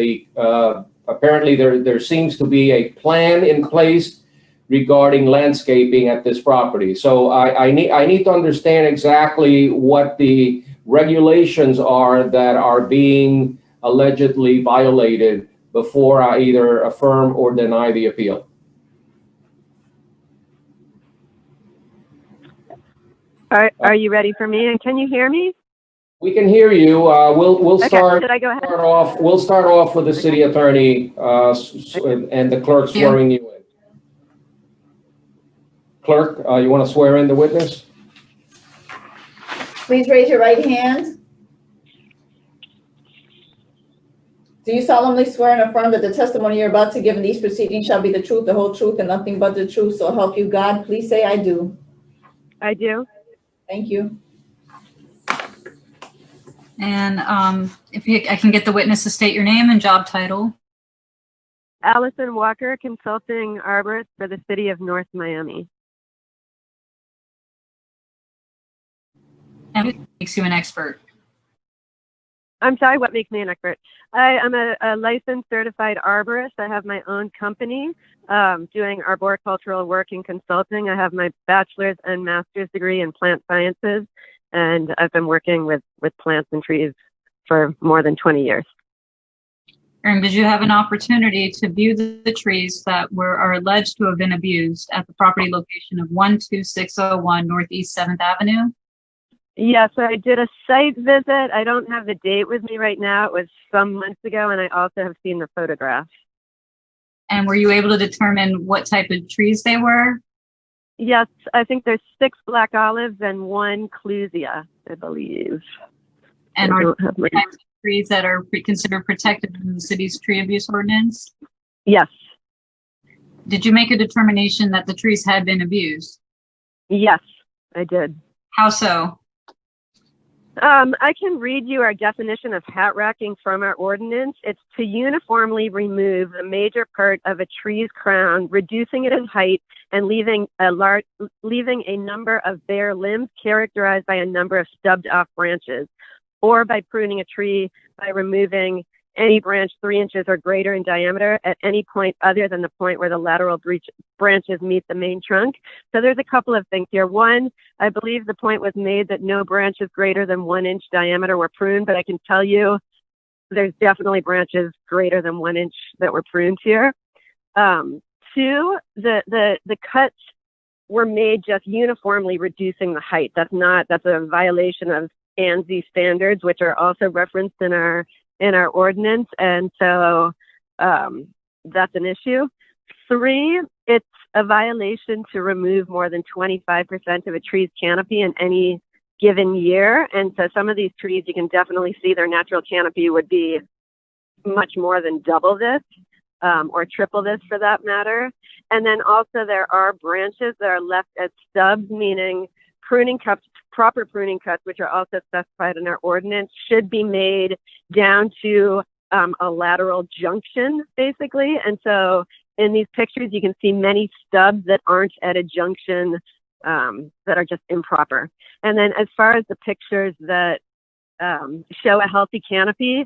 S1: apparently there seems to be a plan in place regarding landscaping at this property. So I need to understand exactly what the regulations are that are being allegedly violated before I either affirm or deny the appeal.
S10: Are you ready for me? And can you hear me?
S1: We can hear you. We'll
S10: Okay,
S1: start.
S10: should I go ahead?
S1: We'll start off with the city attorney and the clerk swearing you in. Clerk, you want to swear in the witness?
S5: Please raise your right hand. Do you solemnly swear and affirm that the testimony you're about to give in these proceedings shall be the truth, the whole truth, and nothing but the truth, so help you God? Please say, I do.
S10: I do.
S5: Thank you.
S7: And I can get the witness to state your name and job title.
S10: Allison Walker, consulting arborist for the city of North Miami.
S7: And what makes you an expert?
S10: I'm sorry, what makes me an expert? I am a licensed certified arborist. I have my own company doing arboricultural work and consulting. I have my bachelor's and master's degree in plant sciences, and I've been working with plants and trees for more than 20 years.
S7: And did you have an opportunity to view the trees that are alleged to have been abused at the property location of 12601 Northeast 7th Avenue?
S10: Yes, I did a site visit. I don't have the date with me right now. It was some months ago, and I also have seen the photographs.
S7: And were you able to determine what type of trees they were?
S10: Yes, I think there's 6 black olives and 1 clusia, I believe.
S7: And are there types of trees that are considered protected in the city's tree abuse ordinance?
S10: Yes.
S7: Did you make a determination that the trees had been abused?
S10: Yes, I did.
S7: How so?
S10: I can read you our definition of hat racking from our ordinance. It's to uniformly remove a major part of a tree's crown, reducing it in height, and leaving a number of bare limbs characterized by a number of stubbed off branches, or by pruning a tree by removing any branch 3 inches or greater in diameter at any point other than the point where the lateral branches meet the main trunk. So there's a couple of things here. One, I believe the point was made that no branches greater than 1 inch diameter were pruned, but I can tell you there's definitely branches greater than 1 inch that were pruned here. 2, the cuts were made just uniformly reducing the height. That's a violation of ANSI standards, which are also referenced in our ordinance, and so that's an issue. 3, it's a violation to remove more than 25% of a tree's canopy in any given year, and so some of these trees, you can definitely see their natural canopy would be much more than double this, or triple this for that matter. And then also there are branches that are left as stubs, meaning pruning cuts, proper pruning cuts, which are also specified in our ordinance, should be made down to a lateral junction, basically. And so in these pictures, you can see many stubs that aren't at a junction that are just improper. And then as far as the pictures that show a healthy canopy,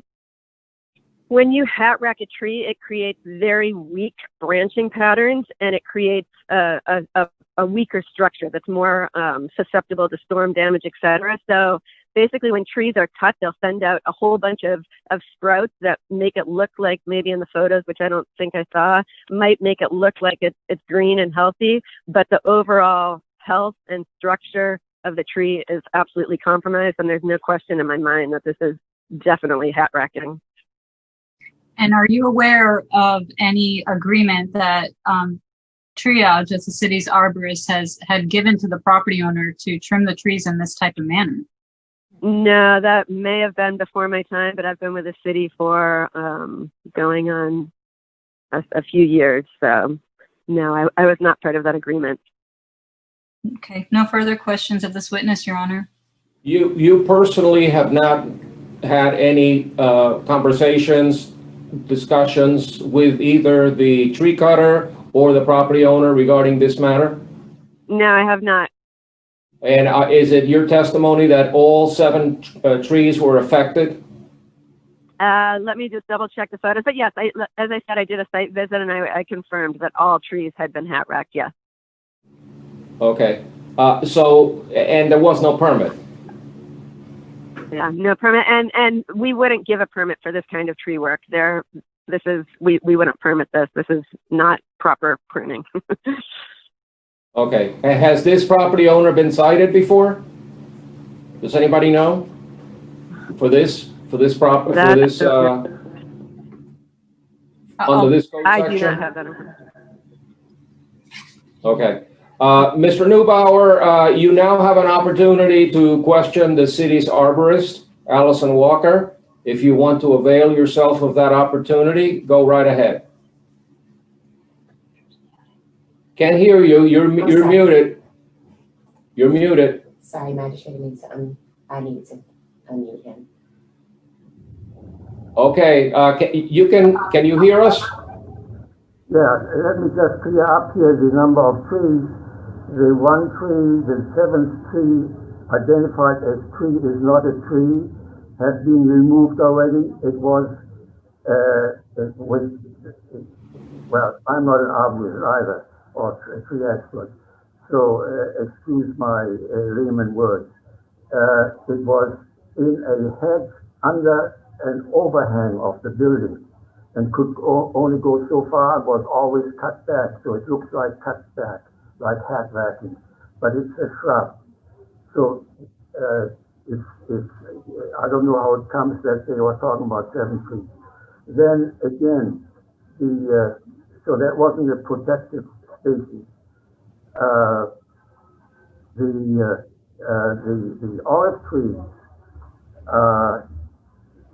S10: when you hat rack a tree, it creates very weak branching patterns, and it creates a weaker structure that's more susceptible to storm damage, et cetera. So basically when trees are cut, they'll send out a whole bunch of sprouts that make it look like, maybe in the photos, which I don't think I saw, might make it look like it's green and healthy, but the overall health and structure of the tree is absolutely compromised, and there's no question in my mind that this is definitely hat racking.
S7: And are you aware of any agreement that Triage, as the city's arborist, had given to the property owner to trim the trees in this type of manner?
S10: No, that may have been before my time, but I've been with the city for going on a few years. So no, I was not part of that agreement.
S7: Okay, no further questions of this witness, Your Honor.
S1: You personally have not had any conversations, discussions with either the tree cutter or the property owner regarding this matter?
S10: No, I have not.
S1: And is it your testimony that all 7 trees were affected?
S10: Let me just double check the photos. But yes, as I said, I did a site visit, and I confirmed that all trees had been hat racked, yes.
S1: Okay. So, and there was no permit?
S10: Yeah, no permit. And we wouldn't give a permit for this kind of tree work. We wouldn't permit this. This is not proper pruning.
S1: Okay. And has this property owner been cited before? Does anybody know? For this property, under this code section?
S10: I do not have that information.
S1: Okay. Mr. Neubauer, you now have an opportunity to question the city's arborist, Allison Walker. If you want to avail yourself of that opportunity, go right ahead. Can't hear you. You're muted. You're muted.
S2: Sorry, Magistrate, I need to unmute him.
S1: Okay, can you hear us?
S9: Yeah, let me just clear up here the number of trees. The one tree, the seventh tree identified as tree is not a tree, has been removed already. It was, well, I'm not an arborist either, or a tree expert, so excuse my layman words. It was in a hedge under an overhang of the building and could only go so far, was always cut back, so it looks like cut back, like hat racking, but it's a shrub. So it's I don't know how it comes that they were talking about 7 feet. Then again, so that wasn't a protected species. The olive trees,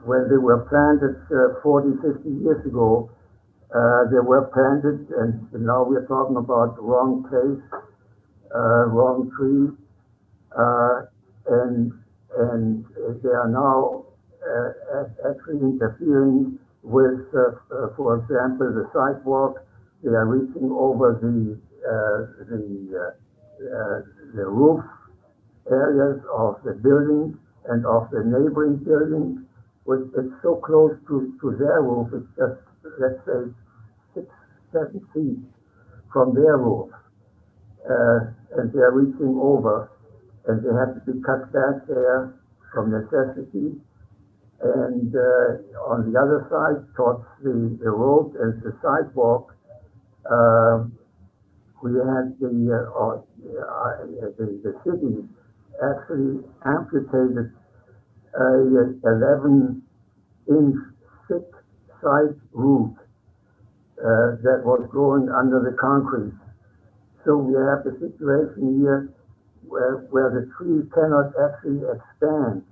S9: when they were planted 40, 50 years ago, they were planted, and now we're talking about the wrong place, wrong tree, and they are now actually interfering with, for example, the sidewalk. They are reaching over the roof areas of the building and of the neighboring buildings, which is so close to their roof. It's just, let's say, 6, 7 feet from their roof. And they're reaching over, and they have to be cut back there from necessity. And on the other side, towards the road and the sidewalk, we had the city actually amputated a 11-inch thick side root that was growing under the concrete. So we have the situation here where the tree cannot actually expand.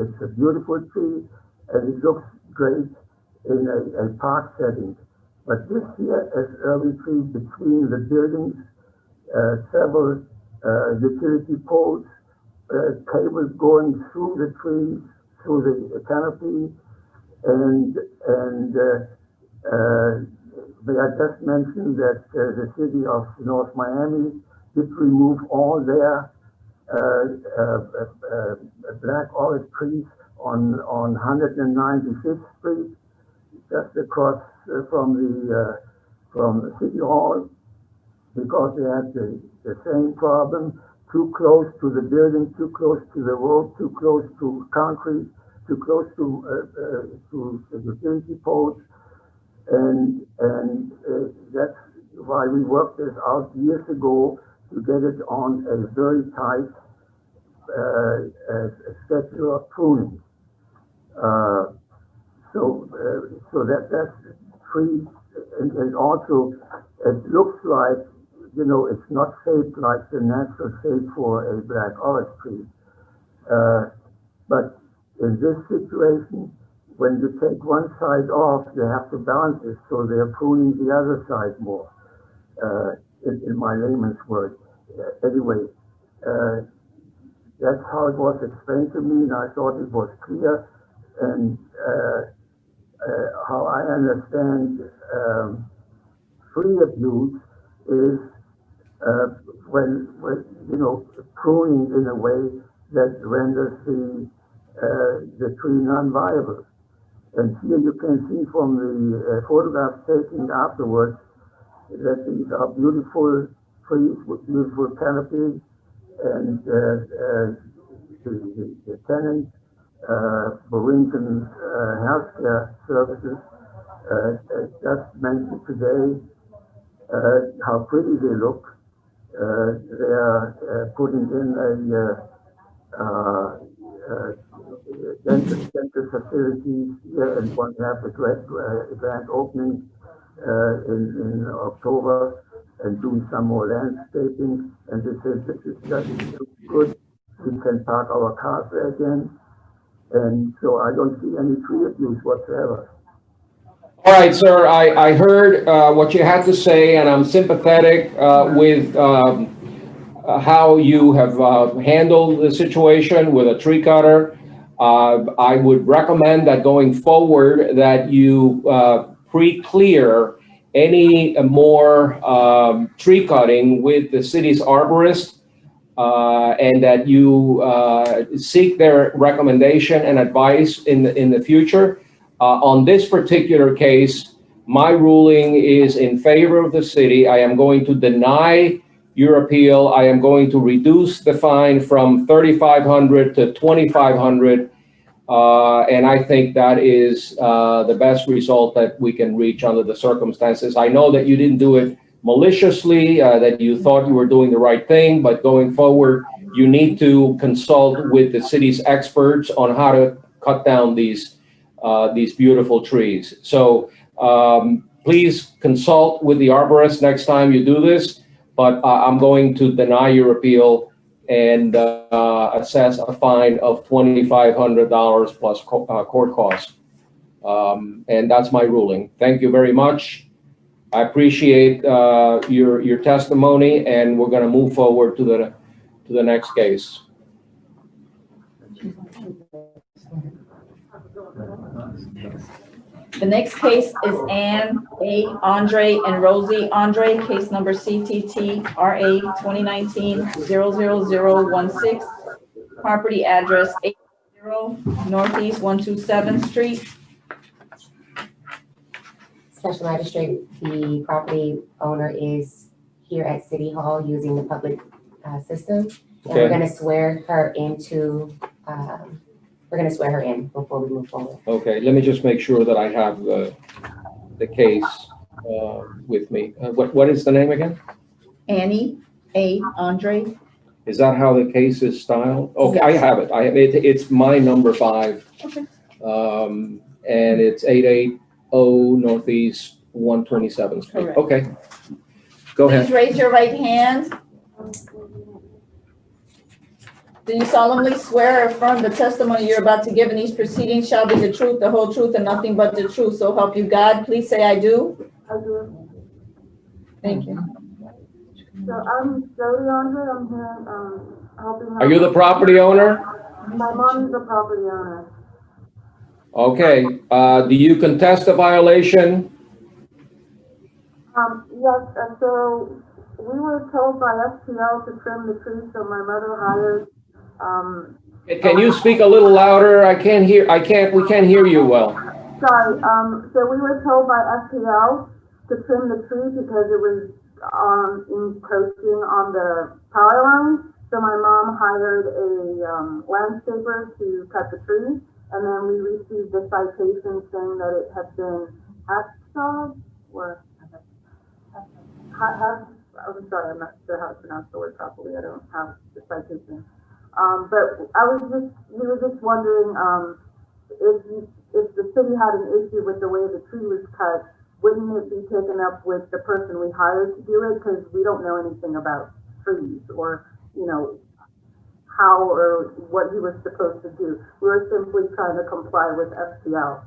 S9: It's a beautiful tree and it looks great in a park setting. But this here is early tree between the buildings, several utility poles, cables going through the trees, through the canopy, and may I just mention that the city of North Miami did remove all their black olive trees on 196th Street, just across from City Hall, because they had the same problem: too close to the building, too close to the road, too close to concrete, too close to the utility poles, and that's why we worked this out years ago to get it on a very tight schedule of pruning. So that's tree, and also it looks like, it's not shaped like the natural shape for a black olive tree. But in this situation, when you take one side off, they have to balance it, so they're pruning the other side more, in my layman's word. Anyway, that's how it was explained to me, and I thought it was clear. And how I understand tree abuse is when pruning in a way that renders the tree non-viable. And here you can see from the photographs taken afterwards that these are beautiful trees with beautiful canopies, and the tenants, Borinquen Healthcare Services, just mentioned today how pretty they look. They are putting in dental facilities here, and going to have a grand opening in October, and doing some more landscaping. And they said, this is just good. We can park our cars there again. And so I don't see any tree abuse whatsoever.
S1: All right, sir, I heard what you had to say, and I'm sympathetic with how you have handled the situation with a tree cutter. I would recommend that going forward that you pre-clear any more tree cutting with the city's arborist, and that you seek their recommendation and advice in the future. On this particular case, my ruling is in favor of the city. I am going to deny your appeal. I am going to reduce the fine from $3,500 to $2,500. And I think that is the best result that we can reach under the circumstances. I know that you didn't do it maliciously, that you thought you were doing the right thing, but going forward, you need to consult with the city's experts on how to cut down these beautiful trees. So please consult with the arborist next time you do this, but I'm going to deny your appeal and assess a fine of $2,500 plus court costs. And that's my ruling. Thank you very much. I appreciate your testimony, and we're going to move forward to the next case.
S5: The next case is Anne A. Andre and Rosie Andre, case number CTT RA 2019-00016, property address 80 Northeast 127th Street.
S2: Special Magistrate, the property owner is here at City Hall using the public system. And we're going to swear her into, we're going to swear her in before we move forward.
S1: Okay, let me just make sure that I have the case with me. What is the name again?
S5: Annie A. Andre.
S1: Is that how the case is styled? Okay,
S5: Yes.
S1: I have it. It's my number 5.
S5: Okay.
S1: And it's 880 Northeast 127th Street.
S5: Correct.
S1: Okay. Go ahead.
S5: Please raise your right hand. Do you solemnly swear or affirm the testimony you're about to give in these proceedings shall be the truth, the whole truth, and nothing but the truth? So help you God. Please say I do.
S6: I do.
S5: Thank you.
S6: So I'm Jody Andre. I'm here helping.
S1: Are you the property owner?
S6: My mom is the property owner.
S1: Okay. Do you contest the violation?
S6: Yes, and so we were told by SPL to trim the trees, so my mother hired.
S1: Can you speak a little louder? We can't hear you well.
S6: Sorry, so we were told by SPL to trim the tree because it was encroaching on the power line. So my mom hired a landscaper to cut the tree, and then we received a citation saying that it had been hacksaw, or I'm sorry, I'm not sure how to pronounce the word properly. I don't have the citation. But we were just wondering if the city had an issue with the way the tree was cut, wouldn't it be taken up with the person we hired to do it? Because we don't know anything about trees or, how or what he was supposed to do. We were simply trying to comply with SPL.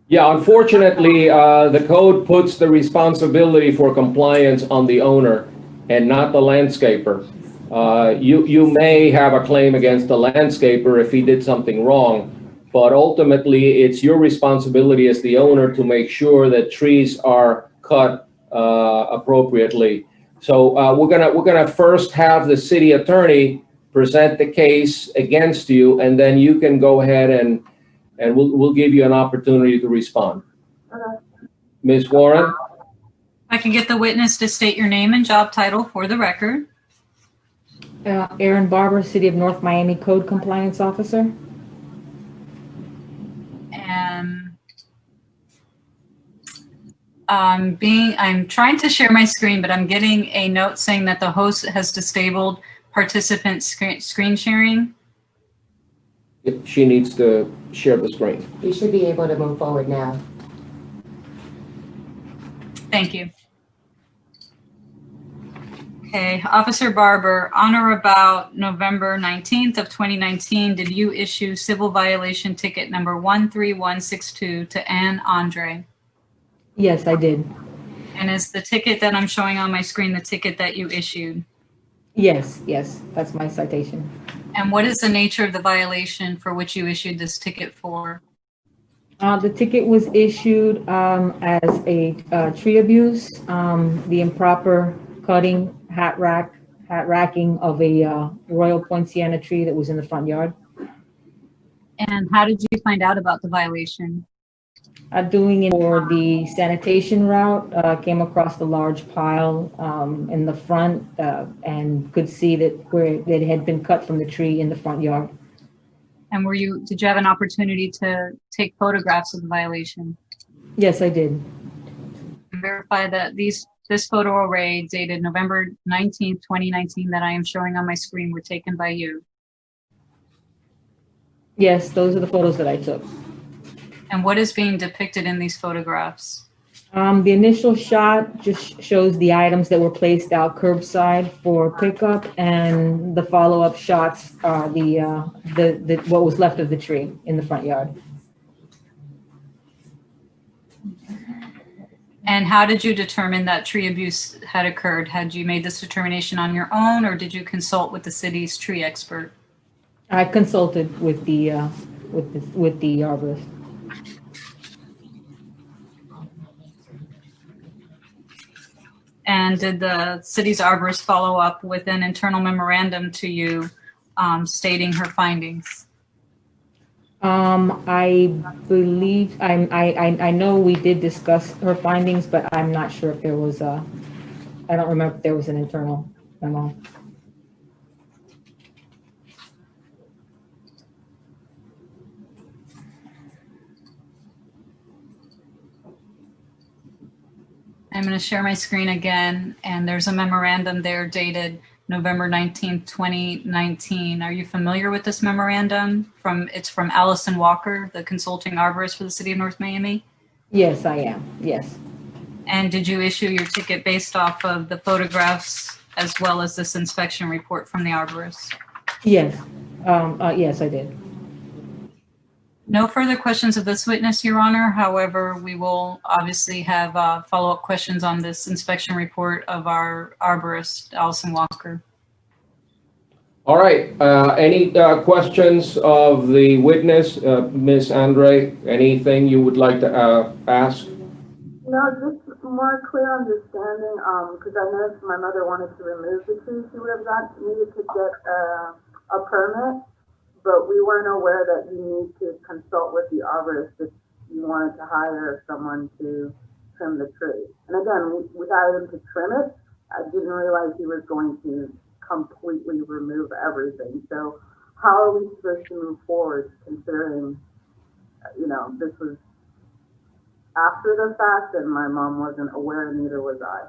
S1: Yeah, unfortunately, the code puts the responsibility for compliance on the owner and not the landscaper. You may have a claim against the landscaper if he did something wrong, but ultimately it's your responsibility as the owner to make sure that trees are cut appropriately. So we're gonna first have the city attorney present the case against you, and then you can go ahead and we'll give you an opportunity to respond. Ms. Warren?
S7: I can get the witness to state your name and job title for the record.
S17: Erin Barber, City of North Miami Code Compliance Officer.
S7: And I'm trying to share my screen, but I'm getting a note saying that the host has disabled participant screen sharing.
S1: She needs to share the screen.
S2: You should be able to move forward now.
S7: Thank you. Okay, Officer Barber, on or about November 19th of 2019, did you issue civil violation ticket number 13162 to Anne Andre?
S17: Yes, I did.
S7: And is the ticket that I'm showing on my screen the ticket that you issued?
S17: Yes, that's my citation.
S7: And what is the nature of the violation for which you issued this ticket for?
S17: The ticket was issued as a tree abuse, the improper cutting, hat racking of a Royal Poinciana tree that was in the front yard.
S7: And how did you find out about the violation?
S17: Doing it for the sanitation route, came across the large pile in the front and could see that where it had been cut from the tree in the front yard.
S7: And did you have an opportunity to take photographs of the violation?
S17: Yes, I did.
S7: Verify that this photo array dated November 19th, 2019 that I am showing on my screen were taken by you.
S17: Yes, those are the photos that I took.
S7: And what is being depicted in these photographs?
S17: The initial shot just shows the items that were placed out curbside for pickup, and the follow-up shots are the what was left of the tree in the front yard.
S7: And how did you determine that tree abuse had occurred? Had you made this determination on your own, or did you consult with the city's tree expert?
S17: I consulted with the arborist.
S7: And did the city's arborist follow up with an internal memorandum to you stating her findings?
S17: I believe, I know we did discuss her findings, but I'm not sure if there was I don't remember if there was an internal memo.
S7: I'm going to share my screen again, and there's a memorandum there dated November 19th, 2019. Are you familiar with this memorandum? It's from Allison Walker, the consulting arborist for the city of North Miami?
S17: Yes, I am. Yes.
S7: And did you issue your ticket based off of the photographs as well as this inspection report from the arborist?
S17: Yes. Yes, I did.
S7: No further questions of this witness, Your Honor. However, we will obviously have follow-up questions on this inspection report of our arborist, Allison Walker.
S1: All right. Any questions of the witness, Ms. Andre? Anything you would like to ask?
S6: No, just more clear understanding, because I noticed my mother wanted to remove the tree. She would have needed to get a permit, but we weren't aware that you need to consult with the arborist if you wanted to hire someone to trim the tree. And again, we hired him to trim it. I didn't realize he was going to completely remove everything. So how are we supposed to move forward considering, this was after the fact and my mom wasn't aware, neither was I.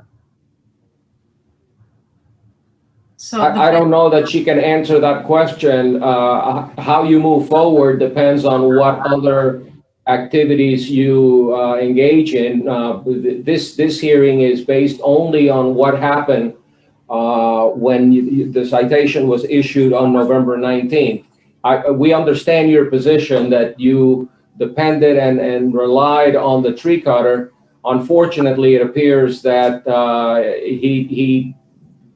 S7: So
S1: I don't know that she can answer that question. How you move forward depends on what other activities you engage in. This hearing is based only on what happened when the citation was issued on November 19th. We understand your position that you depended and relied on the tree cutter. Unfortunately, it appears that he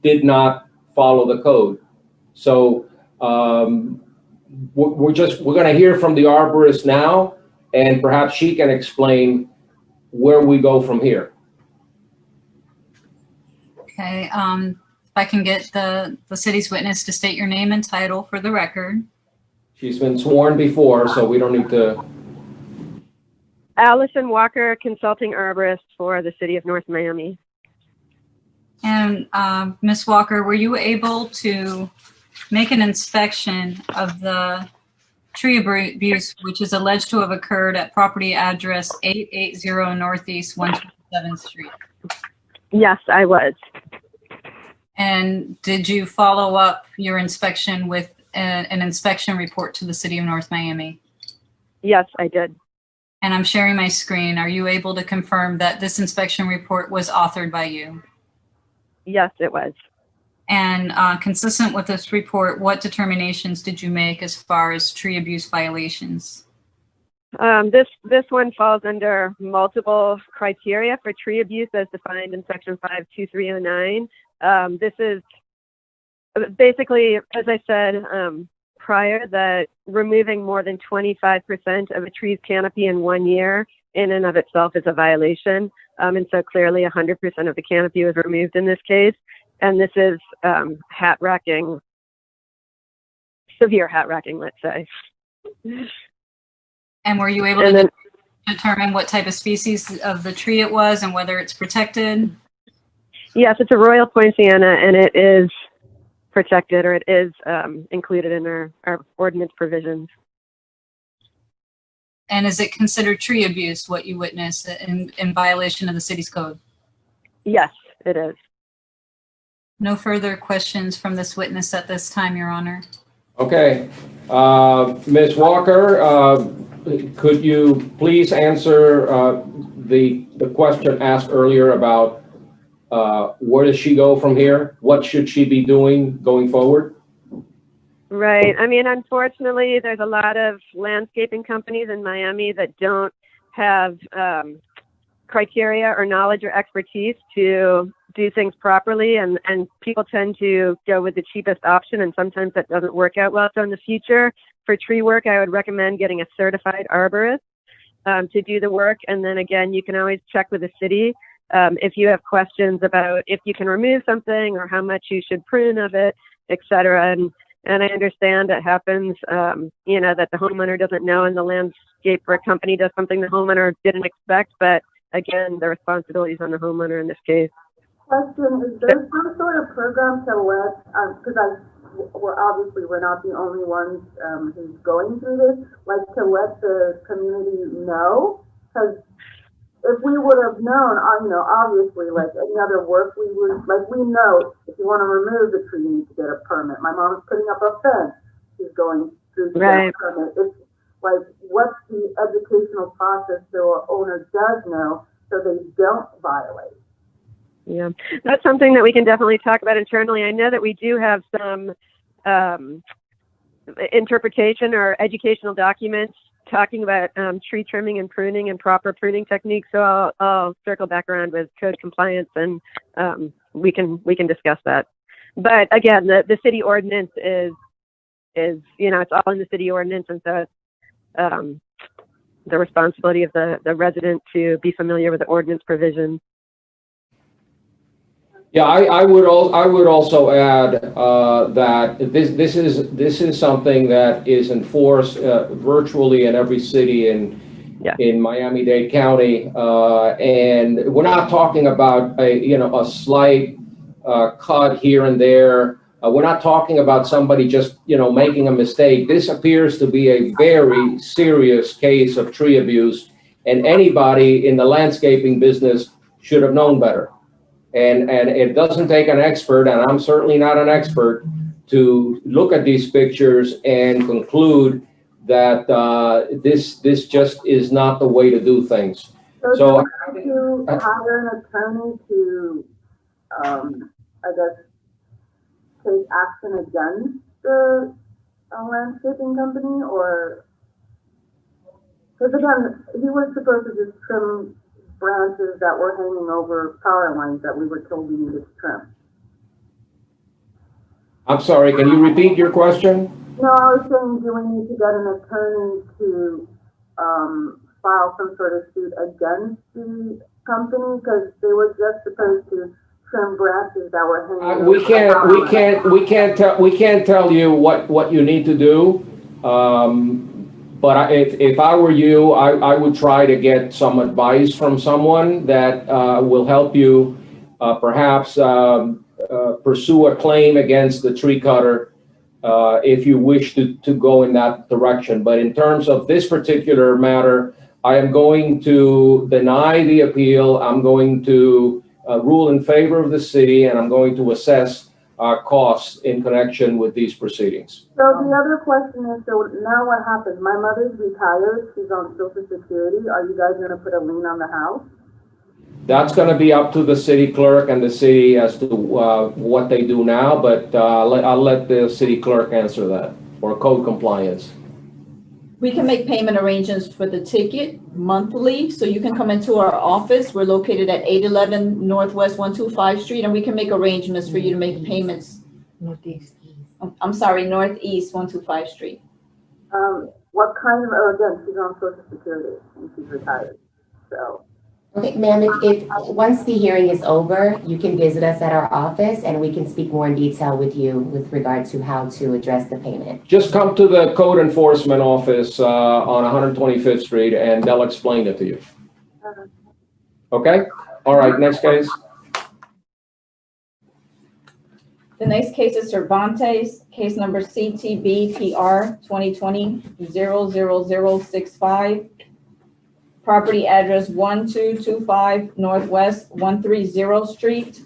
S1: did not follow the code. So we're going to hear from the arborist now, and perhaps she can explain where we go from here.
S7: Okay, if I can get the city's witness to state your name and title for the record.
S1: She's been sworn before, so we don't need to.
S10: Allison Walker, consulting arborist for the city of North Miami.
S7: And Ms. Walker, were you able to make an inspection of the tree abuse which is alleged to have occurred at property address 880 Northeast 127th Street?
S10: Yes, I was.
S7: And did you follow up your inspection with an inspection report to the city of North Miami?
S10: Yes, I did.
S7: And I'm sharing my screen. Are you able to confirm that this inspection report was authored by you?
S10: Yes, it was.
S7: And consistent with this report, what determinations did you make as far as tree abuse violations?
S10: This one falls under multiple criteria for tree abuse as defined in section 52309. This is basically, as I said, prior that removing more than 25% of a tree's canopy in 1 year in and of itself is a violation. And so clearly 100% of the canopy was removed in this case. And this is hat racking, severe hat racking, let's say.
S7: And were you able to determine what type of species of the tree it was and whether it's protected?
S10: Yes, it's a Royal Poinciana, and it is protected, or it is included in our ordinance provisions.
S7: And is it considered tree abuse, what you witnessed, in violation of the city's code?
S10: Yes, it is.
S7: No further questions from this witness at this time, Your Honor.
S1: Okay. Ms. Walker, could you please answer the question asked earlier about where does she go from here? What should she be doing going forward?
S10: Right. I mean, unfortunately, there's a lot of landscaping companies in Miami that don't have criteria or knowledge or expertise to do things properly, and people tend to go with the cheapest option, and sometimes that doesn't work out well. So in the future, for tree work, I would recommend getting a certified arborist to do the work. And then again, you can always check with the city if you have questions about if you can remove something or how much you should prune of it, etc. And I understand it happens, you know, that the homeowner doesn't know and the landscaper company does something the homeowner didn't expect. But again, the responsibility is on the homeowner in this case.
S6: Question, is there some sort of program to let, because we're not the only ones who's going through this, like to let the community know? Because if we would have known, you know, obviously, like any other work, we would, like, we know if you want to remove the tree, you need to get a permit. My mom is putting up a fence. She's going through the permit. It's like, what's the educational process so an owner does know so they don't violate?
S10: Yeah, that's something that we can definitely talk about internally. I know that we do have some interpretation or educational documents talking about tree trimming and pruning and proper pruning techniques. So I'll circle back around with code compliance, and we can discuss that. But again, the city ordinance is you know, it's all in the city ordinance, and so it's the responsibility of the resident to be familiar with the ordinance provisions.
S1: Yeah, I would also add that this is something that is enforced virtually in every city in Miami-Dade County, and we're not talking about a slight cut here and there. We're not talking about somebody just making a mistake. This appears to be a very serious case of tree abuse, and anybody in the landscaping business should have known better. And it doesn't take an expert, and I'm certainly not an expert, to look at these pictures and conclude that this just is not the way to do things.
S6: So do you have to hire an attorney to, I guess, take action against the landscaping company, or? Because again, he was supposed to just trim branches that were hanging over power lines that we were told we needed to trim.
S1: I'm sorry, can you repeat your question?
S6: No, I was saying, do we need to get an attorney to file some sort of suit against the company because they were just supposed to trim branches that were hanging?
S1: We can't tell you what you need to do. But if I were you, I would try to get some advice from someone that will help you perhaps pursue a claim against the tree cutter if you wish to go in that direction. But in terms of this particular matter, I am going to deny the appeal. I'm going to rule in favor of the city, and I'm going to assess costs in connection with these proceedings.
S6: So the other question is, so now what happens? My mother's retired. She's on Social Security. Are you guys going to put a lien on the house?
S1: That's going to be up to the city clerk and the city as to what they do now, but I'll let the city clerk answer that, or code compliance.
S5: We can make payment arrangements for the ticket monthly, so you can come into our office. We're located at 811 Northwest 125 Street, and we can make arrangements for you to make payments
S17: Northeast.
S5: I'm sorry, Northeast 125 Street.
S6: What kind of, oh, again, she's on Social Security and she's retired, so.
S2: Okay, ma'am, if once the hearing is over, you can visit us at our office and we can speak more in detail with you with regard to how to address the payment.
S1: Just come to the code enforcement office on 125th Street and they'll explain it to you. Okay? All right, next case.
S5: The next case is Cervantes, case number CTBPR 2020-00065. Property address 1225 Northwest 130 Street.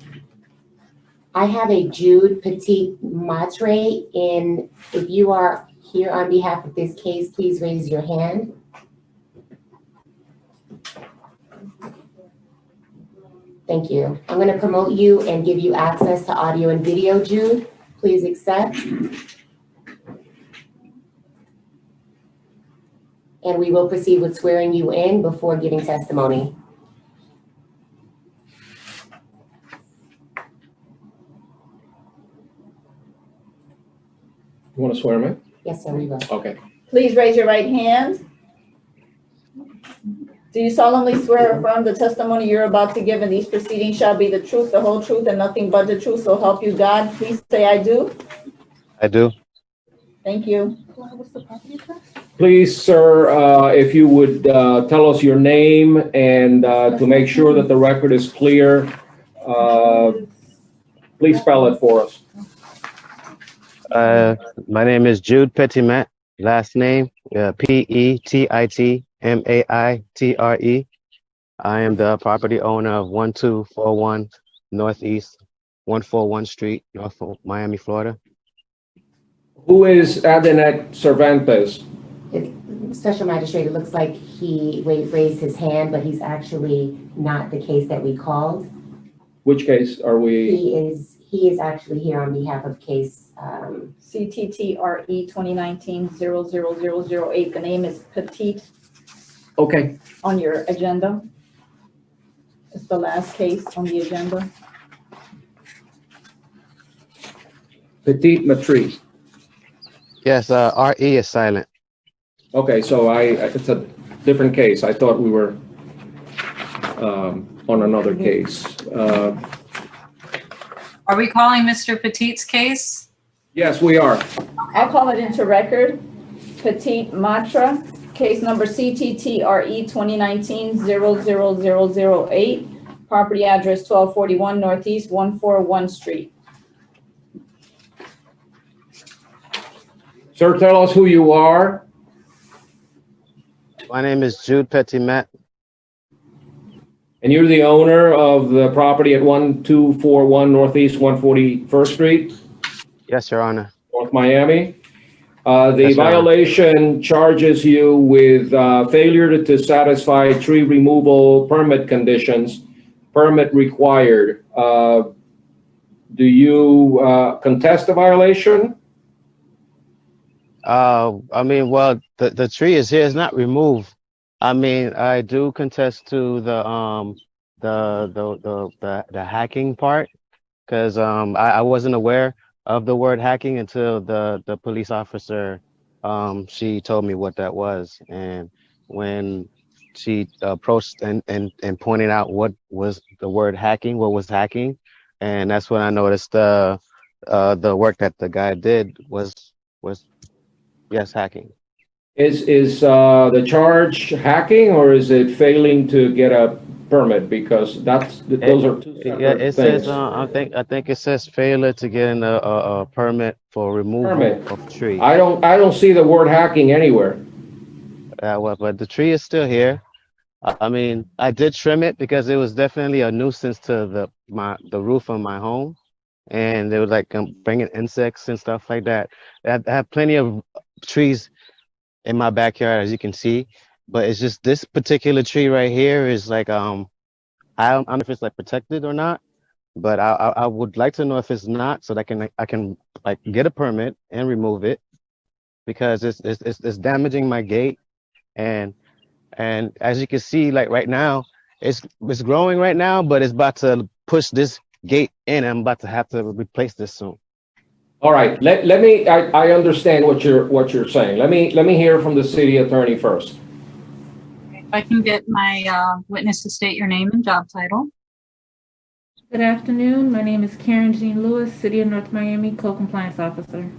S2: I have a Jude Petit Matre in. If you are here on behalf of this case, please raise your hand. Thank you. I'm going to promote you and give you access to audio and video, Jude. Please accept. And we will proceed with swearing you in before giving testimony.
S1: You want to swear me?
S2: Yes, sir, we will.
S1: Okay.
S5: Please raise your right hand. Do you solemnly swear or affirm the testimony you're about to give in these proceedings shall be the truth, the whole truth, and nothing but the truth, so help you God? Please say I do.
S11: I do.
S5: Thank you.
S1: Please, sir, if you would tell us your name and to make sure that the record is clear, please spell it for us.
S11: My name is Jude Petimat. Last name Petitmaitre. I am the property owner of 1241 Northeast 141 Street, North Miami, Florida.
S1: Who is Adenet Cervantes?
S2: Special Magistrate, it looks like he raised his hand, but he's actually not the case that we called.
S1: Which case are we?
S2: He is actually here on behalf of case
S5: CTTRE 2019-00008. The name is Petit.
S1: Okay.
S5: On your agenda. It's the last case on the agenda.
S1: Petit Matre.
S11: Yes, RE is silent.
S1: Okay, so it's a different case. I thought we were on another case.
S7: Are we calling Mr. Petit's case?
S1: Yes, we are.
S5: I'll call it into record. Petit Matra, case number CTTRE 2019-00008. Property address 1241 Northeast 141 Street.
S1: Sir, tell us who you are.
S11: My name is Jude Petimat.
S1: And you're the owner of the property at 1241 Northeast 141st Street?
S11: Yes, Your Honor.
S1: North Miami. The
S11: Yes, Your Honor.
S1: violation charges you with failure to satisfy tree removal permit conditions, permit required. Do you contest the violation?
S11: I mean, well, the tree is here. It's not removed. I mean, I do contest to the hacking part, because I wasn't aware of the word hacking until the police officer she told me what that was, and when she approached and pointed out what was the word hacking, what was hacking, and that's when I noticed the work that the guy did was yes, hacking.
S1: Is the charge hacking, or is it failing to get a permit? Because those are two separate
S11: Yeah, it
S1: things.
S11: says I think it says failure to get a permit for removal of tree.
S1: I don't see the word hacking anywhere.
S11: Well, but the tree is still here. I mean, I did trim it because it was definitely a nuisance to the roof of my home, and it was like bringing insects and stuff like that. I have plenty of trees in my backyard, as you can see, but it's just this particular tree right here is like I don't know if it's like protected or not, but I would like to know if it's not, so that I can like get a permit and remove it, because it's damaging my gate, and as you can see, like right now it's growing right now, but it's about to push this gate in. I'm about to have to replace this soon.
S1: All right, let me, I understand what you're saying. Let me hear from the city attorney first.
S7: If I can get my witness to state your name and job title.
S8: Good afternoon. My name is Karen Jean Lewis, City of North Miami Co-Compliance Officer.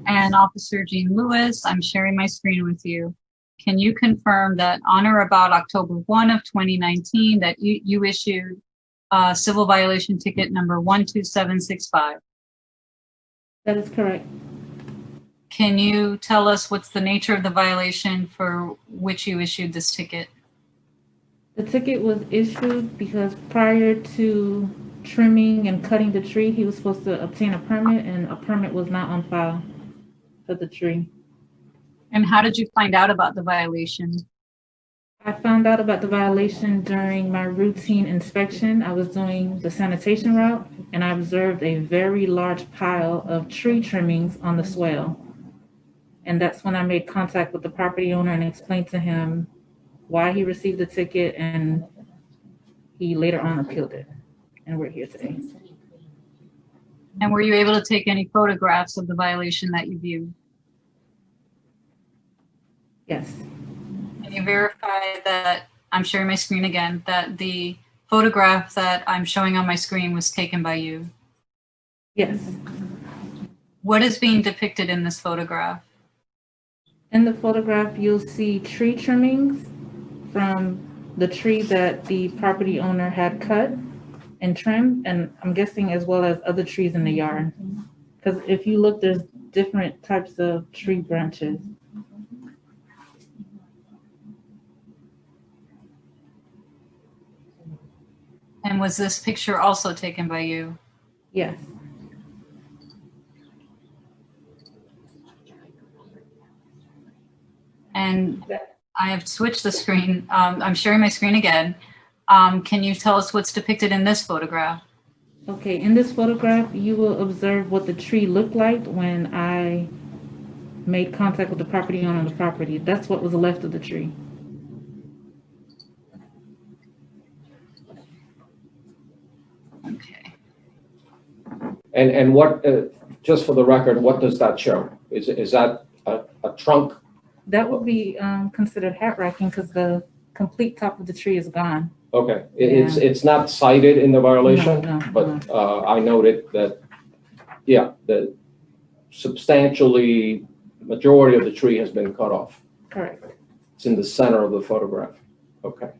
S7: And Officer Jean Lewis, I'm sharing my screen with you. Can you confirm that on or about October 1 of 2019 that you issued civil violation ticket number 12765?
S8: That is correct.
S7: Can you tell us what's the nature of the violation for which you issued this ticket?
S8: The ticket was issued because prior to trimming and cutting the tree, he was supposed to obtain a permit, and a permit was not on file for the tree.
S7: And how did you find out about the violation?
S8: I found out about the violation during my routine inspection. I was doing the sanitation route, and I observed a very large pile of tree trimmings on the swale. And that's when I made contact with the property owner and explained to him why he received the ticket, and he later on appealed it. And we're here today.
S7: And were you able to take any photographs of the violation that you viewed?
S8: Yes.
S7: Can you verify that, I'm sharing my screen again, that the photograph that I'm showing on my screen was taken by you?
S8: Yes.
S7: What is being depicted in this photograph?
S8: In the photograph, you'll see tree trimmings from the tree that the property owner had cut and trimmed, and I'm guessing as well as other trees in the yard. Because if you look, there's different types of tree branches.
S7: And was this picture also taken by you?
S8: Yes.
S7: And I have switched the screen. I'm sharing my screen again. Can you tell us what's depicted in this photograph?
S8: Okay, in this photograph, you will observe what the tree looked like when I made contact with the property owner on the property. That's what was left of the tree.
S7: Okay.
S1: And what, just for the record, what does that show? Is that a trunk?
S8: That would be considered hat racking because the complete top of the tree is gone.
S1: Okay, it's not cited in the violation, but I noted that, yeah, the substantially majority of the tree has been cut off.
S8: Correct.
S1: It's in the center of the photograph. Okay.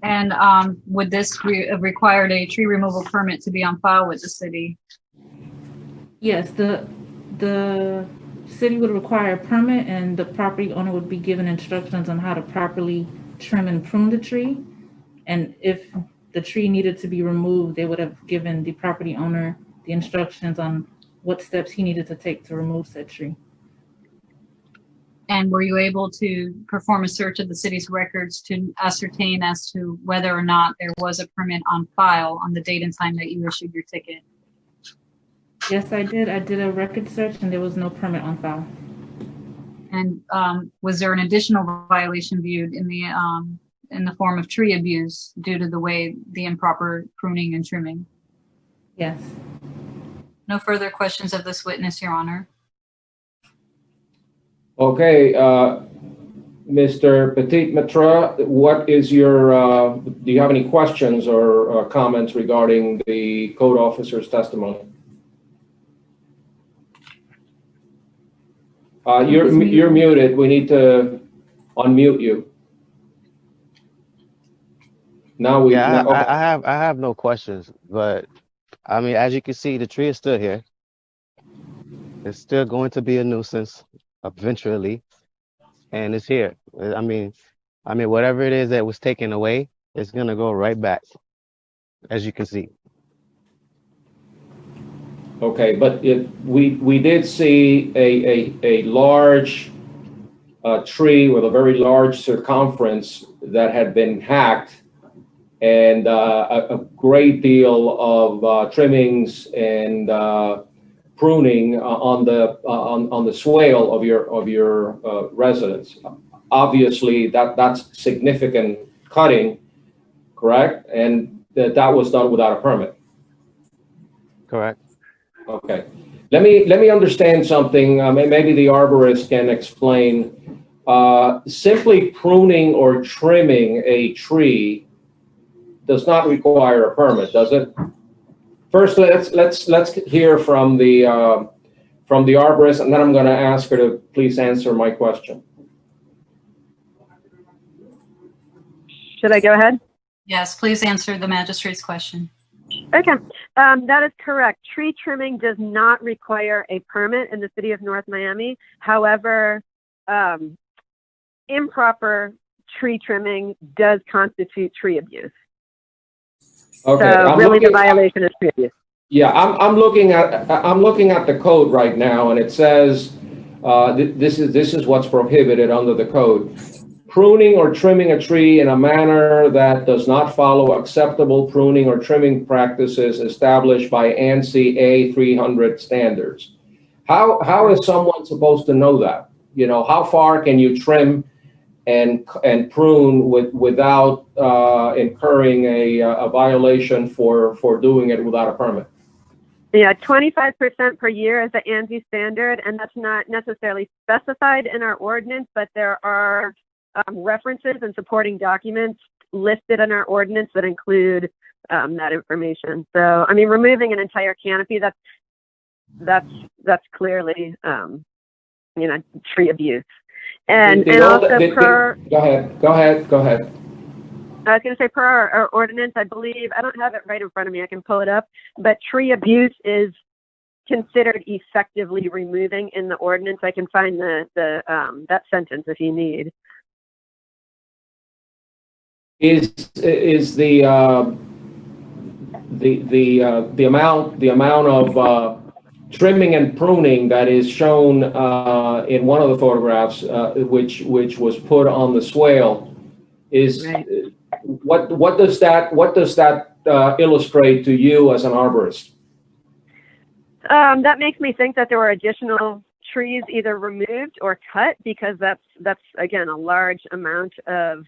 S7: And would this have required a tree removal permit to be on file with the city?
S8: Yes, the city would require a permit, and the property owner would be given instructions on how to properly trim and prune the tree. And if the tree needed to be removed, they would have given the property owner the instructions on what steps he needed to take to remove said tree.
S7: And were you able to perform a search of the city's records to ascertain as to whether or not there was a permit on file on the date and time that you issued your ticket?
S8: Yes, I did. I did a record search and there was no permit on file.
S7: And was there an additional violation viewed in the form of tree abuse due to the way the improper pruning and trimming?
S8: Yes.
S7: No further questions of this witness, Your Honor.
S1: Okay, Mr. Petit Maitre, what is your, do you have any questions or comments regarding the code officer's testimony? You're muted. We need to unmute you. Now we.
S11: Yeah,
S1: okay.
S11: I have no questions, but I mean, as you can see, the tree is still here. It's still going to be a nuisance eventually, and it's here. I mean, whatever it is that was taken away, it's gonna go right back, as you can see.
S1: Okay, but we did see a large tree with a very large circumference that had been hacked, and a great deal of trimmings and pruning on the swale of your residence. Obviously, that's significant cutting, correct? And that was done without a permit.
S11: Correct.
S1: Okay. Let me understand something. Maybe the arborist can explain. Simply pruning or trimming a tree does not require a permit, does it? First, let's hear from the arborist, and then I'm going to ask her to please answer my question.
S10: Should I go ahead?
S7: Yes, please answer the magistrate's question.
S10: Okay, that is correct. Tree trimming does not require a permit in the city of North Miami. However, improper tree trimming does constitute tree abuse.
S1: Okay,
S10: So really the violation is tree abuse.
S1: Yeah, I'm looking at the code right now, and it says this is what's prohibited under the code. Pruning or trimming a tree in a manner that does not follow acceptable pruning or trimming practices established by ANSI A300 standards. How is someone supposed to know that? You know, how far can you trim and prune without incurring a violation for doing it without a permit?
S10: Yeah, 25% per year is the ANSI standard, and that's not necessarily specified in our ordinance, but there are references and supporting documents listed in our ordinance that include that information. So, I mean, removing an entire canopy, that's clearly, tree abuse. And also per...
S1: Go ahead.
S10: I was going to say, per our ordinance, I believe, I don't have it right in front of me, I can pull it up, but tree abuse is considered effectively removing in the ordinance. I can find that sentence if you need.
S1: Is the amount of trimming and pruning that is shown in one of the photographs, which was put on the swale, is right. What does that illustrate to you as an arborist?
S10: That makes me think that there were additional trees either removed or cut, because that's again a large amount of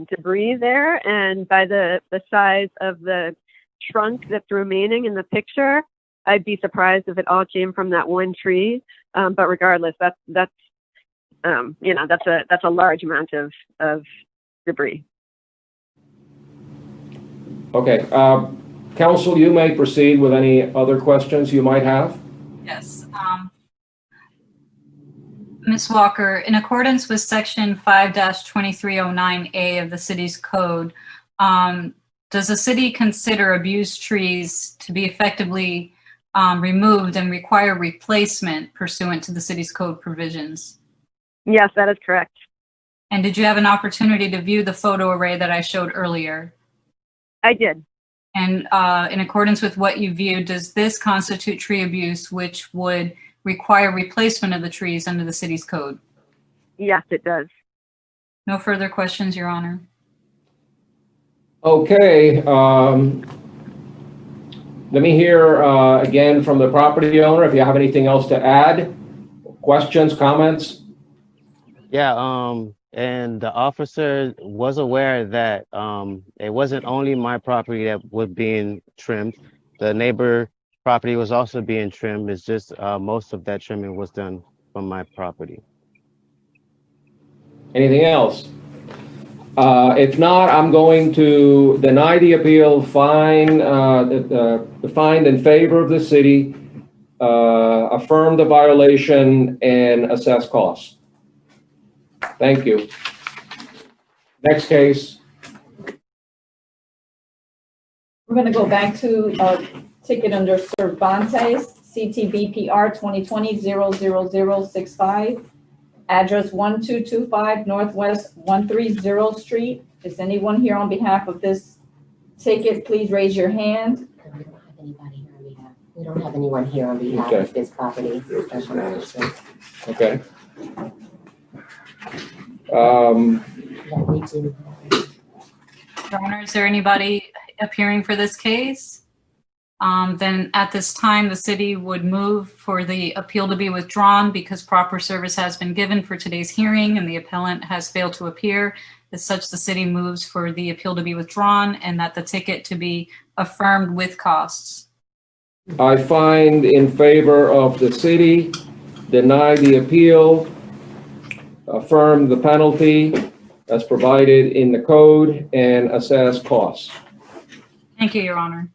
S10: debris there, and by the size of the trunk that's remaining in the picture, I'd be surprised if it all came from that one tree. But regardless, that's a large amount of debris.
S1: Okay, Counsel, you may proceed with any other questions you might have.
S7: Yes. Ms. Walker, in accordance with Section 5-2309A of the city's code, does the city consider abused trees to be effectively removed and require replacement pursuant to the city's code provisions?
S10: Yes, that is correct.
S7: And did you have an opportunity to view the photo array that I showed earlier?
S10: I did.
S7: And in accordance with what you viewed, does this constitute tree abuse, which would require replacement of the trees under the city's code?
S10: Yes, it does.
S7: No further questions, Your Honor.
S1: Okay. Let me hear again from the property owner if you have anything else to add. Questions, comments?
S11: Yeah, and the officer was aware that it wasn't only my property that was being trimmed. The neighbor property was also being trimmed. It's just most of that trimming was done from my property.
S1: Anything else? If not, I'm going to deny the appeal, find in favor of the city, affirm the violation, and assess costs. Thank you. Next case.
S5: We're going to go back to a ticket under Cervantes, CTBPR 2020-00065, address 1225 Northwest 130 Street. Is anyone here on behalf of this ticket? Please raise your hand.
S2: We don't have anyone here on behalf of this property.
S1: Okay.
S7: Your Honor, is there anybody appearing for this case? Then at this time, the city would move for the appeal to be withdrawn because proper service has been given for today's hearing and the appellant has failed to appear. As such, the city moves for the appeal to be withdrawn and that the ticket to be affirmed with costs.
S1: I find in favor of the city, deny the appeal, affirm the penalty as provided in the code, and assess costs.
S7: Thank you, Your Honor.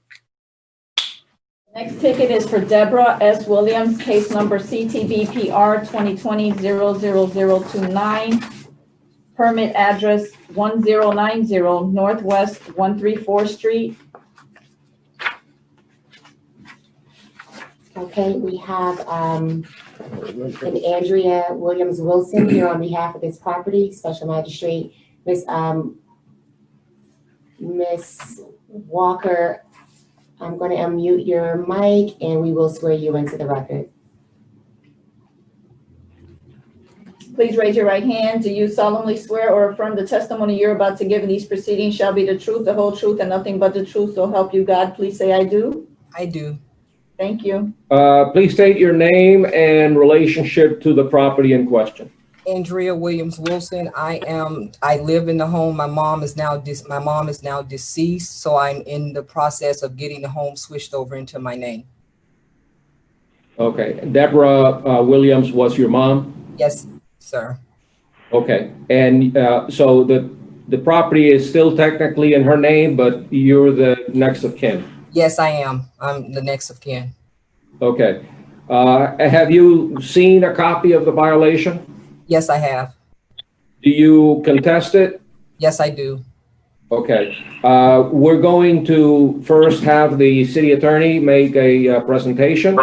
S5: Next ticket is for Deborah S. Williams, case number CTBPR 2020-00029. Permit address 1090 Northwest 134th Street.
S2: Okay, we have an Andrea Williams Wilson here on behalf of this property. Special Magistrate Miss Walker, I'm going to unmute your mic and we will swear you into the record.
S5: Please raise your right hand. Do you solemnly swear or affirm the testimony you're about to give in these proceedings shall be the truth, the whole truth, and nothing but the truth, so help you God? Please say, I do.
S15: I do.
S5: Thank you.
S1: Please state your name and relationship to the property in question.
S15: Andrea Williams Wilson. I live in the home. My mom is now deceased, so I'm in the process of getting the home switched over into my name.
S1: Okay. Deborah Williams was your mom?
S15: Yes, sir.
S1: Okay. And so the property is still technically in her name, but you're the next of kin?
S15: Yes, I am. I'm the next of kin.
S1: Okay. Have you seen a copy of the violation?
S15: Yes, I have.
S1: Do you contest it?
S15: Yes, I do.
S1: Okay. We're going to first have the city attorney make a presentation,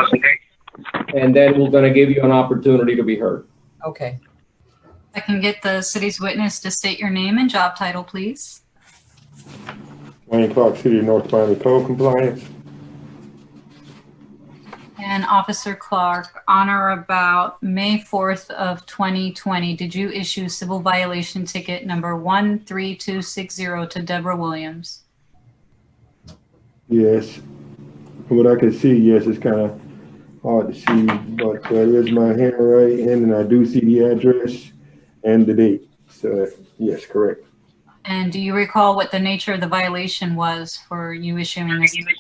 S1: and then we're going to give you an opportunity to be heard.
S15: Okay.
S7: I can get the city's witness to state your name and job title, please.
S22: Wayne Clark, City of North Miami Code Compliance.
S7: And Officer Clark, on or about May 4th of 2020, did you issue civil violation ticket number 13260 to Deborah Williams?
S22: Yes. From what I can see, yes, it's kind of hard to see, but there's my handwriting, and I do see the address and the date. So, yes, correct.
S7: And do you recall what the nature of the violation was for you issuing this ticket?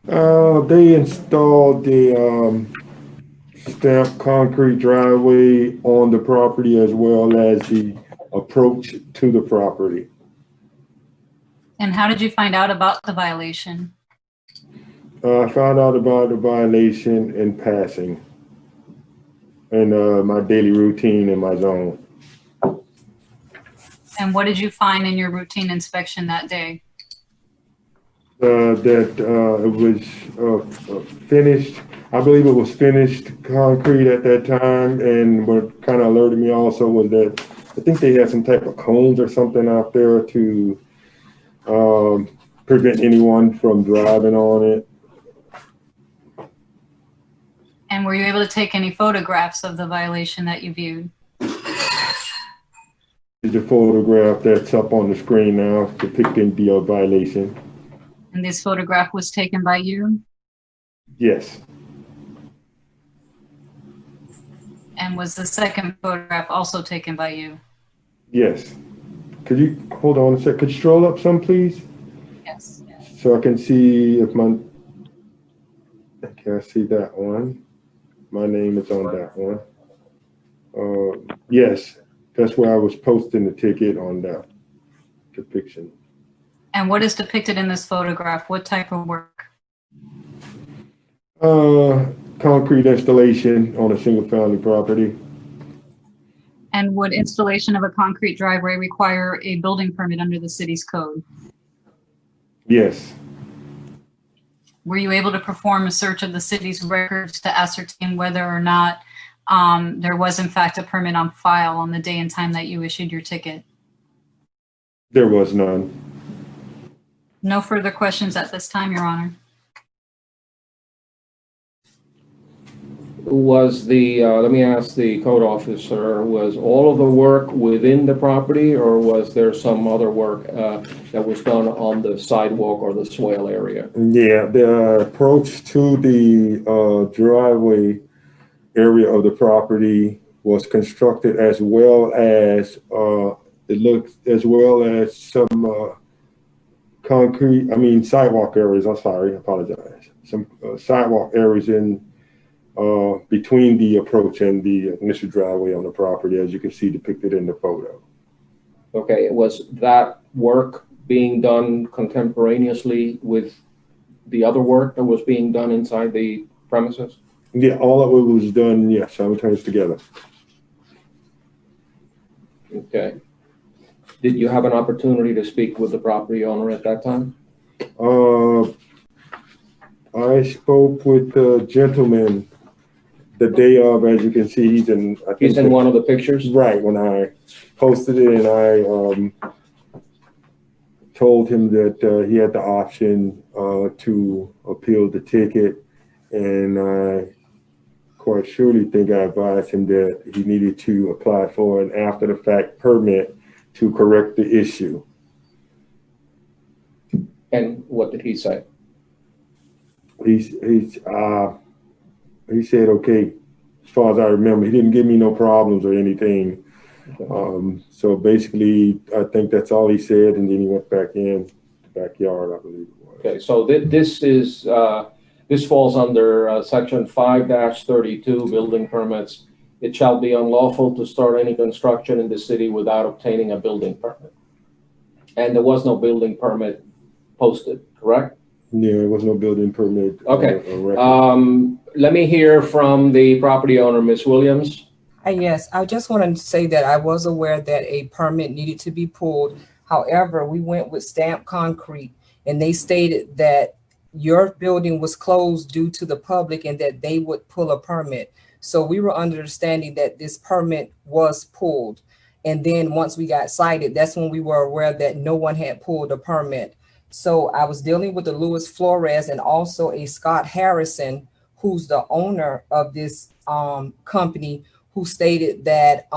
S22: They installed the stamped concrete driveway on the property as well as the approach to the property.
S7: And how did you find out about the violation?
S22: I found out about the violation in passing in my daily routine in my zone.
S7: And what did you find in your routine inspection that day?
S22: That it was finished. I believe it was finished concrete at that time. And what kind of alerted me also was that I think they had some type of cones or something out there to prevent anyone from driving on it.
S7: And were you able to take any photographs of the violation that you viewed?
S22: The photograph that's up on the screen now depicting the violation.
S7: And this photograph was taken by you?
S22: Yes.
S7: And was the second photograph also taken by you?
S22: Yes. Could you hold on a sec? Could you scroll up some, please?
S7: Yes.
S22: So I can see if my, okay, I see that one. My name is on that one. Yes, that's where I was posting the ticket on that depiction.
S7: And what is depicted in this photograph? What type of work?
S22: Concrete installation on a single family property.
S7: And would installation of a concrete driveway require a building permit under the city's code?
S22: Yes.
S7: Were you able to perform a search of the city's records to ascertain whether or not there was in fact a permit on file on the day and time that you issued your ticket?
S22: There was none.
S7: No further questions at this time, Your Honor.
S1: Was the, let me ask the code officer, was all of the work within the property, or was there some other work that was done on the sidewalk or the swale area?
S22: Yeah, the approach to the driveway area of the property was constructed, as well as it looks, as well as some sidewalk areas, I'm sorry, I apologize. Some sidewalk areas in between the approach and the initial driveway on the property, as you can see depicted in the photo.
S1: Okay, was that work being done contemporaneously with the other work that was being done inside the premises?
S22: Yeah, all of it was done, yes, simultaneous together.
S1: Okay. Did you have an opportunity to speak with the property owner at that time?
S22: I spoke with the gentleman the day of, as you can see, he's in
S1: one of the pictures?
S22: Right, when I posted it, and I told him that he had the option to appeal the ticket, and I quite surely think I advised him that he needed to apply for an after-the-fact permit to correct the issue.
S1: And what did he say?
S22: He said, okay, as far as I remember. He didn't give me no problems or anything. Okay. So basically, I think that's all he said, and then he went back in the backyard, I believe it was.
S1: Okay, so this falls under section 5-32 building permits. It shall be unlawful to start any construction in the city without obtaining a building permit. And there was no building permit posted, correct?
S22: Yeah, there was no building permit.
S1: Okay. Let me hear from the property owner, Ms. Williams.
S15: Yes, I just wanted to say that I was aware that a permit needed to be pulled. However, we went with stamped concrete, and they stated that your building was closed due to the public and that they would pull a permit. So we were understanding that this permit was pulled. And then once we got cited, that's when we were aware that no one had pulled a permit. So I was dealing with the Luis Flores and also a Scott Harrison, who's the owner of this company, who stated that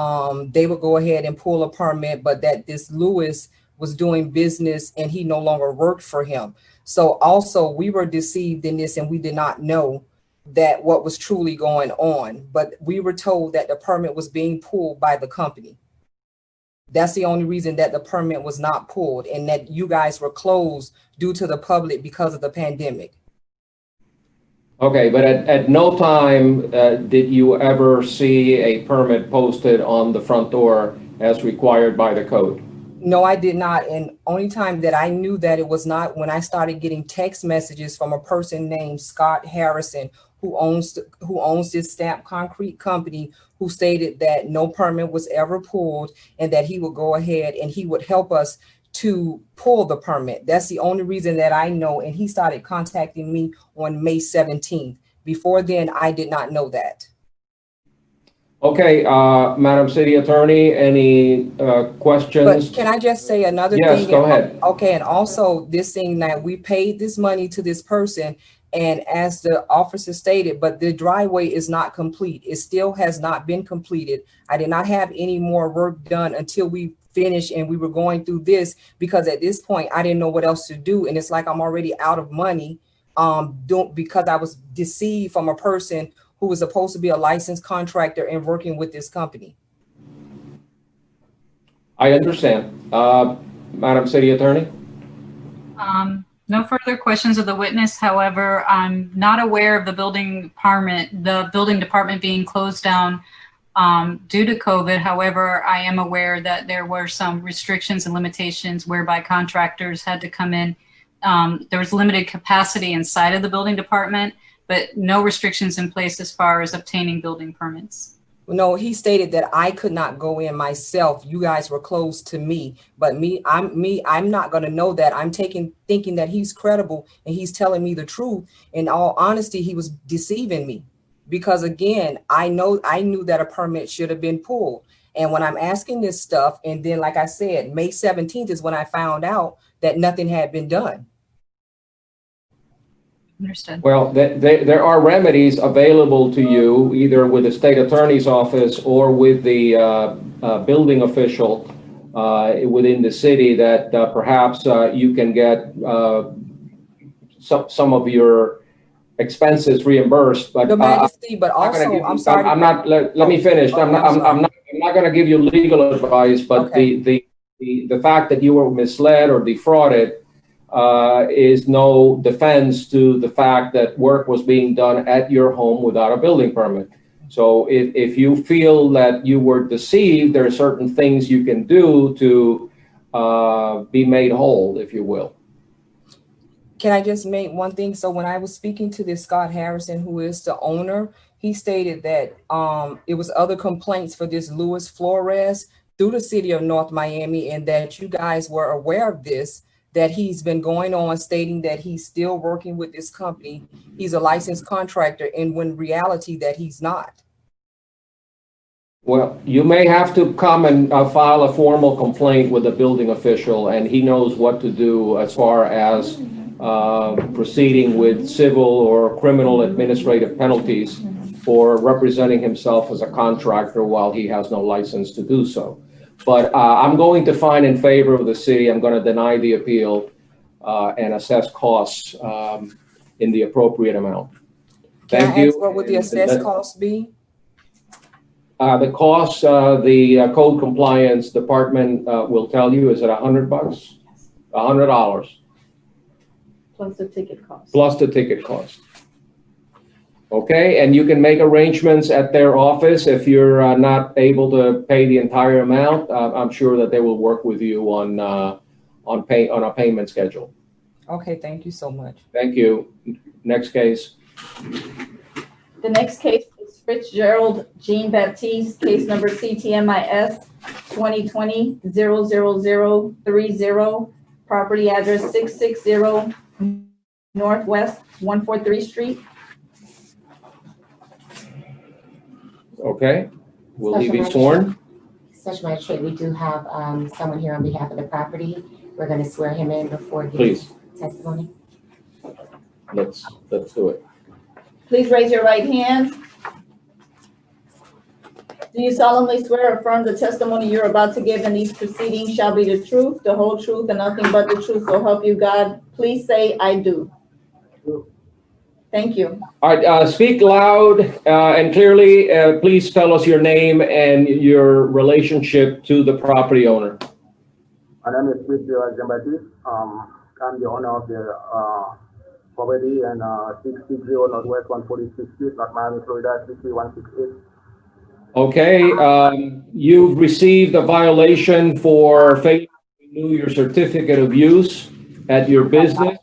S15: they would go ahead and pull a permit, but that this Lewis was doing business and he no longer worked for him. So also we were deceived in this, and we did not know that what was truly going on, but we were told that the permit was being pulled by the company. That's the only reason that the permit was not pulled, and that you guys were closed due to the public because of the pandemic.
S1: Okay, but at no time did you ever see a permit posted on the front door as required by the code?
S15: No, I did not. And only time that I knew that it was not when I started getting text messages from a person named Scott Harrison, who owns this stamped concrete company, who stated that no permit was ever pulled and that he would go ahead and he would help us to pull the permit. That's the only reason that I know. And he started contacting me on May 17th. Before then, I did not know that.
S1: Okay, Madam City Attorney, any questions?
S15: But can I just say another thing?
S1: Yes, go ahead.
S15: Okay, and also this thing that we paid this money to this person, and as the officer stated, but the driveway is not complete. It still has not been completed. I did not have any more work done until we finished, and we were going through this, because at this point I didn't know what else to do, and it's like I'm already out of money because I was deceived from a person who was supposed to be a licensed contractor and working with this company.
S1: I understand. Madam City Attorney?
S7: No further questions of the witness. However, I'm not aware of the building department being closed down due to COVID. However, I am aware that there were some restrictions and limitations whereby contractors had to come in. There was limited capacity inside of the building department, but no restrictions in place as far as obtaining building permits.
S15: No, he stated that I could not go in myself. You guys were closed to me, but I'm not going to know that. I'm thinking that he's credible and he's telling me the truth. In all honesty, he was deceiving me, because again, I knew that a permit should have been pulled. And when I'm asking this stuff, and then like I said, May 17th is when I found out that nothing had been done.
S7: Understood.
S1: Well, there are remedies available to you, either with the state attorney's office or with the building official within the city, that perhaps you can get some of your expenses reimbursed. But
S15: Your Majesty, but also, I'm sorry.
S1: I'm not. Let me finish. I'm not going to give you legal advice, but okay. The fact that you were misled or defrauded is no defense to the fact that work was being done at your home without a building permit. So if you feel that you were deceived, there are certain things you can do to be made whole, if you will.
S15: Can I just make one thing? So when I was speaking to this Scott Harrison, who is the owner, he stated that it was other complaints for this Luis Flores through the city of North Miami, and that you guys were aware of this, that he's been going on stating that he's still working with this company. He's a licensed contractor, and when reality that he's not.
S1: Well, you may have to come and file a formal complaint with the building official, and he knows what to do as far as proceeding with civil or criminal administrative penalties for representing himself as a contractor while he has no license to do so. But I'm going to find in favor of the city. I'm going to deny the appeal and assess costs in the appropriate amount. Thank you.
S15: What would the assessed cost be?
S1: The cost, the code compliance department will tell you, is it $100? $100.
S5: Plus the ticket cost.
S1: Plus the ticket cost. Okay, and you can make arrangements at their office if you're not able to pay the entire amount. I'm sure that they will work with you on a payment schedule.
S15: Okay, thank you so much.
S1: Thank you. Next case.
S5: The next case is Fitzgerald Jean Baptiste, case number CTMIS 2020-00030, property address 660 Northwest 143 Street.
S1: Okay, will he be sworn?
S2: Special Magistrate, we do have someone here on behalf of the property. We're going to swear him in before giving
S1: Please.
S2: testimony.
S1: Let's do it.
S5: Please raise your right hand. Do you solemnly swear or affirm the testimony you're about to give in these proceedings shall be the truth, the whole truth, and nothing but the truth, so help you God? Please say, I do. Thank you.
S1: All right, speak loud and clearly. Please tell us your name and your relationship to the property owner.
S13: My name is Fitzgerald Jean Baptiste. I'm the owner of the property and 660 Northwest 146 Street, North Miami, Florida 33168.
S1: Okay, you've received a violation for failing to renew your certificate of use at your business.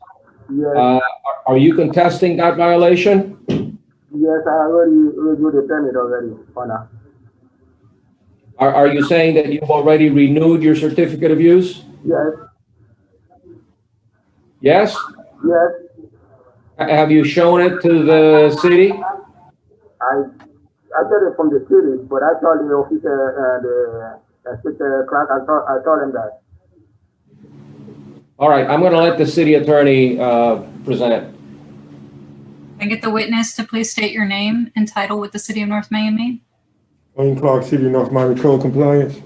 S13: Yes.
S1: Are you contesting that violation?
S13: Yes, I already reviewed the permit already, Honor.
S1: Are you saying that you've already renewed your certificate of use?
S13: Yes.
S1: Yes?
S13: Yes.
S1: Have you shown it to the city?
S13: I got it from the city, but I told the officer and the inspector Clark, I told him that.
S1: All right, I'm going to let the city attorney present.
S7: Can I get the witness to please state your name and title with the City of North Miami?
S22: Wayne Clark, City of North Miami Code Compliance.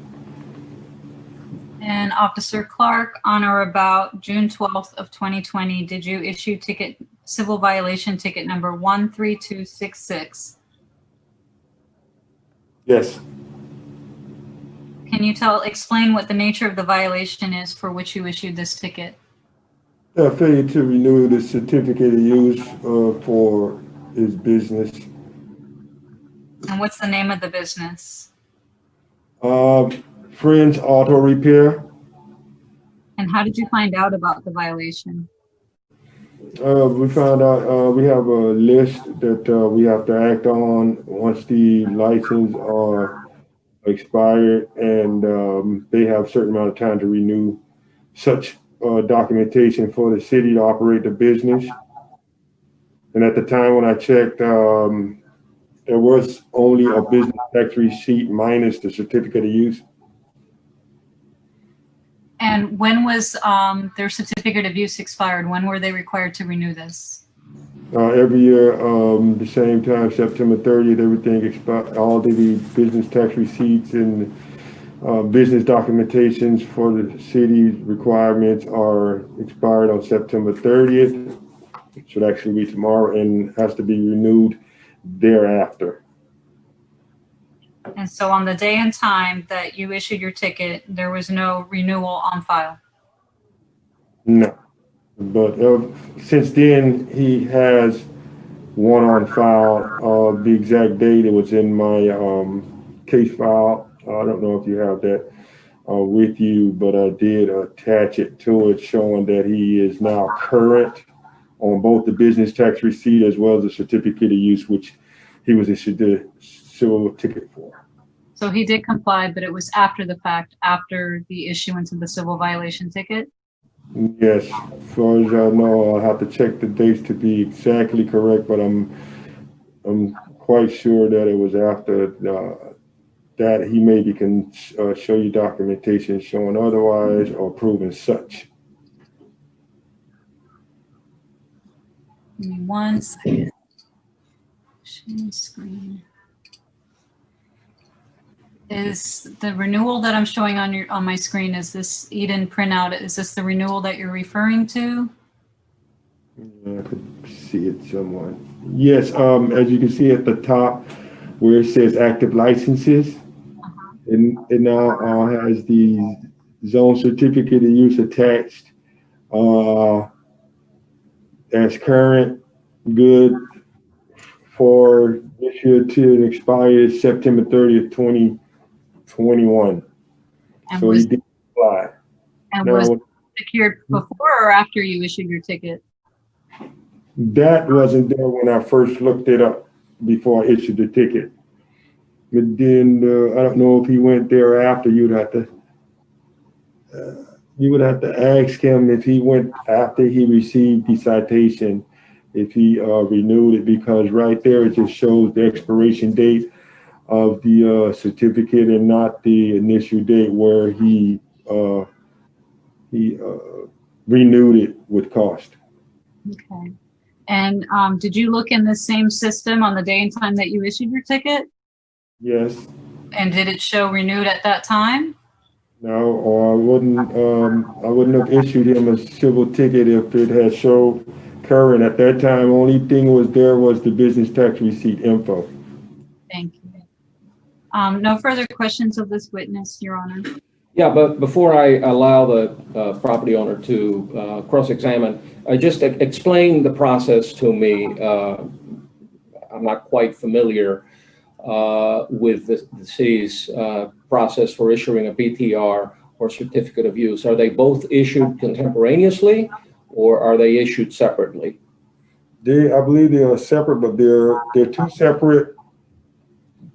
S7: And Officer Clark, on or about June 12th of 2020, did you issue civil violation ticket number 13266?
S22: Yes.
S7: Can you explain what the nature of the violation is for which you issued this ticket?
S22: Failure to renew the certificate of use for his business.
S7: And what's the name of the business?
S22: Friends Auto Repair.
S7: And how did you find out about the violation?
S22: We found out we have a list that we have to act on once the license are expired, and they have a certain amount of time to renew such documentation for the city to operate the business. And at the time when I checked, there was only a business tax receipt minus the certificate of use.
S7: And when was their certificate of use expired? When were they required to renew this?
S22: Every year, the same time, September 30th, everything expired. All the business tax receipts and business documentations for the city's requirements are expired on September 30th. It should actually be tomorrow and has to be renewed thereafter.
S7: And so on the day and time that you issued your ticket, there was no renewal on file?
S22: No. But since then, he has one on file. The exact date, it was in my case file. I don't know if you have that with you, but I did attach it to it showing that he is now current on both the business tax receipt as well as the certificate of use, which he was issued the civil ticket for.
S7: So he did comply, but it was after the fact, after the issuance of the civil violation ticket?
S22: Yes, as far as I know, I'll have to check the dates to be exactly correct, but I'm quite sure that it was after that. He maybe can show you documentation showing otherwise or proving such.
S7: Give me 1 second. Share screen. Is the renewal that I'm showing on my screen, is this Eden printout, is this the renewal that you're referring to?
S22: I could see it somewhat. Yes, as you can see at the top where it says active licenses, and it now has the zone certificate of use attached as current, good for this year to expire September 30th, 2021.
S7: And
S22: So he did apply.
S7: And
S22: Now,
S7: was it secured before or after you issued your ticket?
S22: that wasn't there when I first looked it up before I issued the ticket. But then I don't know if he went there after. You would have to ask him if he went after he received the citation, if he renewed it, because right there it just shows the expiration date of the certificate and not the initial date where he renewed it with cost.
S7: Okay. And did you look in the same system on the day and time that you issued your ticket?
S22: Yes.
S7: And did it show renewed at that time?
S22: No, or I wouldn't have issued him a civil ticket if it had showed current at that time. Only thing was there was the business tax receipt info.
S7: Thank you. No further questions of this witness, Your Honor.
S1: Yeah, but before I allow the property owner to cross-examine, just explain the process to me. I'm not quite familiar with the city's process for issuing a BTR or certificate of use. Are they both issued contemporaneously or are they issued separately?
S22: I believe they are separate, but they're two separate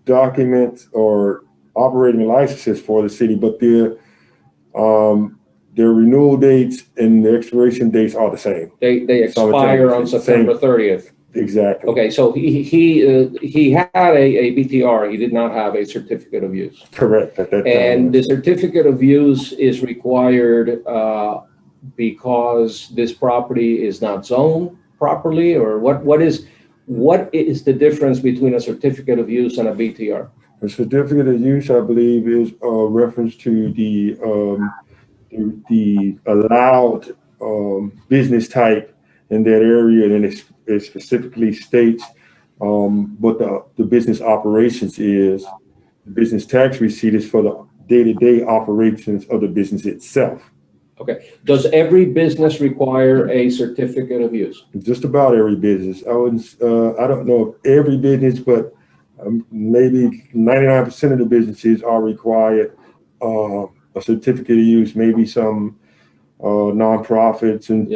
S22: documents or operating licenses for the city, but their renewal dates and the expiration dates are the same.
S1: They expire on September 30th.
S22: Exactly.
S1: Okay, so he had a BTR. He did not have a certificate of use.
S22: Correct. At that time.
S1: And the certificate of use is required because this property is not zoned properly, or what is the difference between a certificate of use and a BTR?
S22: A certificate of use, I believe, is a reference to the allowed business type in that area, and it specifically states what the business operations is. The business tax receipt is for the day-to-day operations of the business itself.
S1: Okay. Does every business require a certificate of use?
S22: Just about every business. I don't know if every business, but maybe 99% of the businesses are required a certificate of use. Maybe some nonprofits and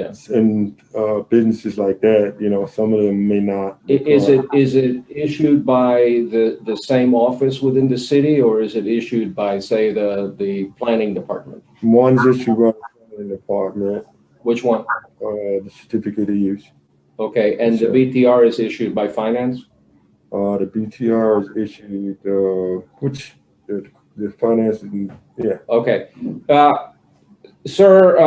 S22: businesses like that. You know, some of them may not.
S1: Is it issued by the same office within the city, or is it issued by, say, the planning department?
S22: One's issued by the planning department.
S1: Which one?
S22: The certificate of use.
S1: Okay, and the BTR is issued by finance?
S22: The BTR is issued, the finance, yeah.
S1: Okay. Sir,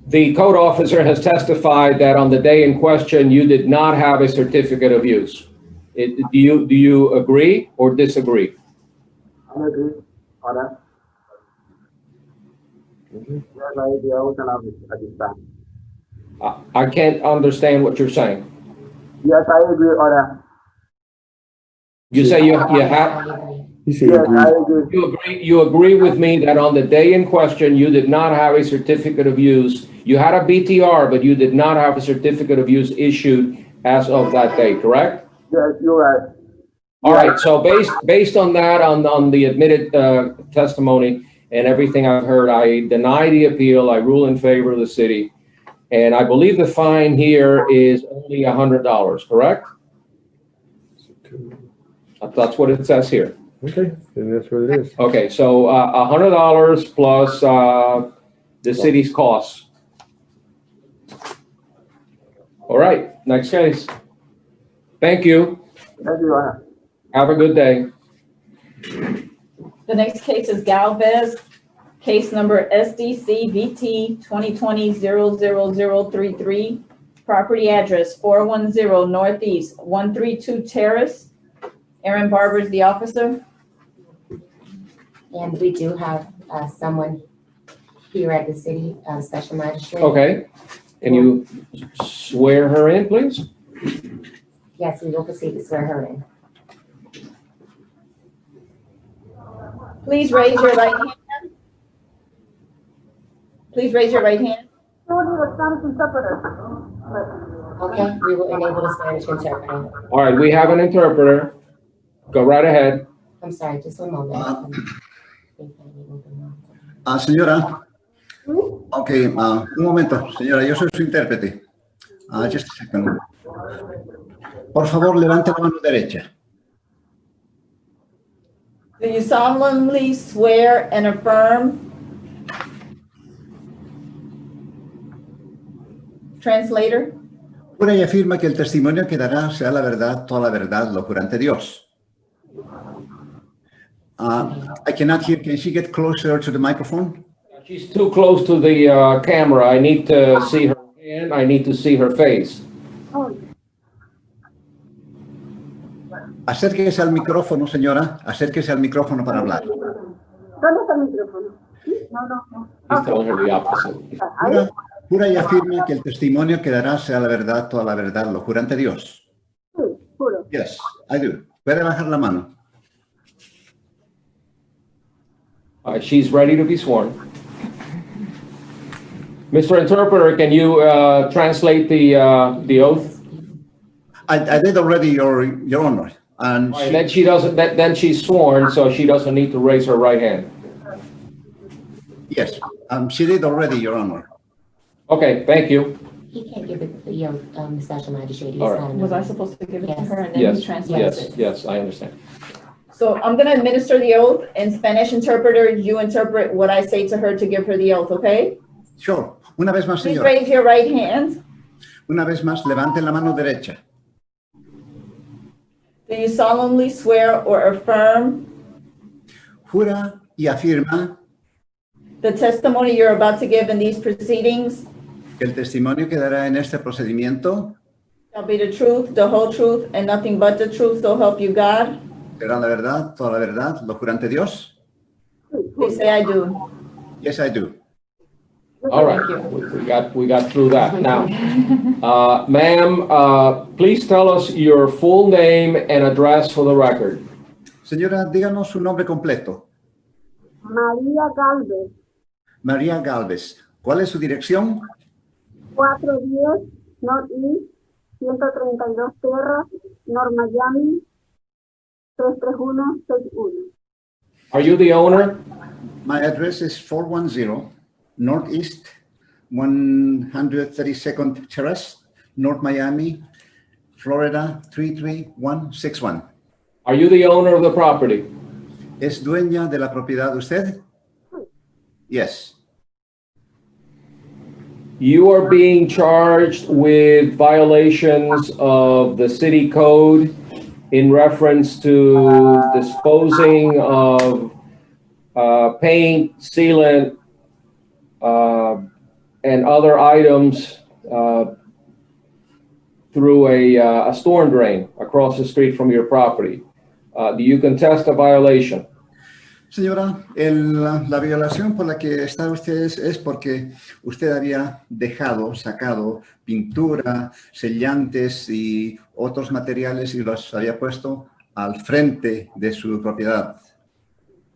S1: the code officer has testified that on the day in question, you did not have a certificate of use. Do you agree or disagree?
S13: I agree, Honor. Yes, I agree. I was at this time.
S1: I can't understand what you're saying.
S13: Yes, I agree, Honor.
S1: You say you have.
S22: He said
S13: Yes,
S22: agree.
S13: I agree.
S1: You agree with me that on the day in question, you did not have a certificate of use. You had a BTR, but you did not have a certificate of use issued as of that day, correct?
S13: Yes, you're right.
S1: All right, so based on that, on the admitted testimony and everything I've heard, I deny the appeal. I rule in favor of the city. And I believe the fine here is only $100, correct? That's what it says here.
S22: Okay, then that's what it is.
S1: Okay, so $100 plus the city's costs. All right, next case. Thank you.
S13: Thank you, Your Honor.
S1: Have a good day.
S5: The next case is Galvez, case number SDCVT 2020-00033, property address 410 Northeast 132 Terrace. Aaron Barber is the officer.
S2: And we do have someone here at the city, special magistrate.
S1: Okay, can you swear her in, please?
S2: Yes, we will proceed to swear her in.
S5: Please raise your right hand. Please raise your right hand.
S2: Okay, we will enable the Spanish interpreter.
S1: All right, we have an interpreter. Go right ahead.
S2: I'm sorry, just one moment.
S3: Señora, ok, un momento, señora, yo soy su intérprete. Just a second. Por favor, levante la mano derecha.
S5: Do you solemnly swear and affirm? Translator.
S3: Jura y afirma que el testimonio que dará sea la verdad, toda la verdad, lo jura ante Dios. I cannot hear. Can she get closer to the microphone?
S1: She's too close to the camera. I need to see her hand. I need to see her face.
S3: Acérquese al micrófono, señora. Acérquese al micrófono para hablar.
S6: ¿Dónde está el micrófono? No.
S1: He's telling her the opposite.
S3: Jura y afirma que el testimonio que dará sea la verdad, toda la verdad, lo jura ante Dios.
S6: Sí, juro.
S3: Yes, I do. Puede bajar la mano.
S1: She's ready to be sworn. Mr. Interpreter, can you translate the oath?
S3: I did already, Your Honor. And
S1: Right, then she doesn't. Then she's sworn, so she doesn't need to raise her right hand.
S3: Yes, she did already, Your Honor.
S1: Okay, thank you.
S2: He can't give it the special magistrate. He's
S1: All right.
S2: not a
S5: Was I
S2: member.
S5: supposed to give it to
S2: Yes.
S5: her and then
S1: Yes,
S5: he translates it?
S1: yes, I understand.
S5: So I'm going to administer the oath in Spanish interpreter. You interpret what I say to her to give her the oath, okay?
S3: Sure. Una vez más,
S5: Please
S3: señora.
S5: raise your right hand.
S3: Una vez más, levante la mano derecha.
S5: Do you solemnly swear or affirm
S3: Jura y afirma
S5: the testimony you're about to give in these proceedings
S3: que el testimonio que dará en este procedimiento
S5: shall be the truth, the whole truth, and nothing but the truth, so help you God?
S3: será la verdad, toda la verdad, lo jura ante Dios.
S5: Please say I do.
S3: Yes, I do.
S1: All right, we got through that. Now, ma'am, please tell us your full name and address for the record.
S3: Señora, díganos su nombre completo.
S6: María Galvez,
S3: María Galvez. ¿Cuál es su dirección?
S6: 410 Northeast 132 Terra, North Miami 33161.
S1: Are you the owner?
S3: My address is 410 Northeast 132nd Terrace, North Miami, Florida 33161.
S1: Are you the owner of the property?
S3: ¿Es dueña de la propiedad usted? Yes.
S1: You are being charged with violations of the city code in reference to disposing of paint, sealant, and other items through a storm drain across the street from your property. Do you contest a violation?
S3: Señora, la violación por la que está usted es porque usted había sacado pintura, sellantes y otros materiales y los había puesto al frente de su propiedad.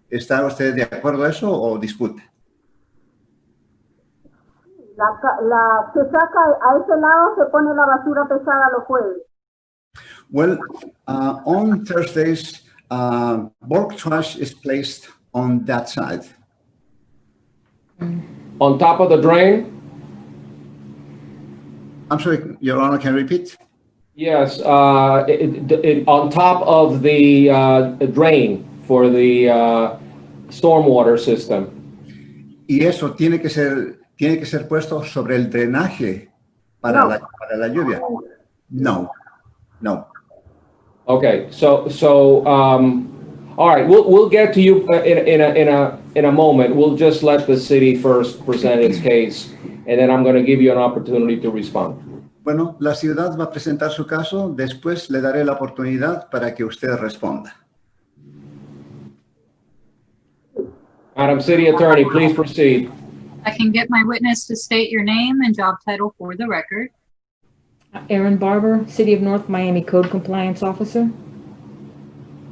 S3: ¿Está usted de acuerdo a eso o discute?
S6: Se saca a ese lado, se pone la basura pesada los jueves.
S3: Well, on Thursdays, bulk trash is placed on that side.
S1: On top of the drain?
S3: I'm sorry, Your Honor, can you repeat?
S1: Yes, on top of the drain for the stormwater system.
S3: Y eso tiene que ser puesto sobre el drenaje para la lluvia. No, no.
S1: Okay, so all right, we'll get to you in a moment. We'll just let the city first present its case, and then I'm going to give you an opportunity to respond.
S3: Bueno, la ciudad va a presentar su caso, después le daré la oportunidad para que usted responda.
S1: Madam City Attorney, please proceed.
S7: I can get my witness to state your name and job title for the record.
S17: Erin Barber, City of North Miami Code Compliance Officer.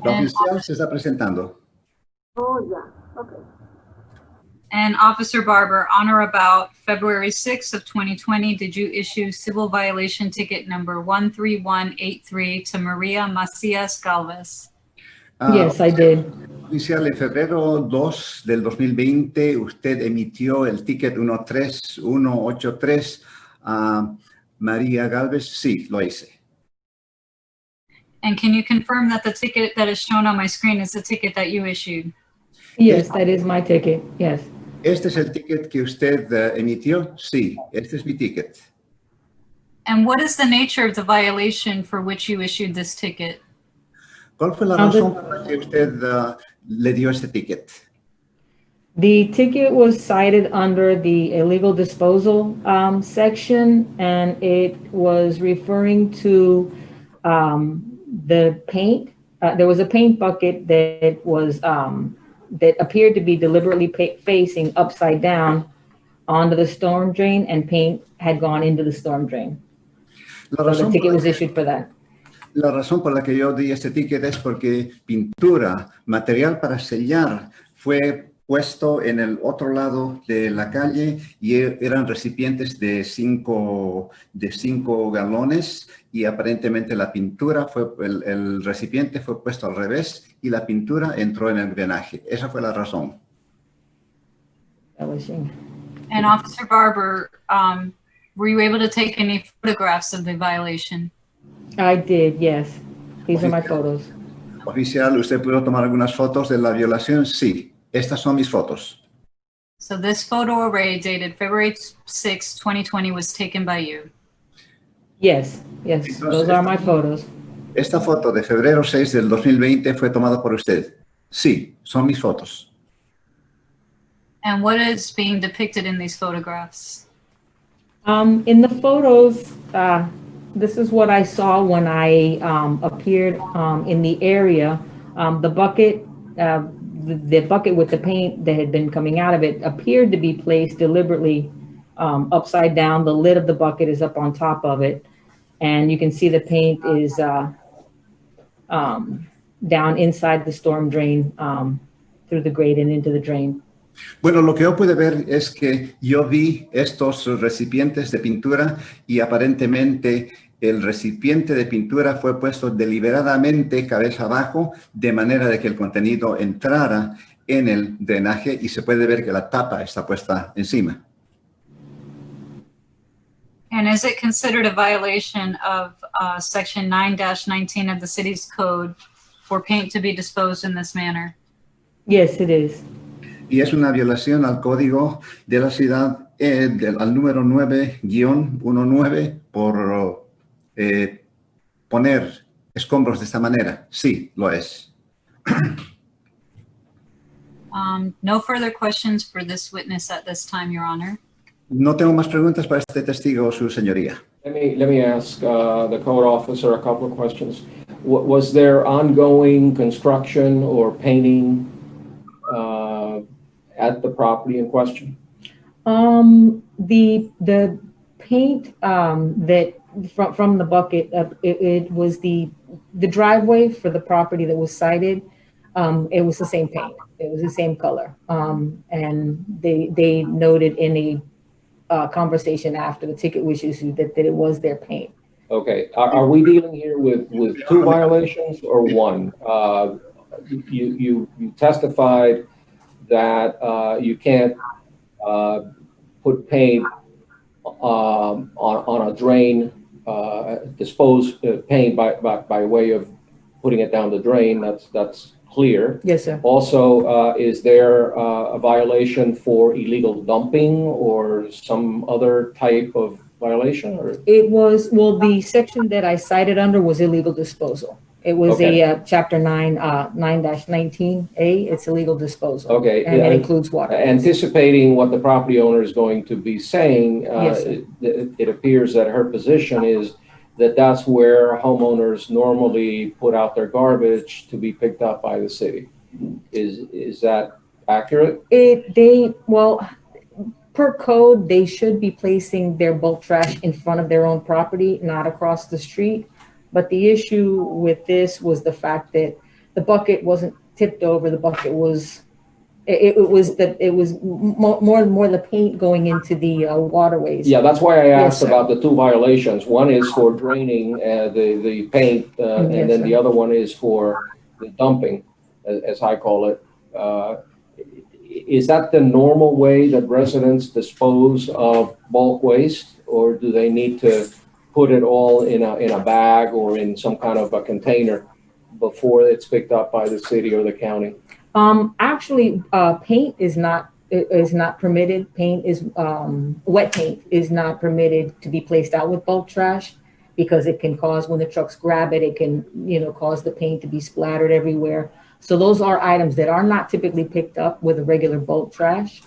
S3: La oficial se está presentando.
S6: Oh, yeah, okay.
S7: And Officer Barber, on or about February 6th of 2020, did you issue civil violation ticket number 13183 to Maria Macias Galvez?
S17: Yes, I did.
S3: Oficial, en febrero 2 del 2020, usted emitió el ticket 13183 a María Galvez. Sí, lo hice.
S7: And can you confirm that the ticket that is shown on my screen is the ticket that you issued?
S17: Yes, that is my ticket. Yes.
S3: ¿Este es el ticket que usted emitió? Sí, este es mi ticket.
S7: And what is the nature of the violation for which you issued this ticket?
S3: ¿Cuál fue la razón por la que usted le dio este ticket?
S17: The ticket was cited under the illegal disposal section, and it was referring to the paint. There was a paint bucket that was that appeared to be deliberately facing upside down onto the storm drain, and paint had gone into the storm drain. So the ticket was issued for that.
S3: La razón por la que yo di este ticket es porque pintura, material para sellar, fue puesto en el otro lado de la calle y eran recipientes de 5 galones y aparentemente la pintura el recipiente fue puesto al revés y la pintura entró en el drenaje. Esa fue la razón.
S7: And Officer Barber, were you able to take any photographs of the violation?
S17: I did, yes. These are my photos.
S3: Oficial, ¿usted pudo tomar algunas fotos de la violación? Sí, estas son mis fotos.
S7: So this photo array dated February 6, 2020 was taken by you?
S17: Yes, yes,
S3: Entonces,
S17: those are my photos.
S3: Esta foto de febrero 6 del 2020 fue tomada por usted. Sí, son mis fotos.
S7: And what is being depicted in these photographs?
S17: In the photos, this is what I saw when I appeared in the area. The bucket with the paint that had been coming out of it appeared to be placed deliberately upside down. The lid of the bucket is up on top of it. And you can see the paint is down inside the storm drain through the grate and into the drain.
S3: Bueno, lo que yo pude ver es que yo vi estos recipientes de pintura y aparentemente el recipiente de pintura fue puesto deliberadamente cabeza abajo de manera de que el contenido entrara en el drenaje y se puede ver que la tapa está puesta encima.
S7: And is it considered a violation of section 9-19 of the city's code for paint to be disposed in this manner?
S17: Yes, it is.
S3: Y es una violación al código de la ciudad, al número 9-19 por poner escombros de esta manera. Sí, lo es.
S7: No further questions for this witness at this time, Your Honor.
S3: No tengo más preguntas para este testigo, su señoría.
S1: Let me ask the code officer a couple of questions. Was there ongoing construction or painting at the property in question?
S17: The paint that from the bucket, it was the driveway for the property that was cited. It was the same paint. It was the same color. And they noted in a conversation after the ticket was issued that it was their paint.
S1: Okay, are we dealing here with two violations or one? You testified that you can't put paint on a drain, dispose paint by way of putting it down the drain. That's clear.
S17: Yes, sir.
S1: Also, is there a violation for illegal dumping or some other type of violation? Or
S17: It was, well, the section that I cited under was illegal disposal. It was
S1: Okay.
S17: a chapter 9-19A. It's illegal disposal.
S1: Okay,
S17: And it includes water.
S1: anticipating what the property owner is going to be saying,
S17: Yes, sir.
S1: it appears that her position is that that's where homeowners normally put out their garbage to be picked up by the city. Is that accurate?
S17: Well, per code, they should be placing their bulk trash in front of their own property, not across the street. But the issue with this was the fact that the bucket wasn't tipped over. The bucket was, it was more the paint going into the waterways.
S1: Yeah, that's why I asked
S17: Yes, sir.
S1: about the two violations. One is for draining the paint, and
S17: Yes,
S1: then
S17: sir.
S1: the other one is for the dumping, as I call it. Is that the normal way that residents dispose of bulk waste, or do they need to put it all in a bag or in some kind of a container before it's picked up by the city or the county?
S17: Actually, paint is not permitted. Paint is wet paint is not permitted to be placed out with bulk trash because it can cause, when the trucks grab it, it can cause the paint to be splattered everywhere. So those are items that are not typically picked up with a regular bulk trash.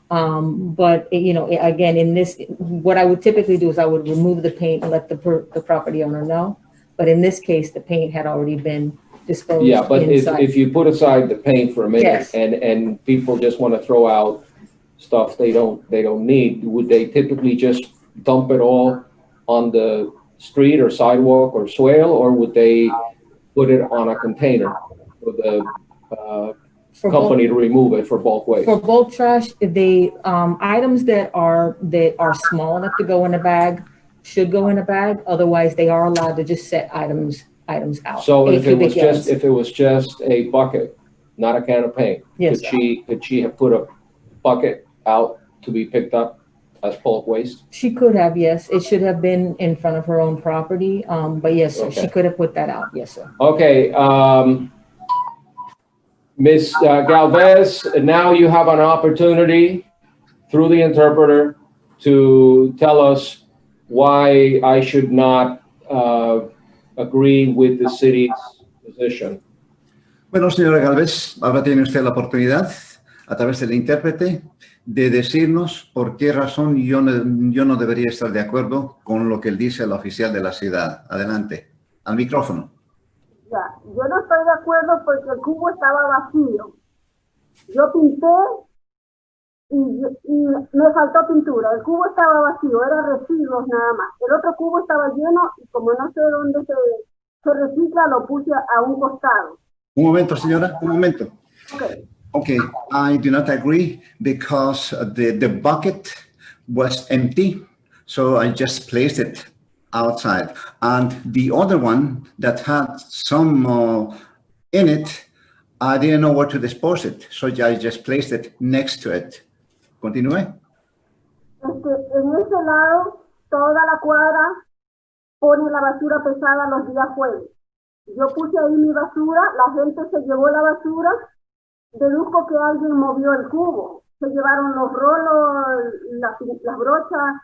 S17: But again, in this, what I would typically do is I would remove the paint and let the property owner know. But in this case, the paint had already been disposed.
S1: Yeah, but
S17: inside.
S1: if you put aside the paint for a minute,
S17: Yes.
S1: and people just want to throw out stuff they don't need, would they typically just dump it all on the street or sidewalk or swale, or would they put it on a container for the company to remove it for bulk waste?
S17: For bulk trash, the items that are small enough to go in a bag should go in a bag. Otherwise, they are allowed to just set items out.
S1: So if it was
S17: yards.
S1: just a bucket, not a can of paint,
S17: Yes,
S1: could she have put a bucket out to be picked up as bulk waste?
S17: She could have, yes. It should have been in front of her own property. But yes, sir,
S1: Okay.
S17: she could have put that out. Yes, sir.
S1: Okay, Ms. Galvez, now you have an opportunity through the interpreter to tell us why I should not agree with the city's position.
S3: Bueno, señora Galvez, ahora tiene usted la oportunidad, a través del intérprete, de decirnos por qué razón yo no debería estar de acuerdo con lo que él dice el oficial de la ciudad. Adelante, al micrófono.
S6: Ya, yo no estoy de acuerdo porque el cubo estaba vacío. Yo pinté y me faltó pintura. El cubo estaba vacío, eran residuos nada más. El otro cubo estaba lleno y como no sé dónde se recicla, lo puse a un costado.
S3: Un momento, señora, un momento.
S6: Okay.
S3: Okay, I do not agree because the bucket was empty, so I just placed it outside. And the other one that had some in it, I didn't know where to dispose it, so I just placed it next to it. Continúe.
S6: En ese lado, toda la cuadra pone la basura pesada los días jueves. Yo puse ahí mi basura, la gente se llevó la basura, deduzco que alguien movió el cubo. Se llevaron los rolos, las brochas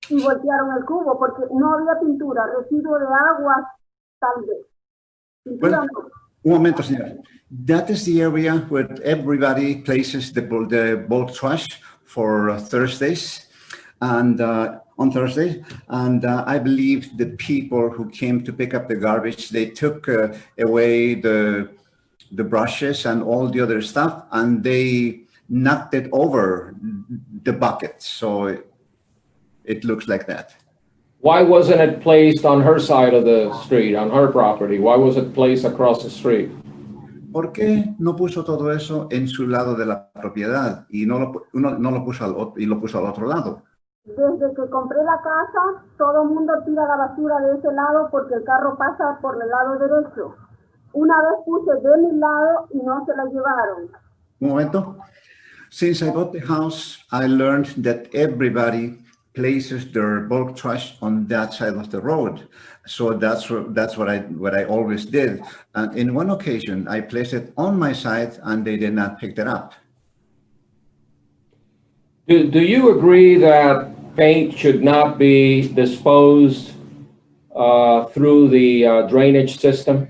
S6: y voltearon el cubo porque no había pintura, residuo de agua, tal vez. Pintura
S3: Well,
S6: no.
S3: un momento, señor. That is the area where everybody places the bulk trash for Thursdays and on Thursday. And I believe the people who came to pick up the garbage, they took away the brushes and all the other stuff, and they knocked it over the bucket. So it looks like that.
S1: Why wasn't it placed on her side of the street, on her property? Why was it placed across the street?
S3: ¿Por qué no puso todo eso en su lado de la propiedad y no lo puso al otro lado?
S6: Desde que compré la casa, todo el mundo tira la basura de ese lado porque el carro pasa por el lado derecho. Una vez puse de mi lado y no se la llevaron.
S3: Un momento. Since I bought the house, I learned that everybody places their bulk trash on that side of the road. So that's what I always did. And in one occasion, I placed it on my side and they did not pick it up.
S1: Do you agree that paint should not be disposed through the drainage system?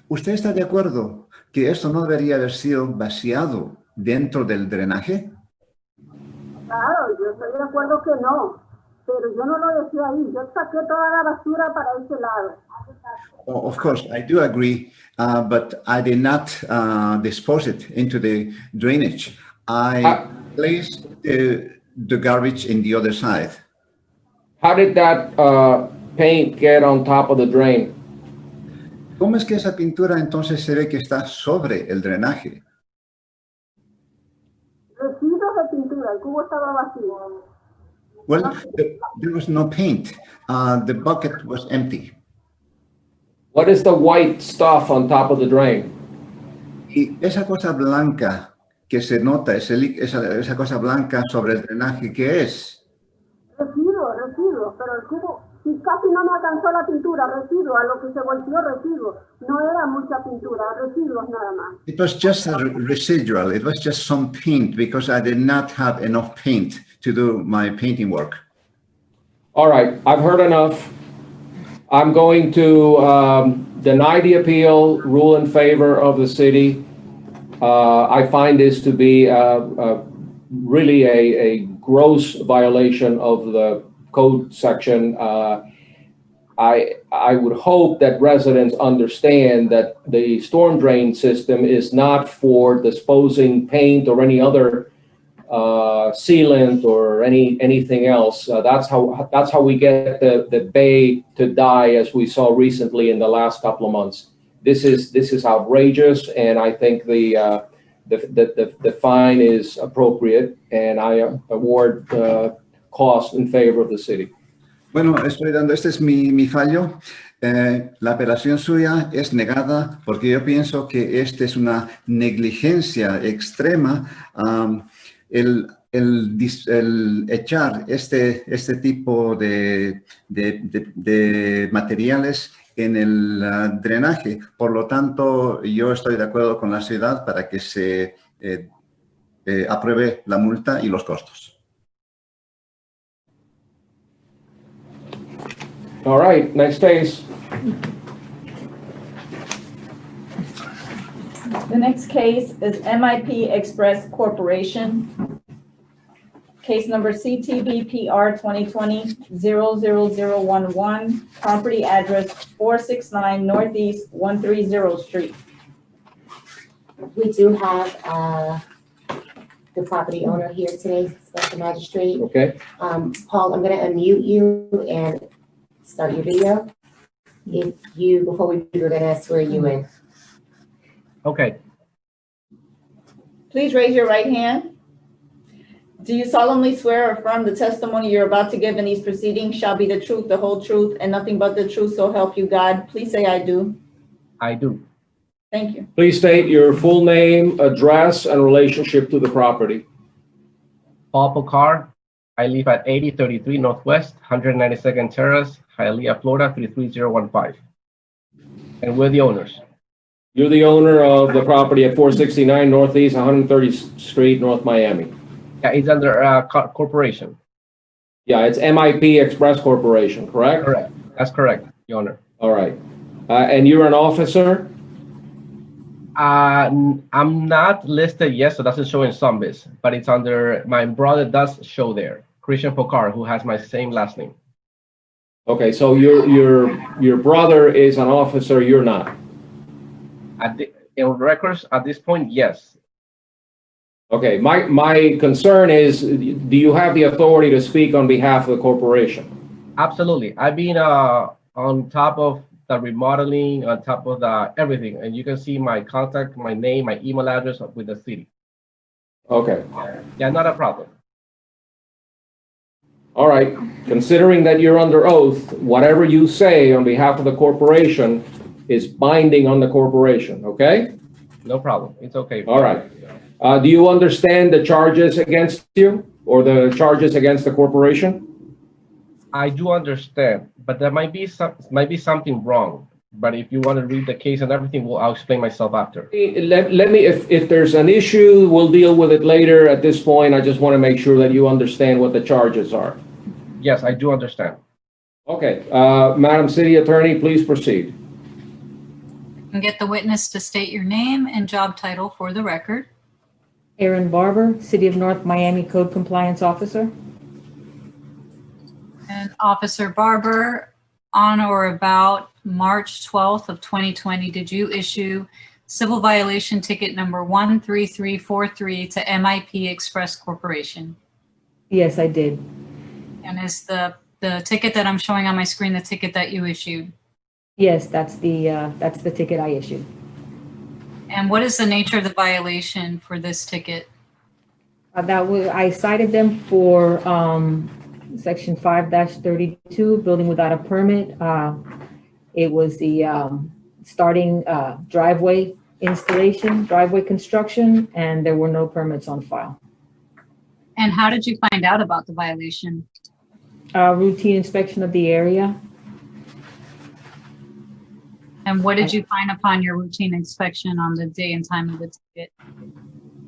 S3: ¿Usted está de acuerdo que esto no debería haber sido vaciado dentro del drenaje?
S6: Claro, yo estoy de acuerdo que no, pero yo no lo decía ahí. Yo saqué toda la basura para ese lado.
S3: Oh, of course, I do agree, but I did not dispose it into the drainage. I placed the garbage in the other side.
S1: How did that paint get on top of the drain?
S3: ¿Cómo es que esa pintura entonces se ve que está sobre el drenaje?
S6: Residuos de pintura, el cubo estaba vacío.
S3: Well, there was no paint. The bucket was empty.
S1: What is the white stuff on top of the drain?
S3: Y esa cosa blanca que se nota, esa cosa blanca sobre el drenaje, ¿qué es?
S6: Residuos, pero el cubo, si casi no me alcanzó la pintura, residuos, a lo que se volvió residuos. No era mucha pintura, residuos nada más.
S3: It was just a residual. It was just some paint because I did not have enough paint to do my painting work.
S1: All right, I've heard enough. I'm going to deny the appeal, rule in favor of the city. I find this to be really a gross violation of the code section. I would hope that residents understand that the storm drain system is not for disposing paint or any other sealant or anything else. That's how we get the bay to die, as we saw recently in the last couple of months. This is outrageous, and I think the fine is appropriate, and I award cost in favor of the city.
S3: Bueno, este es mi fallo. La apelación suya es negada porque yo pienso que esta es una negligencia extrema. El echar este tipo de materiales en el drenaje. Por lo tanto, yo estoy de acuerdo con la ciudad para que se apruebe la multa y los costos.
S1: All right, next case.
S5: The next case is MIP Express Corporation. Case number CTBPR 2020-00011, property address 469 Northeast 130 Street.
S2: We do have the property owner here today, Special Magistrate.
S1: Okay.
S2: Paul, I'm going to unmute you and start your video. Before we do, we're going to swear you in.
S4: Okay.
S5: Please raise your right hand. Do you solemnly swear or affirm the testimony you're about to give in these proceedings shall be the truth, the whole truth, and nothing but the truth, so help you God? Please say, I do.
S4: I do.
S5: Thank you.
S1: Please state your full name, address, and relationship to the property.
S4: Paul Pokar. I live at 8033 Northwest, 192nd Terrace, Hialeah, Florida, 33015. And we're the owners.
S1: You're the owner of the property at 469 Northeast 130th Street, North Miami.
S4: Yeah, it's under corporation.
S1: Yeah, it's MIP Express Corporation, correct?
S4: Correct. That's correct, Your Honor.
S1: All right. And you're an officer?
S4: I'm not listed yet, so it doesn't show in Sunbiz, but it's under, my brother does show there, Christian Pokar, who has my same last name.
S1: Okay, so your brother is an officer, you're not?
S4: In records at this point, yes.
S1: Okay, my concern is, do you have the authority to speak on behalf of the corporation?
S4: Absolutely. I've been on top of the remodeling, on top of the everything. And you can see my contact, my name, my email address with the city.
S1: Okay.
S4: Yeah, not a problem.
S1: All right. Considering that you're under oath, whatever you say on behalf of the corporation is binding on the corporation, okay?
S4: No problem. It's okay.
S1: All right. Do you understand the charges against you or the charges against the corporation?
S4: I do understand, but there might be something wrong. But if you want to read the case and everything, I'll explain myself after.
S1: Let me, if there's an issue, we'll deal with it later. At this point, I just want to make sure that you understand what the charges are.
S4: Yes, I do understand.
S1: Okay. Madam City Attorney, please proceed.
S7: And get the witness to state your name and job title for the record.
S17: Erin Barber, City of North Miami Code Compliance Officer.
S7: And Officer Barber, on or about March 12th of 2020, did you issue civil violation ticket number 13343 to MIP Express Corporation?
S17: Yes, I did.
S7: And is the ticket that I'm showing on my screen the ticket that you issued?
S17: Yes, that's the ticket I issued.
S7: And what is the nature of the violation for this ticket?
S17: I cited them for Section 5-32, building without a permit. It was the starting driveway installation, driveway construction, and there were no permits on file.
S7: And how did you find out about the violation?
S17: Routine inspection of the area.
S7: And what did you find upon your routine inspection on the day and time of the ticket?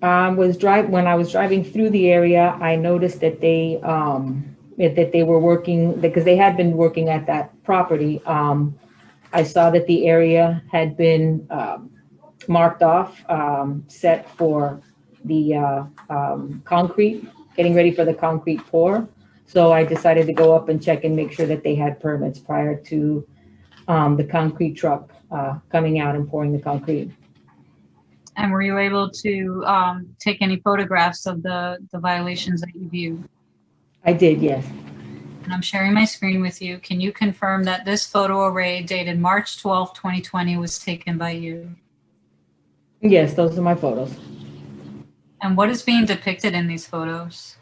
S17: When I was driving through the area, I noticed that they were working, because they had been working at that property. I saw that the area had been marked off, set for the concrete, getting ready for the concrete pour. So I decided to go up and check and make sure that they had permits prior to the concrete truck coming out and pouring the concrete.
S7: And were you able to take any photographs of the violations that you viewed?
S17: I did, yes.
S7: And I'm sharing my screen with you. Can you confirm that this photo array dated March 12, 2020 was taken by you?
S17: Yes, those are my photos.
S7: And what is being depicted in these photos?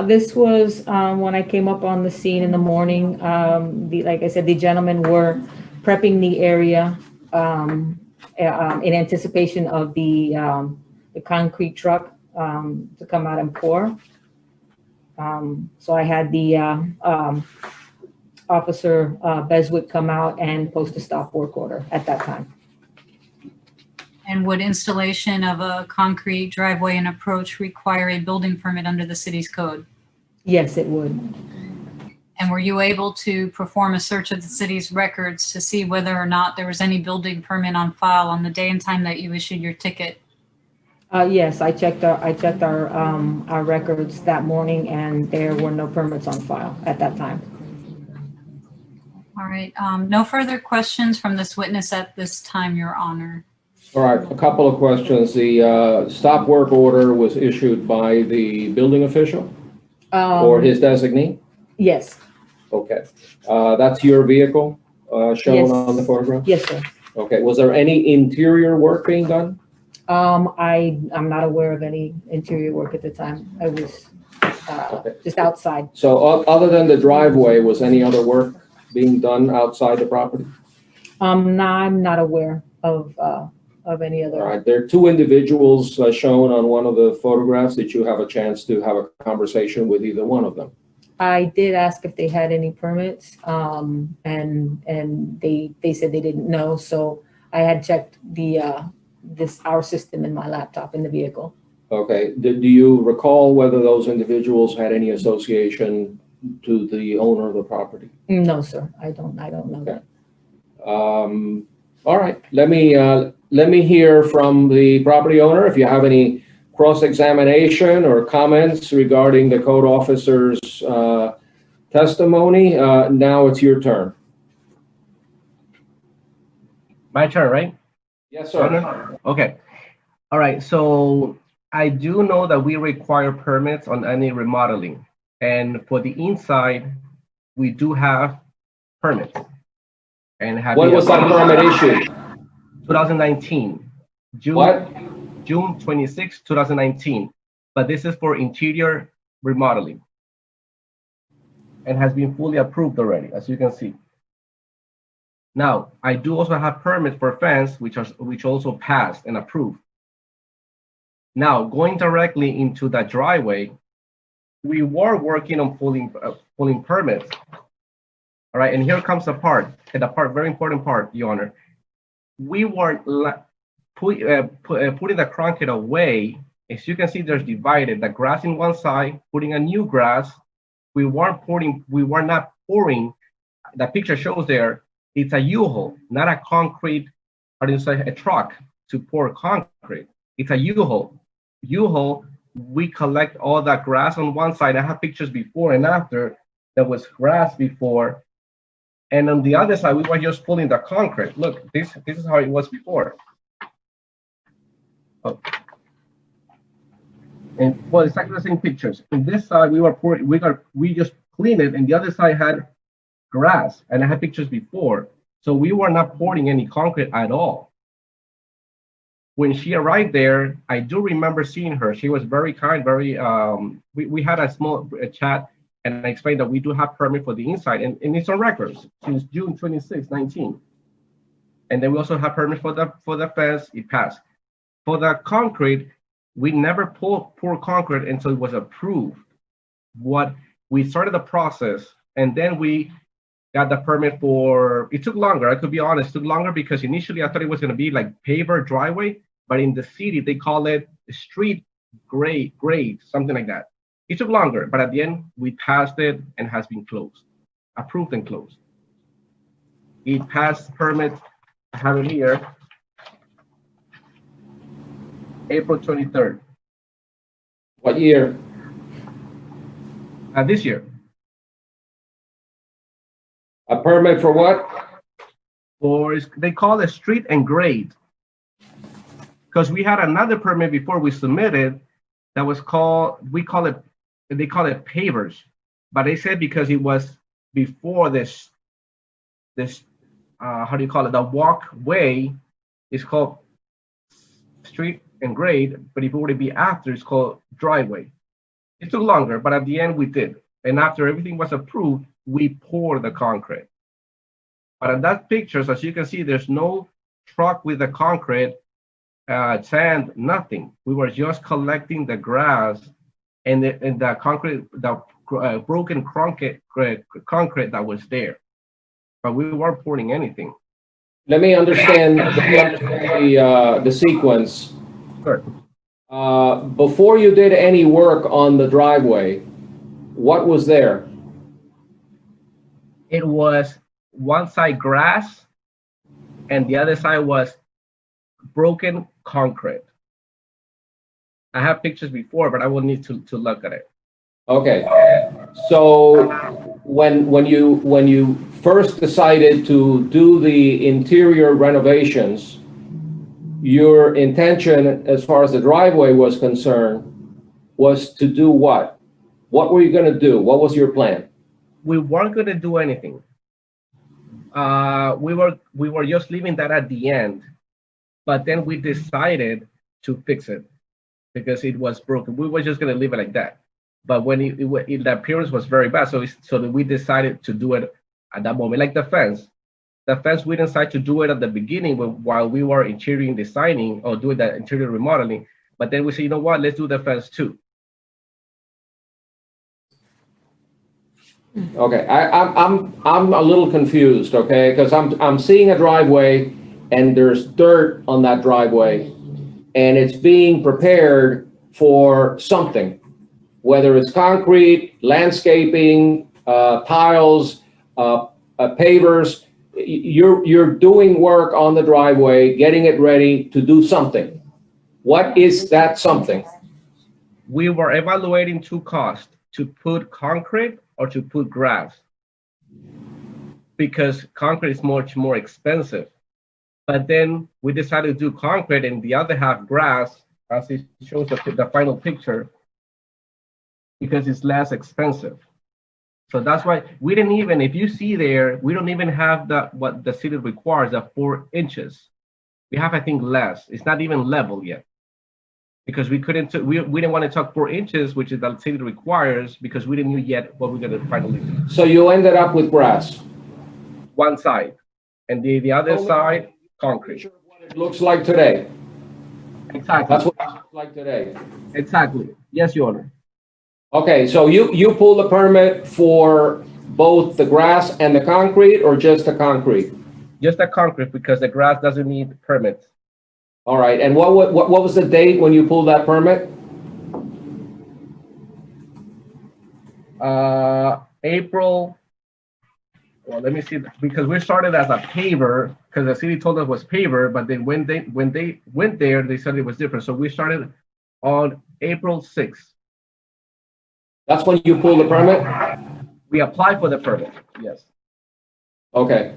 S17: This was when I came up on the scene in the morning. Like I said, the gentlemen were prepping the area in anticipation of the concrete truck to come out and pour. So I had the Officer Beswick come out and post a stop work order at that time.
S7: And would installation of a concrete driveway and approach require a building permit under the city's code?
S17: Yes, it would.
S7: And were you able to perform a search of the city's records to see whether or not there was any building permit on file on the day and time that you issued your ticket?
S17: Yes, I checked our records that morning, and there were no permits on file at that time.
S7: All right. No further questions from this witness at this time, Your Honor.
S1: All right, a couple of questions. The stop work order was issued by the building official or his designee?
S17: Yes.
S1: Okay. That's your vehicle shown
S17: Yes.
S1: on the photograph?
S17: Yes, sir.
S1: Okay. Was there any interior work being done?
S17: I'm not aware of any interior work at the time. I was just outside.
S1: So other than the driveway, was any other work being done outside the property?
S17: No, I'm not aware of any other.
S1: All right. There are two individuals shown on one of the photographs. Did you have a chance to have a conversation with either one of them?
S17: I did ask if they had any permits, and they said they didn't know. So I had checked our system in my laptop in the vehicle.
S1: Okay. Do you recall whether those individuals had any association to the owner of the property?
S17: No, sir. I don't know that.
S1: All right. Let me hear from the property owner. If you have any cross-examination or comments regarding the code officer's testimony, now it's your turn.
S4: My turn, right?
S1: Yes, sir.
S4: Okay. All right. So I do know that we require permits on any remodeling. And for the inside, we do have permits. And have
S1: When
S4: been
S1: was that
S4: approved.
S1: permit issued?
S4: 2019,
S1: What?
S4: June 26, 2019. But this is for interior remodeling and has been fully approved already, as you can see. Now, I do also have permits for fence, which also passed and approved. Now, going directly into the driveway, we were working on pulling permits. All right, and here comes the part, very important part, Your Honor. We were putting the concrete away. As you can see, there's divided the grass in one side, putting a new grass. We were not pouring. The picture shows there, it's a U-haul, not a concrete, or a truck to pour concrete. It's a U-haul. U-haul, we collect all that grass on one side. I have pictures before and after. There was grass before. And on the other side, we were just pulling the concrete. Look, this is how it was before. Oh. And well, it's exactly the same pictures. On this side, we were pouring, we just cleaned it, and the other side had grass, and I had pictures before. So we were not pouring any concrete at all. When she arrived there, I do remember seeing her. She was very kind, we had a small chat, and I explained that we do have permit for the inside, and it's on records since June 26, 19. And then we also have permit for the fence, it passed. For the concrete, we never pour concrete until it was approved. We started the process, and then we got the permit for, it took longer, I could be honest, it took longer because initially I thought it was gonna be like paver driveway, but in the city, they call it street grade, something like that. It took longer, but at the end, we passed it and has been closed, approved and closed. It passed permit, I have it here, April 23rd.
S1: What year?
S4: This year.
S1: A permit for what?
S4: They call it street and grade. Because we had another permit before we submitted that was called, they call it pavers. But they said because it was before this how do you call it? The walkway is called street and grade, but if it were to be after, it's called driveway. It took longer, but at the end we did. And after everything was approved, we poured the concrete. But in that pictures, as you can see, there's no truck with the concrete, sand, nothing. We were just collecting the grass and the concrete, the broken concrete that was there. But we weren't pouring anything.
S1: Let me understand the sequence.
S4: Sure.
S1: Before you did any work on the driveway, what was there?
S4: It was one side grass and the other side was broken concrete. I have pictures before, but I will need to look at it.
S1: Okay, so when you first decided to do the interior renovations, your intention as far as the driveway was concerned was to do what? What were you going to do? What was your plan?
S4: We weren't going to do anything. We were just leaving that at the end, but then we decided to fix it because it was broken. We were just going to leave it like that. But when the appearance was very bad, so we decided to do it at that moment. Like the fence, we decided to do it at the beginning while we were interior designing or doing the interior remodeling. But then we said, you know what, let's do the fence too.
S1: Okay, I'm a little confused, okay, because I'm seeing a driveway and there's dirt on that driveway, and it's being prepared for something, whether it's concrete, landscaping, tiles, pavers. You're doing work on the driveway, getting it ready to do something. What is that something?
S4: We were evaluating two costs, to put concrete or to put grass, because concrete is much more expensive. But then we decided to do concrete and the other half grass, as it shows the final picture, because it's less expensive. So that's why we didn't even, if you see there, we don't even have what the city requires, of 4 inches. We have, I think, less. It's not even level yet. Because we couldn't, we didn't want to talk 4 inches, which is the city requires, because we didn't know yet what we're going to finally do.
S1: So you ended up with grass?
S4: One side. And the other side, concrete.
S1: It looks like today.
S4: Exactly.
S1: That's what it looks like today.
S4: Exactly. Yes, Your Honor.
S1: Okay, so you pulled the permit for both the grass and the concrete, or just the concrete?
S4: Just the concrete, because the grass doesn't need permits.
S1: All right, and what was the date when you pulled that permit?
S4: April. Well, let me see, because we started as a paver, because the city told us it was paver, but then when they went there, they said it was different. So we started on April 6th.
S1: That's when you pulled the permit?
S4: We applied for the permit, yes.
S1: Okay.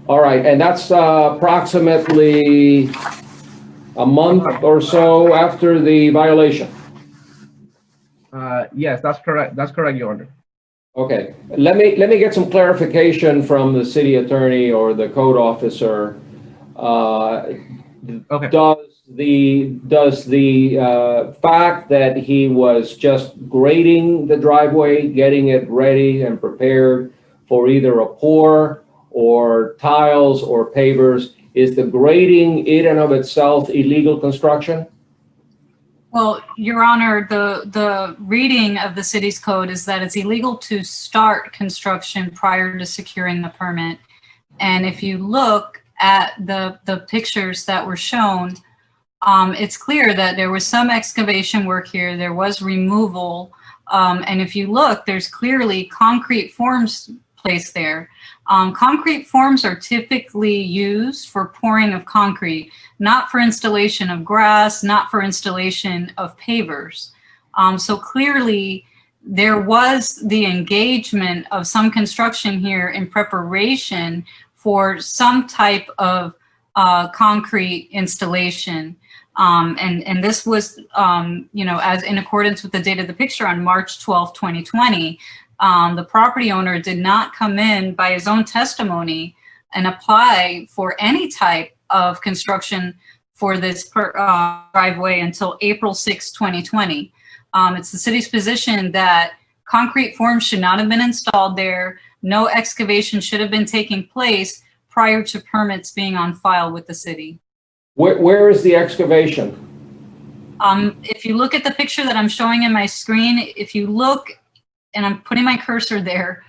S1: All right, and that's approximately a month or so after the violation?
S4: Yes, that's correct. That's correct, Your Honor.
S1: Okay, let me get some clarification from the city attorney or the code officer.
S4: Okay.
S1: Does the fact that he was just grading the driveway, getting it ready and prepared for either a pour or tiles or pavers, is the grading in and of itself illegal construction?
S7: Well, Your Honor, the reading of the city's code is that it's illegal to start construction prior to securing the permit. And if you look at the pictures that were shown, it's clear that there was some excavation work here. There was removal. And if you look, there's clearly concrete forms placed there. Concrete forms are typically used for pouring of concrete, not for installation of grass, not for installation of pavers. So clearly there was the engagement of some construction here in preparation for some type of concrete installation. And this was, as in accordance with the date of the picture on March 12, 2020, the property owner did not come in by his own testimony and apply for any type of construction for this driveway until April 6, 2020. It's the city's position that concrete forms should not have been installed there. No excavation should have been taking place prior to permits being on file with the city.
S1: Where is the excavation?
S7: If you look at the picture that I'm showing in my screen, if you look, and I'm putting my cursor there,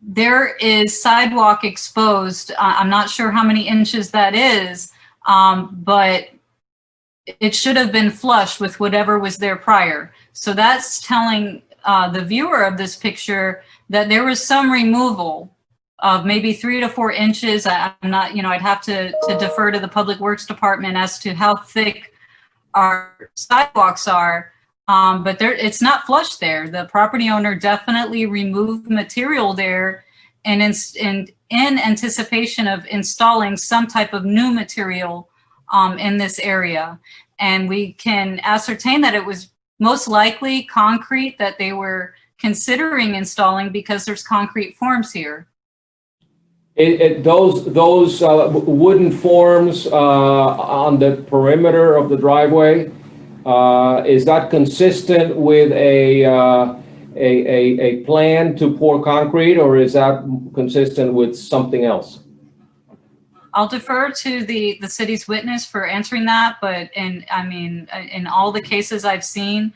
S7: there is sidewalk exposed. I'm not sure how many inches that is, but it should have been flush with whatever was there prior. So that's telling the viewer of this picture that there was some removal of maybe 3 to 4 inches. I'm not, I'd have to defer to the Public Works Department as to how thick our sidewalks are. But it's not flush there. The property owner definitely removed material there and in anticipation of installing some type of new material in this area. And we can ascertain that it was most likely concrete that they were considering installing because there's concrete forms here.
S1: Those wooden forms on the perimeter of the driveway, is that consistent with a plan to pour concrete, or is that consistent with something else?
S7: I'll defer to the city's witness for answering that, but in all the cases I've seen,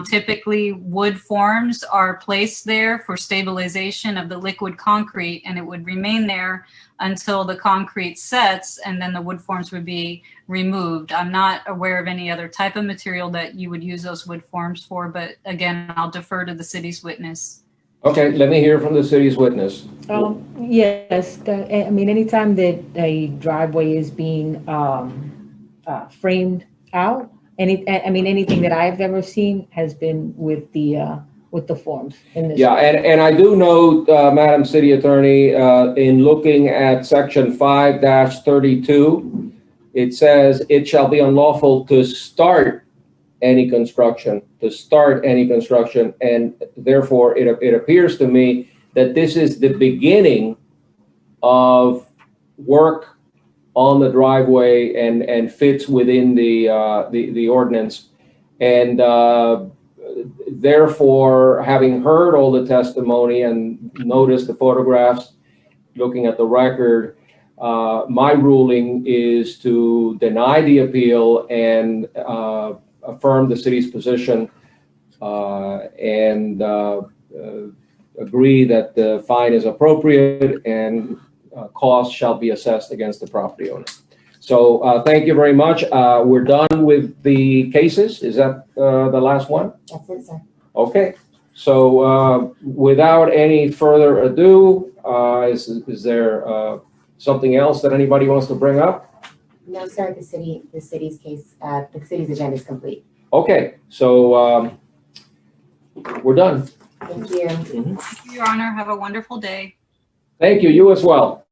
S7: typically wood forms are placed there for stabilization of the liquid concrete, and it would remain there until the concrete sets, and then the wood forms would be removed. I'm not aware of any other type of material that you would use those wood forms for, but again, I'll defer to the city's witness.
S1: Okay, let me hear from the city's witness.
S17: Yes, anytime that a driveway is being framed out, anything that I've ever seen has been with the forms in this.
S1: Yeah, and I do note, Madam City Attorney, in looking at section 5-32, it says it shall be unlawful to start any construction, to start any construction, and therefore it appears to me that this is the beginning of work on the driveway and fits within the ordinance. And therefore, having heard all the testimony and noticed the photographs, looking at the record, my ruling is to deny the appeal and affirm the city's position and agree that the fine is appropriate and costs shall be assessed against the property owner. So thank you very much. We're done with the cases. Is that the last one?
S2: That's it, sir.
S1: Okay. So without any further ado, is there something else that anybody wants to bring up?
S2: No, sir, the city's case, the city's agenda is complete.
S1: Okay, so we're done.
S2: Thank you.
S7: Thank you, Your Honor. Have a wonderful day.
S1: Thank you. You as well.